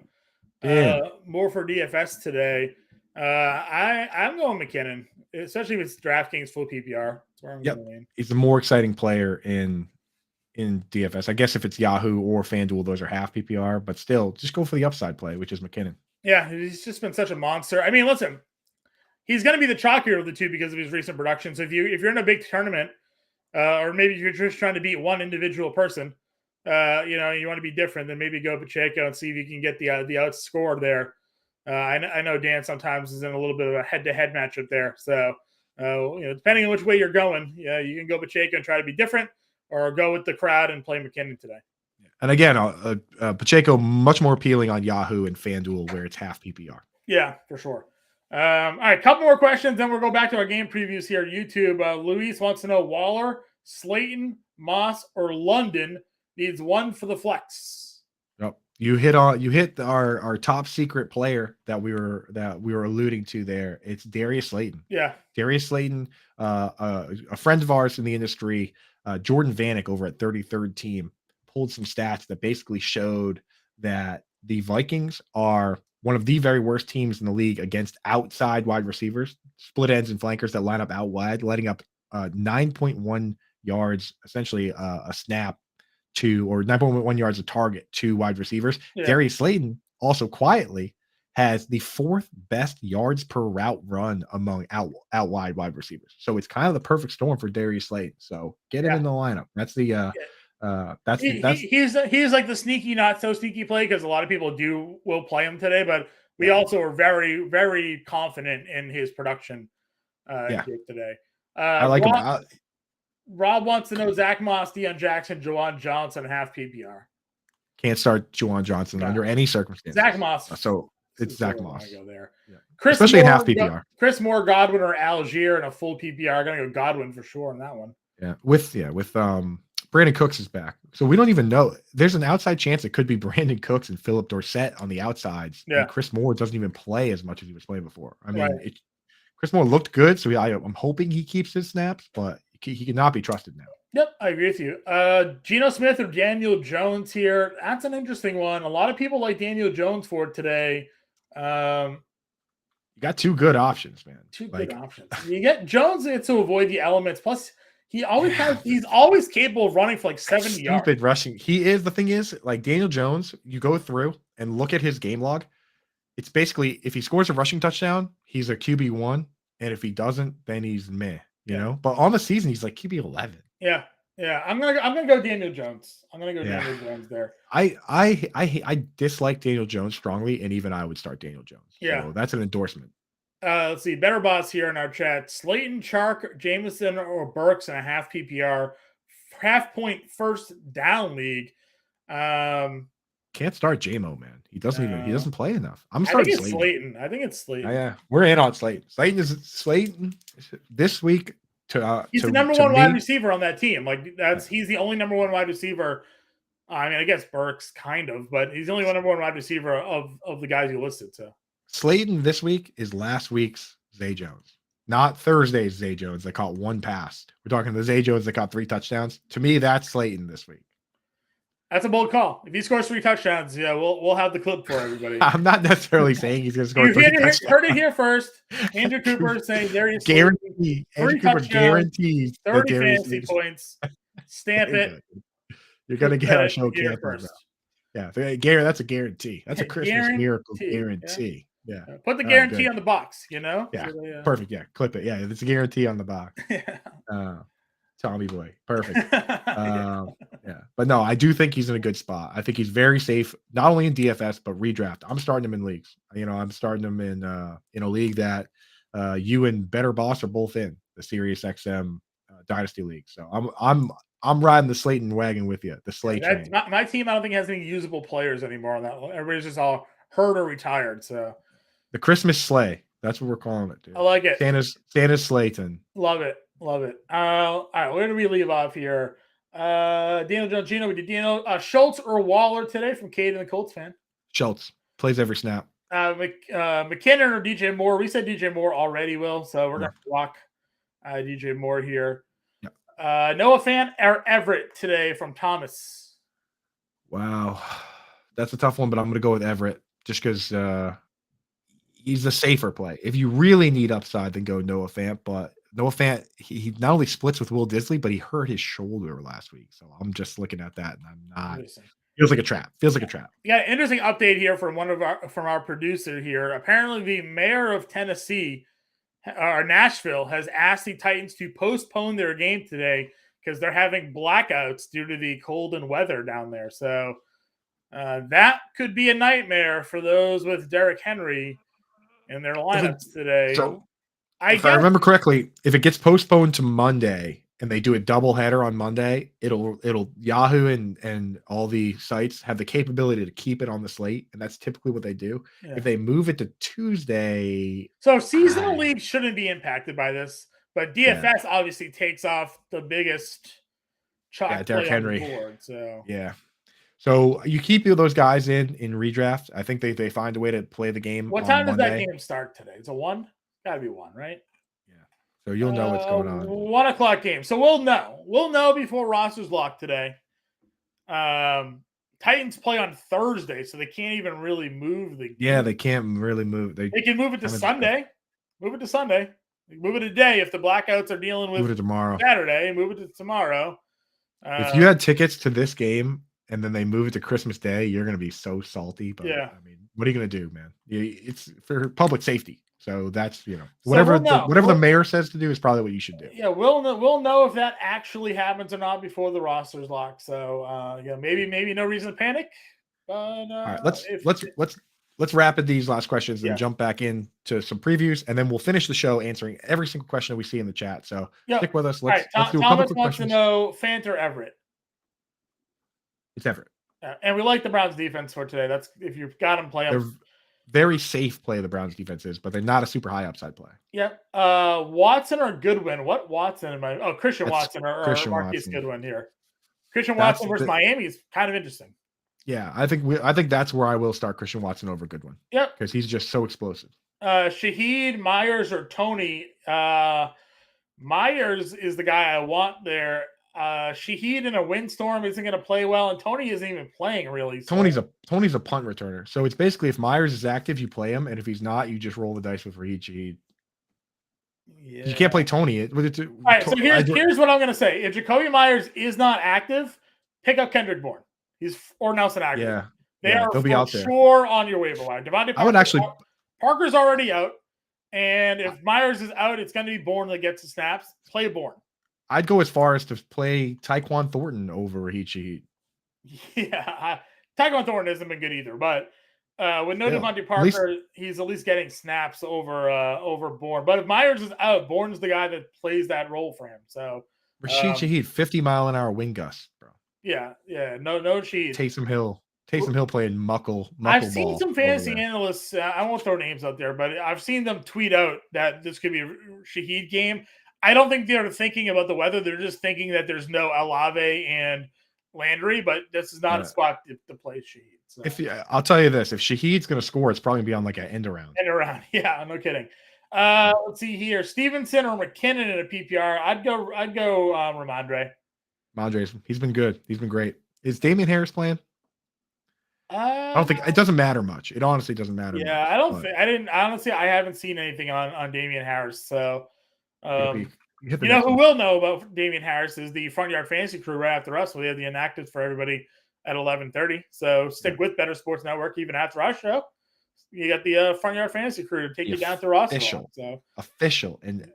More for DFS today. I'm going McKinnon, especially with DraftKings full PPR. That's where I'm going. He's a more exciting player in DFS. I guess if it's Yahoo or FanDuel, those are half PPR, but still, just go for the upside play, which is McKinnon. Yeah, he's just been such a monster. I mean, listen, he's going to be the chalkier of the two because of his recent production. So if you're in a big tournament, or maybe you're just trying to beat one individual person, you want to be different, then maybe go Pacheco and see if you can get the outscore there. I know Dan sometimes is in a little bit of a head-to-head matchup there. So, depending on which way you're going, you can go Pacheco and try to be different, or go with the crowd and play McKinnon today. And again, Pacheco much more appealing on Yahoo and FanDuel where it's half PPR. Yeah, for sure. All right, couple more questions, then we'll go back to our game previews here on YouTube. Luis wants to know Waller, Slayton, Moss, or London needs one for the flex. Yep. You hit our top secret player that we were alluding to there. It's Darius Slayton. Yeah. Darius Slayton, a friend of ours in the industry, Jordan Vanek over at 33rd Team, pulled some stats that basically showed that the Vikings are one of the very worst teams in the league against outside wide receivers, split ends and flankers that line up out wide, letting up 9.1 yards, essentially a snap or 9.1 yards a target to wide receivers. Yeah. Darius Slayton also quietly has the 4th best yards per route run among out wide receivers. So it's kind of the perfect storm for Darius Slayton. So get him in the lineup. That's the he's like the sneaky, not so sneaky play, because a lot of people will play him today, but we also are very, very confident in his production today. I like him. Rob wants to know Zach Moss, Deion Jackson, Juwan Johnson, half PPR. Can't start Juwan Johnson under any circumstances. Zach Moss. So it's Zach Moss. Go there. Yeah. Chris Especially Moore, in half PPR. Chris Moore, Godwin, or Algier in a full PPR. Gonna go Godwin for sure on that one. Yeah, with Brandon Cooks is back, so we don't even know. There's an outside chance it could be Brandon Cooks and Philip Dorsett on the outsides. Yeah, and Chris Moore doesn't even play as much as he was playing before. I mean, right. Chris Moore looked good, so I'm hoping he keeps his snaps, but he cannot be trusted now. Yep, I agree with you. Geno Smith or Daniel Jones here. That's an interesting one. A lot of people like Daniel Jones for today. You got two good options, man. Two good options. You get Jones to avoid the elements. Plus, he's always capable of running for like 70 yards. Stupid rushing. He is. The thing is, like Daniel Jones, you go through and look at his game log. It's basically, if he scores a rushing touchdown, he's a QB1, and if he doesn't, then he's meh. You know. But on the season, he's like QB11. Yeah. I'm gonna go Daniel Jones. I'm gonna go Daniel Jones there. I dislike Daniel Jones strongly, and even I would start Daniel Jones. Yeah, so that's an endorsement. Let's see. Better Boss here in our chat. Slayton, Chark, Jameson, or Burks in a half PPR, half point first down league. Can't start JMO, man. He doesn't play enough. I'm starting Slayton. I think it's Slayton. Yeah, we're in on Slayton. Slayton this week. He's the number one wide receiver on that team. He's the only number one wide receiver. I mean, I guess Burks kind of, but he's the only number one wide receiver of the guys you listed. So Slayton this week is last week's Zay Jones, not Thursday's Zay Jones that caught one pass. We're talking the Zay Jones that caught 3 touchdowns. To me, that's Slayton this week. That's a bold call. If he scores 3 touchdowns, we'll have the clip for everybody. I'm not necessarily saying he's going to score 3 touchdowns. You heard it here first. Andrew Cooper is saying there is guaranteed. Andrew Cooper guarantees 30 fantasy points. Stamp it. You're going to get our show canceled first. Yeah, Gary, that's a guarantee. That's a Christmas miracle guarantee. Yeah. Put the guarantee on the box, Yeah. Perfect. Yeah. Clip it. Yeah. It's a guarantee on the box. Tommy boy. Perfect. But no, I do think he's in a good spot. I think he's very safe, not only in DFS, but redraft. I'm starting him in leagues. I'm starting him in a league that you and Better Boss are both in, the Sirius XM Dynasty League. So I'm riding the Slayton wagon with you. The Slay train. My team, I don't think has any usable players anymore on that. Everybody's just all hurt or retired. So the Christmas sleigh. That's what we're calling it, dude. I like it. Santa's Slayton. Love it. All right, where do we leave off here? Daniel Jones, Gino, we did Daniel. Schultz or Waller today from Cade and the Colts fan. Schultz plays every snap. McKinnon or DJ Moore. We said DJ Moore already, Will, so we're going to block DJ Moore here. Yep. Noah Fant or Everett today from Thomas. Wow. That's a tough one, but I'm going to go with Everett just because he's a safer play. If you really need upside, then go Noah Fant, but Noah Fant, he not only splits with Will Disley, but he hurt his shoulder last week. So I'm just looking at that, and I'm not. Feels like a trap. Yeah, interesting update here from our producer here. Apparently, the mayor of Tennessee, or Nashville, has asked the Titans to postpone their game today because they're having blackouts due to the cold and weather down there. So that could be a nightmare for those with Derrick Henry in their lineups today. So, if I remember correctly, if it gets postponed to Monday and they do a doubleheader on Monday, it'll Yahoo and all the sites have the capability to keep it on the slate, and that's typically what they do. Yeah. If they move it to Tuesday, so seasonal leagues shouldn't be impacted by this, but DFS obviously takes off the biggest Derrick Henry. On the board, so So you keep those guys in redraft. I think they find a way to play the game. What on time does that Monday. game start today? It's a 1? Gotta be 1, right? So you'll know what's going on. 1 o'clock game. So we'll know. We'll know before rosters locked today. Titans play on Thursday, so they can't even really move the game. Yeah, they can't really move. They can move it to Sunday. Move it to Sunday. Move it a day if the blackouts are dealing with Move it to tomorrow. Saturday. Move it to tomorrow. If you had tickets to this game and then they move it to Christmas Day, you're going to be so salty. But Yeah. I mean, what are you going to do, man? It's for public safety. So that's, whatever the mayor says to do is probably what you should do. Yeah, we'll know if that actually happens or not before the roster's locked. So maybe no reason to panic. But All right, let's rapid these last questions and jump back into some previews, and then we'll finish the show answering every single question that we see in the chat. So stick with us. Let's do a couple Thomas quick wants questions. to know Fant or Everett. It's Everett. And we like the Browns defense for today. That's if you've got them, play They're them. very safe play the Browns defense is, but they're not a super high upside play. Yep. Watson or Goodwin? What Watson am I? Oh, Christian That's Watson or Christian Marquise Watson. Goodwin here. Christian That's Watson versus Miami is kind of interesting. Yeah, I think that's where I will start Christian Watson over Goodwin. Yep. Because he's just so explosive. Shaheed, Myers, or Tony. Myers is the guy I want there. Shaheed in a windstorm isn't going to play well, and Tony isn't even playing really. So. Tony's a punt returner. So it's basically if Myers is active, you play him, and if he's not, you just roll the dice with Raheed Shaheed. Yeah. You can't play Tony. All right, so here's what I'm going to say. If Jacoby Myers is not active, pick up Kendrick Bourne. Or Nelson Aguilar. Yeah. They are they'll be out there. sure on your waiver wire. Devontae I would actually Parker's already out. And if Myers is out, it's going to be Bourne that gets the snaps. Play Bourne. I'd go as far as to play Tyquan Thornton over Raheed Shaheed. Yeah. Tyquan Thornton hasn't been good either. But with no Devontae Parker, he's at least getting snaps over Bourne. But if Myers is out, Bourne's the guy that plays that role for him. So Rashid Shaheed, 50-mile-an-hour wind gust, bro. Yeah. No cheese. Taysom Hill playing muckle I've seen ball some fantasy analysts. I won't throw names out there, but I've seen them tweet out that this could be a Shaheed game. I don't think they're thinking about the weather. They're just thinking that there's no Alave and Landry, but this is not a spot to play Shaheed. So. I'll tell you this: if Shaheed's going to score, it's probably going to be on like an end around. End around, yeah, no kidding. Let's see here: Stevenson or McKinnon in a PPR. I'd go Ramondre. Ramondre's he's been good. He's been great. Is Damian Harris playing? I don't think it doesn't matter much. It honestly doesn't matter. Yeah, much, I don't think I didn't honestly. I haven't seen anything on Damian Harris. So, who will know about Damian Harris is the Front Yard Fantasy crew right after us. We have the inactives for everybody at 11:30. So stick with Bettor Sports Network even after our show. You got the Front Yard Fantasy crew to take you down to Ross. Official and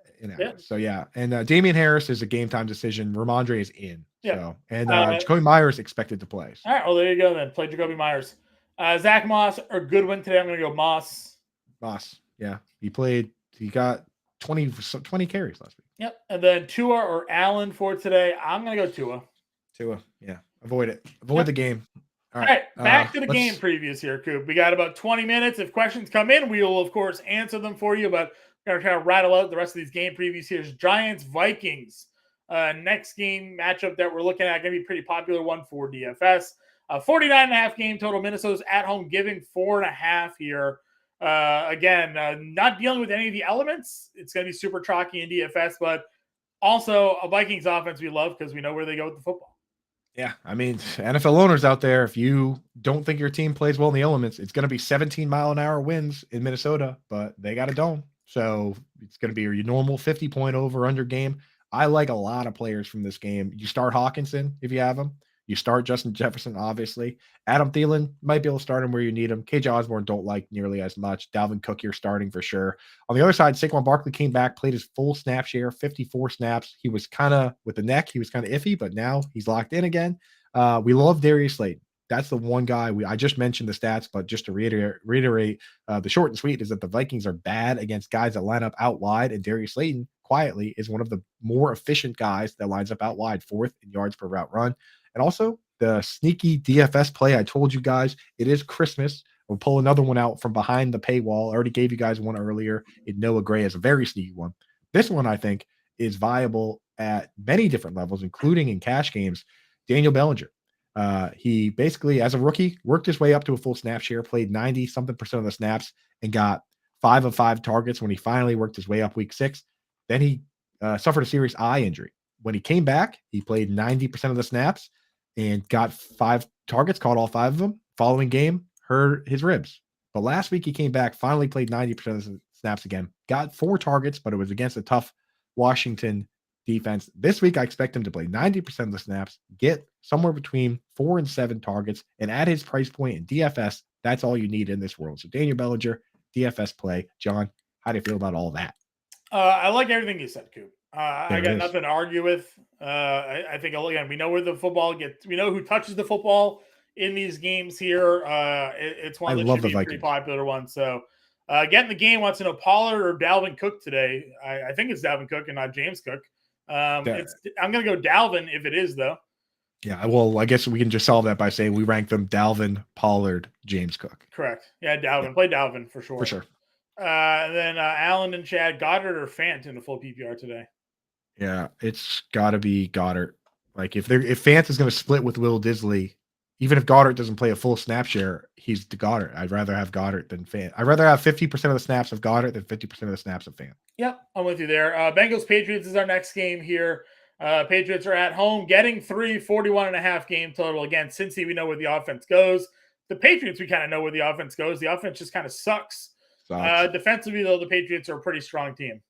so yeah, and Damian Harris is a game time decision. Ramondre is in. Yeah. So, and Jacoby Myers expected to play. All right, well there you go then. Play Jacoby Myers. Zach Moss or Goodwin today. I'm going to go Moss. Yeah, he got 20 carries last week. Yep, and then Tua or Allen for today. I'm going to go Tua. Yeah, avoid it. Avoid the game. All right, back to the game previews here, Coop. We got about 20 minutes. If questions come in, we will, of course, answer them for you, but we're going to kind of rattle out the rest of these game previews here. Giants, Vikings. Next game matchup that we're looking at, going to be a pretty popular one for DFS. 49.5 game total. Minnesota's at home giving 4.5 here. Again, not dealing with any of the elements. It's going to be super chalky in DFS, but also a Vikings offense we love because we know where they go with the football. Yeah, I mean, NFL owners out there, if you don't think your team plays well in the elements, it's going to be 17-mile-an-hour winds in Minnesota, but they got a dome. So it's going to be your normal 50-point over-under game. I like a lot of players from this game. You start Hawkinson if you have him. You start Justin Jefferson, obviously. Adam Thielen might be able to start him where you need him. KJ Osborne don't like nearly as much. Dalvin Cook, you're starting for sure. On the other side, Saquon Barkley came back, played his full snap share, 54 snaps. He was kind of, with the neck, he was kind of iffy, but now he's locked in again. We love Darius Slayton. That's the one guy I just mentioned the stats, but just to reiterate, the short and sweet is that the Vikings are bad against guys that line up out wide, and Darius Slayton quietly is one of the more efficient guys that lines up out wide, 4th in yards per route run. And also the sneaky DFS play. I told you guys it is Christmas. We'll pull another one out from behind the paywall. I already gave you guys one earlier in Noah Gray as a very sneaky one. This one I think is viable at many different levels, including in cash games. Daniel Bellinger. He basically, as a rookie, worked his way up to a full snap share, played 90-something% of the snaps, and got 5 of 5 targets when he finally worked his way up week 6. Then he suffered a serious eye injury. When he came back, he played 90% of the snaps and got 5 targets, caught all 5 of them. Following game, hurt his ribs. But last week he came back, finally played 90% of the snaps again, got 4 targets, but it was against a tough Washington defense. This week I expect him to play 90% of the snaps, get somewhere between 4 and 7 targets, and at his price point in DFS, that's all you need in this world. So Daniel Bellinger, DFS play. John, how do you feel about all that? I like everything you said, Coop. I got it is. nothing to argue with. I think, again, we know where the football gets. We know who touches the football in these games here. It's one I that love should the be a pretty Vikings. popular one. So, getting the game wants to know Pollard or Dalvin Cook today. I think it's Dalvin Cook and not James Cook. I'm going to go Dalvin if it is, though. Yeah, well, I guess we can just solve that by saying we rank them Dalvin, Pollard, James Cook. Correct. Yeah, Dalvin. Yeah. Play Dalvin for sure. For sure. And then Allen and Chad, Goddard or Fant in the full PPR today? Yeah, it's got to be Goddard. Like if Fant is going to split with Will Disley, even if Goddard doesn't play a full snap share, he's the Goddard. I'd rather have Goddard than Fant. I'd rather have 50% of the snaps of Goddard than 50% of the snaps of Fant. Yep, I'm with you there. Bengals Patriots is our next game here. Patriots are at home, getting 41.5 game total. Again, Cincy, we know where the offense goes. The Patriots, we kind of know where the offense goes. The offense just kind of sucks. Defensively, though, the Patriots are a pretty strong team.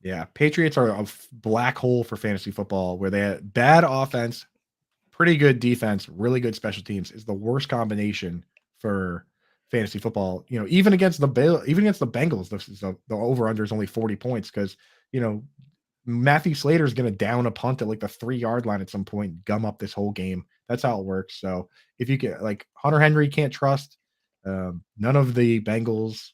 Yeah, Patriots are a black hole for fantasy football where they have bad offense, pretty good defense, really good special teams is the worst combination for fantasy football. You know, even against the Bengals, the over-under is only 40 points because, you know, Matthew Slater is going to down a punt at like the 3-yard line at some point, gum up this whole game. That's how it works. So if you get like Hunter Henry, can't trust none of the Bengals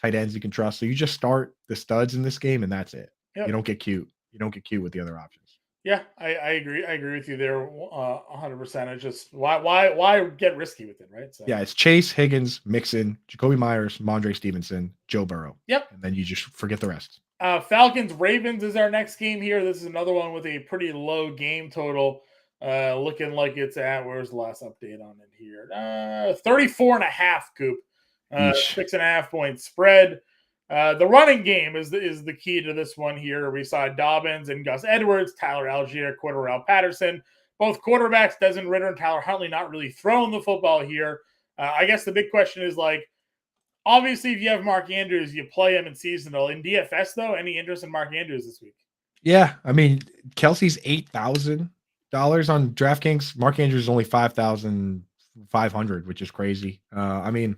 tight ends you can trust. So you just start the studs in this game and that's it. Yep. You don't get cute. You don't get cute with the other options. Yeah, I agree. I agree with you there 100%. It's just why get risky with it, right? So. Yeah, it's Chase, Higgins, Mixon, Jacoby Myers, Mondre Stevenson, Joe Burrow. Yep. And then you just forget the rest. Falcons Ravens is our next game here. This is another one with a pretty low game total. Looking like it's at, where's the last update on it here? 34.5, Coop. 6.5 point spread. The running game is the key to this one here. We saw Dobbins and Gus Edwards, Tyler Algier, Cordarrelle Patterson. Both quarterbacks, Desmond Ridder and Tyler Huntley, not really throwing the football here. I guess the big question is, like, obviously, if you have Mark Andrews, you play him in seasonal. In DFS, though, any interest in Mark Andrews this week? Yeah, I mean, Kelsey's $8,000 on DraftKings. Mark Andrews is only $5,500, which is crazy. I mean,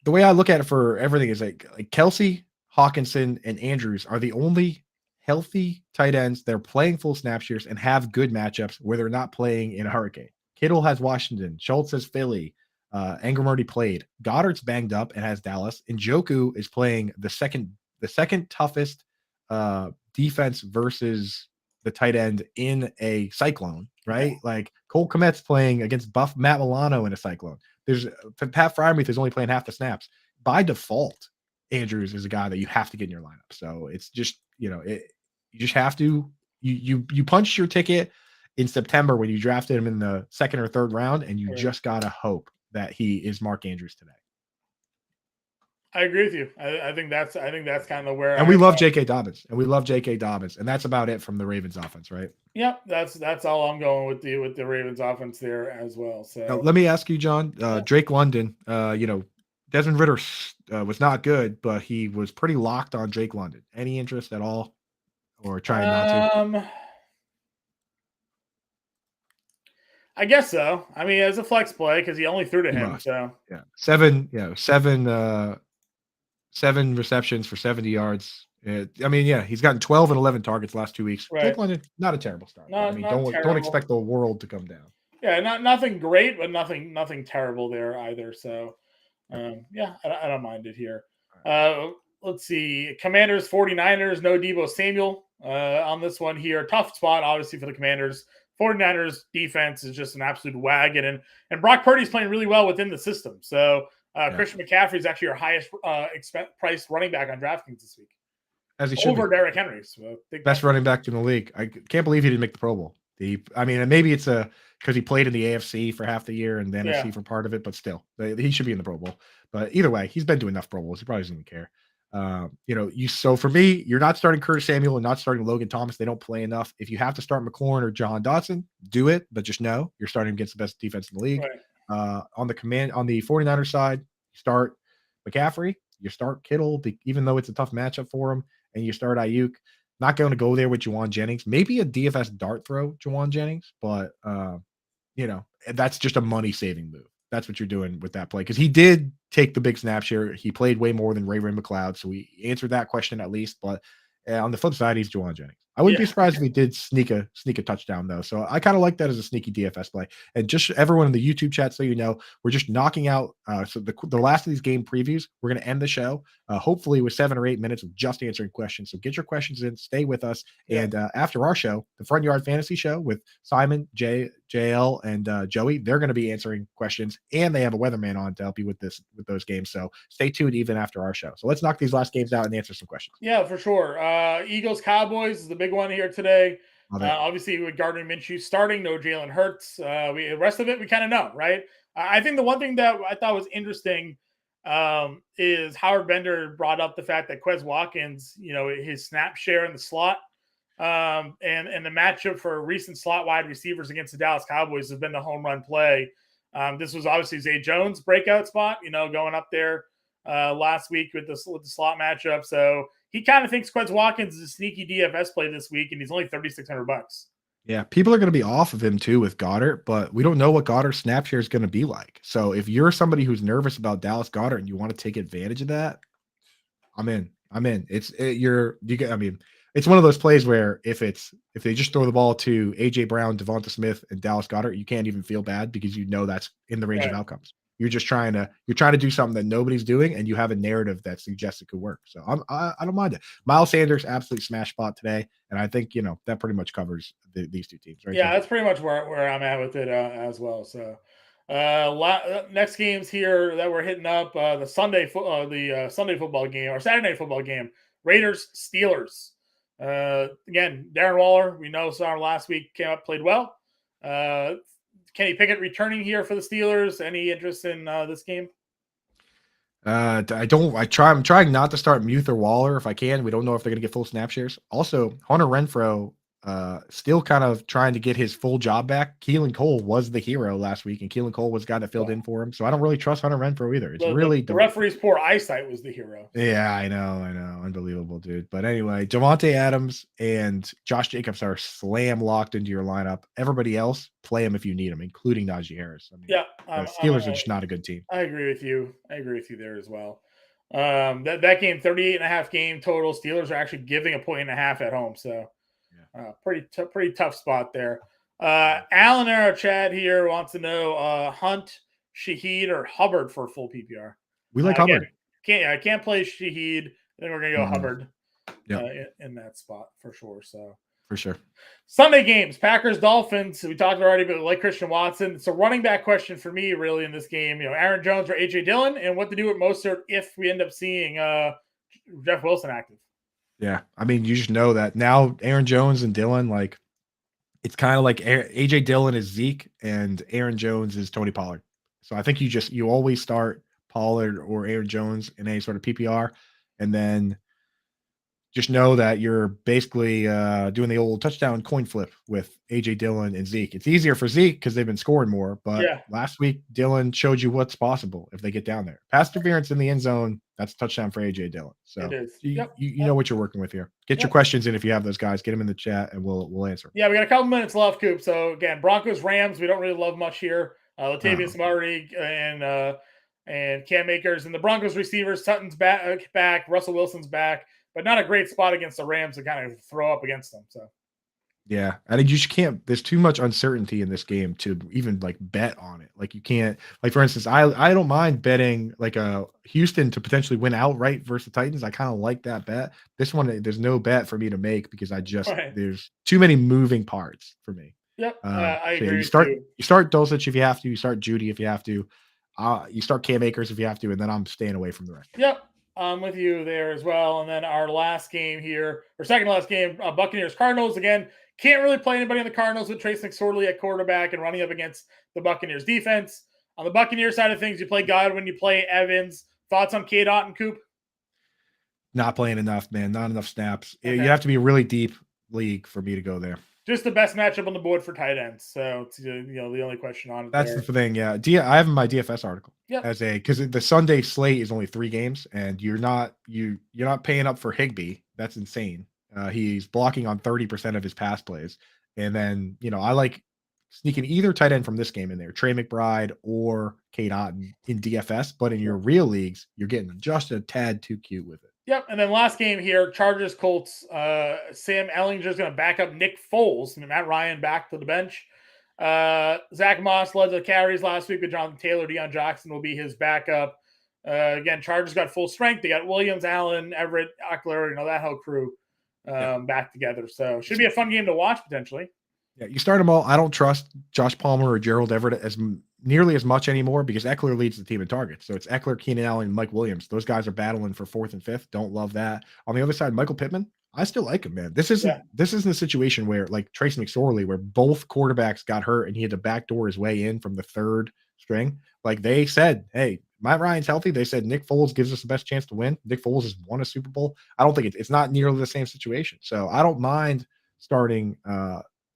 the way I look at it for everything is like Kelsey, Hawkinson, and Andrews are the only healthy tight ends. They're playing full snap shares and have good matchups where they're not playing in a hurricane. Kittle has Washington. Schultz has Philly. Ingram already played. Goddard's banged up and has Dallas. And Njoku is playing the second toughest defense versus the tight end in a cyclone, right? Yeah. Like Cole Kmet's playing against Buff Matt Milano in a cyclone. There's Pat Freiermuth is only playing half the snaps. By default, Andrews is a guy that you have to get in your lineup. So it's just, you know, you just have to, you punched your ticket in September when you drafted him in the 2nd or 3rd round, and you just got to hope that he is Mark Andrews today. I agree with you. I think that's kind of where. And we love J.K. Dobbins, and that's about it from the Ravens offense, right? Yep, that's all I'm going with the Ravens offense there as well. So now, let me ask you, John. Drake London. You know, Desmond Ridder was not good, but he was pretty locked on Drake London. Any interest at all, or trying not to? I guess so. I mean, as a flex play because he only threw to him. So yeah, seven receptions for 70 yards. I mean, yeah, he's gotten 12 and 11 targets last 2 weeks. Right. Drake London, not a terrible start. I mean, don't expect the world to come down. Yeah, nothing great, but nothing terrible there either. So, yeah, I don't mind it here. Let's see. Commanders, 49ers, no Deebo Samuel on this one here. Tough spot, obviously, for the Commanders. 49ers defense is just an absolute wagon, and Brock Purdy's playing really well within the system. So Christian McCaffrey is actually our highest priced running back on DraftKings this week, as he should over Derrick Henry. So best running back in the league. I can't believe he didn't make the Pro Bowl. And maybe it's because because he played in the AFC for half the year and the NFC for part of it, but still, he should be in the Pro Bowl. But either way, he's been doing enough Pro Bowls. He probably doesn't even care. So for me, you're not starting Curtis Samuel and not starting Logan Thomas. They don't play enough. If you have to start McLaurin or John Dotson, do it, but just know you're starting against the best defense in the league. Right. On the 49ers side, you start McCaffrey, you start Kittle, even though it's a tough matchup for him, and you start Ayuk. Not going to go there with Juwan Jennings. Maybe a DFS dart throw, Juwan Jennings, but that's just a money-saving move. That's what you're doing with that play, because he did take the big snap share. He played way more than Ray McLeod, so he answered that question at least. But on the flip side, he's Juwan Jennings. I wouldn't be surprised if he did sneak a touchdown, though. So I kind of like that as a sneaky DFS play. And just everyone in the YouTube chat, so you know, we're just knocking out. So the last of these game previews, we're going to end the show, hopefully with 7 or 8 minutes of just answering questions. So get your questions in, stay with us. And after our show, the Front Yard Fantasy Show with Simon, JL, and Joey, they're going to be answering questions, and they have a weatherman on to help you with those games. So stay tuned even after our show. So let's knock these last games out and answer some questions. Yeah, for sure. Eagles Cowboys is the big one here today. Obviously, with Gardner Minshew starting, no Jalen Hurts. The rest of it we kind of know, right? I think the one thing that I thought was interesting is Howard Bender brought up the fact that Quez Watkins, his snap share in the slot, and the matchup for recent slot wide receivers against the Dallas Cowboys has been the home run play. This was obviously Zay Jones' breakout spot, going up there last week with the slot matchup. So he kind of thinks Quez Watkins is a sneaky DFS play this week, and he's only $3,600. Yeah, people are going to be off of him too with Goddard, but we don't know what Goddard's snap share is going to be like. So if you're somebody who's nervous about Dallas Goedert and you want to take advantage of that, I'm in. It's one of those plays where if they just throw the ball to AJ Brown, Devonta Smith, and Dallas Goedert, you can't even feel bad because that's in the range of outcomes. You're just trying to do something that nobody's doing, and you have a narrative that suggests it could work. So I don't mind it. Miles Sanders absolute smash spot today, and I think that pretty much covers these two teams, right? Yeah, that's pretty much where I'm at with it as well. So next games here that we're hitting up the Sunday football game or Saturday night football game. Raiders Steelers. Again, Darren Waller, we saw him last week, came up, played well. Kenny Pickett returning here for the Steelers. Any interest in this game? I'm trying not to start Muth or Waller if I can. We don't know if they're going to get full snap shares. Also, Hunter Renfrow still kind of trying to get his full job back. Keelan Cole was the hero last week, and Keelan Cole was the guy that filled in for him. So I don't really trust Hunter Renfrow either. It's the referee's poor eyesight was the hero. Yeah, I know. Unbelievable, dude. But anyway, Devontae Adams and Josh Jacobs are slam locked into your lineup. Everybody else, play them if you need them, including Najee Harris. Steelers are just not a good team. I agree with you. There as well. That game, 38.5 game total. Steelers are actually giving a 1.5 at home. So pretty tough spot there. Alan in our chat here wants to know Hunt, Shaheed, or Hubbard for full PPR. We like Hubbard. I can't play Shaheed. Then we're gonna go Hubbard in that spot for sure. So for sure. Sunday games, Packers, Dolphins. We talked already, but like Christian Watson. It's a running back question for me really in this game. Aaron Jones or AJ Dillon, and what to do with Mostert if we end up seeing Jeff Wilson active. Yeah, you just know that now Aaron Jones and Dillon, it's kind of like AJ Dillon is Zeke and Aaron Jones is Tony Pollard. So I think you always start Pollard or Aaron Jones in any sort of PPR, and then just know that you're basically doing the old touchdown coin flip with AJ Dillon and Zeke. It's easier for Zeke because they've been scoring more, but last week Dillon showed you what's possible if they get down there. Pass interference in the end zone, that's a touchdown for AJ Dillon. So it is. You know what you're working with here. Get your questions in if you have those guys. Get them in the chat and we'll answer. Yeah, we got a couple minutes left, Coop. So again, Broncos Rams, we don't really love much here. Latavius Murray and Cam Akers, and the Broncos receivers, Sutton's back, Russell Wilson's back. But not a great spot against the Rams to kind of throw up against them. So, yeah, I think you just can't. There's too much uncertainty in this game to even bet on it. You can't. For instance, I don't mind betting a Houston to potentially win outright versus the Titans. I kind of like that bet. This one, there's no bet for me to make because there's too many moving parts for me. Yep, I agree. You start Dulcich if you have to. You start Judy if you have to. You start Cam Akers if you have to, and then I'm staying away from the rest. Yep. I'm with you there as well. And then our last game here, or second last game, Buccaneers Cardinals. Again, Can't really play anybody on the Cardinals with Trace McSorley at quarterback and running up against the Buccaneers defense. On the Buccaneers side of things, you play Godwin, you play Evans. Thoughts on K-Dot and Coop? Not playing enough, man. Not enough snaps. Okay. You have to be a really deep league for me to go there. Just the best matchup on the board for tight ends. So it's, the only question on it. That's the thing. Yeah. I have my DFS article Yep. because the Sunday slate is only 3 games, and you're not paying up for Higbee. That's insane. He's blocking on 30% of his pass plays, and then I like sneaking either tight end from this game in there, Trey McBride or Kate Otten in DFS. But in your real leagues, you're getting just a tad too cute with it. Yep. And then last game here, Chargers Colts. Sam Ellinger's going to back up Nick Foles. Matt Ryan back to the bench. Zach Moss led the carries last week with Jonathan Taylor. Deion Jackson will be his backup. Again, Chargers got full strength. They got Williams, Allen, Everett, Eckler, that whole crew back together. So should be a fun game to watch potentially. Yeah, you start them all. I don't trust Josh Palmer or Gerald Everett as nearly as much anymore because Eckler leads the team in targets. So it's Eckler, Keenan Allen, and Mike Williams. Those guys are battling for 4th and 5th. Don't love that. On the other side, Michael Pittman, I still like him, man. This isn't a situation where like Trace McSorley, where both quarterbacks got hurt and he had to backdoor his way in from the 3rd string. Like they said, hey, Matt Ryan's healthy. They said Nick Foles gives us the best chance to win. Nick Foles has won a Super Bowl. I don't think it's not nearly the same situation. So I don't mind starting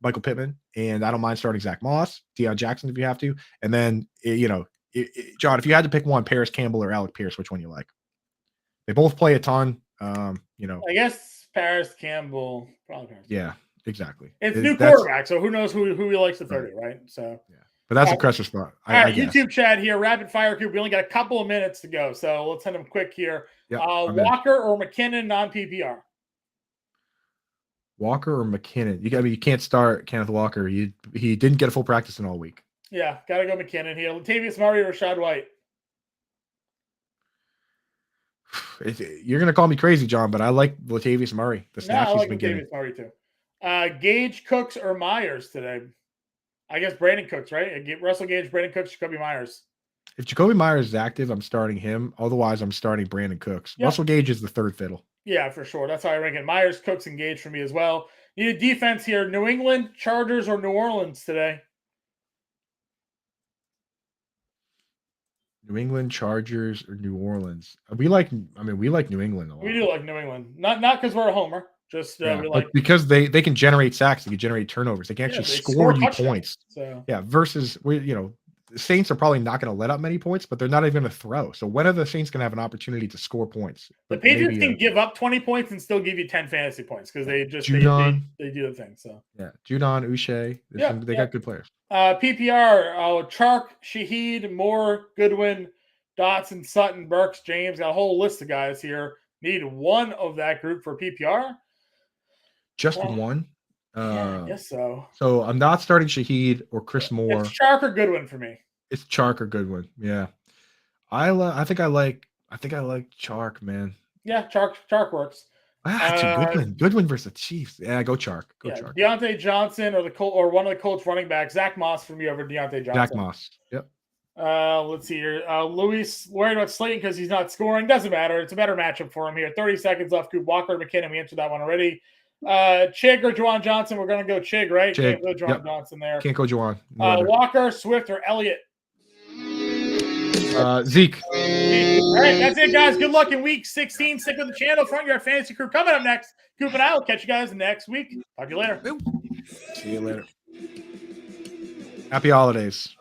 Michael Pittman, and I don't mind starting Zach Moss, Deion Jackson if you have to. And then, John, if you had to pick one, Paris Campbell or Alec Pierce, which one you like? They both play a ton. I guess Paris Campbell, probably Paris. Yeah, exactly. It's new quarterback, so who knows who he likes to 30, right? So, but that's a Crusher spot. All right, YouTube chat here, rapid fire Coop. We only got a couple of minutes to go, so let's send them quick here. Yep, Walker or McKinnon non-PPR? Walker or McKinnon? You can't start Kenneth Walker. He didn't get a full practice in all week. Yeah, gotta go McKinnon here. Latavius Murray or Rashad White? You're gonna call me crazy, John, but I like Latavius Murray. The snaps he's been getting. Latavius Murray too. Gage, Cooks, or Myers today? I guess Brandon Cooks, right? Russell Gage, Brandon Cooks, Jacoby Myers. If Jacoby Myers is active, I'm starting him. Otherwise, I'm starting Brandon Cooks. Yep. Russell Gage is the 3rd fiddle. Yeah, for sure. That's how I rank it. Myers, Cooks, and Gage for me as well. Need a defense here. New England, Chargers, or New Orleans today? New England, Chargers, or New Orleans. We like New England a lot. We do like New England. Not because we're a homer. Just because they can generate sacks, they can generate turnovers, they can actually score you points. So versus the Saints are probably not going to let up many points, but they're not even going to throw. So when are the Saints going to have an opportunity to score points? The Patriots can give up 20 points and still give you 10 fantasy points because they just they do the thing. So Judon, Uche, they got good players. PPR, Chark, Shaheed, Moore, Goodwin, Dotson, Sutton, Burks, James. Got a whole list of guys here. Need one of that group for PPR. Just one? I guess so. So I'm not starting Shaheed or Chris Moore. It's Chark or Goodwin for me. It's Chark or Goodwin. Yeah. I think I like Chark, man. Yeah, Chark works. Goodwin versus the Chiefs. Yeah, go Chark. Chark. Deontay Johnson or one of the Colts running backs. Zach Moss for me over Deontay Johnson. Zach Moss. Yep. Let's see here. Luis worried about Slayton because he's not scoring. Doesn't matter. It's a better matchup for him here. 30 seconds left. Coop Walker, McKinnon. We answered that one already. Chig or Juwan Johnson? We're going to go Chig, right? Chig. Can't go Juwan Johnson there. Can't go Juwan. Walker, Swift, or Elliott? Zeke. All right, that's it, guys. Good luck in week 16. Stick with the channel. Front Yard Fantasy Crew coming up next. Coop and I will catch you guys next week. Talk to you later. See you later. Happy holidays.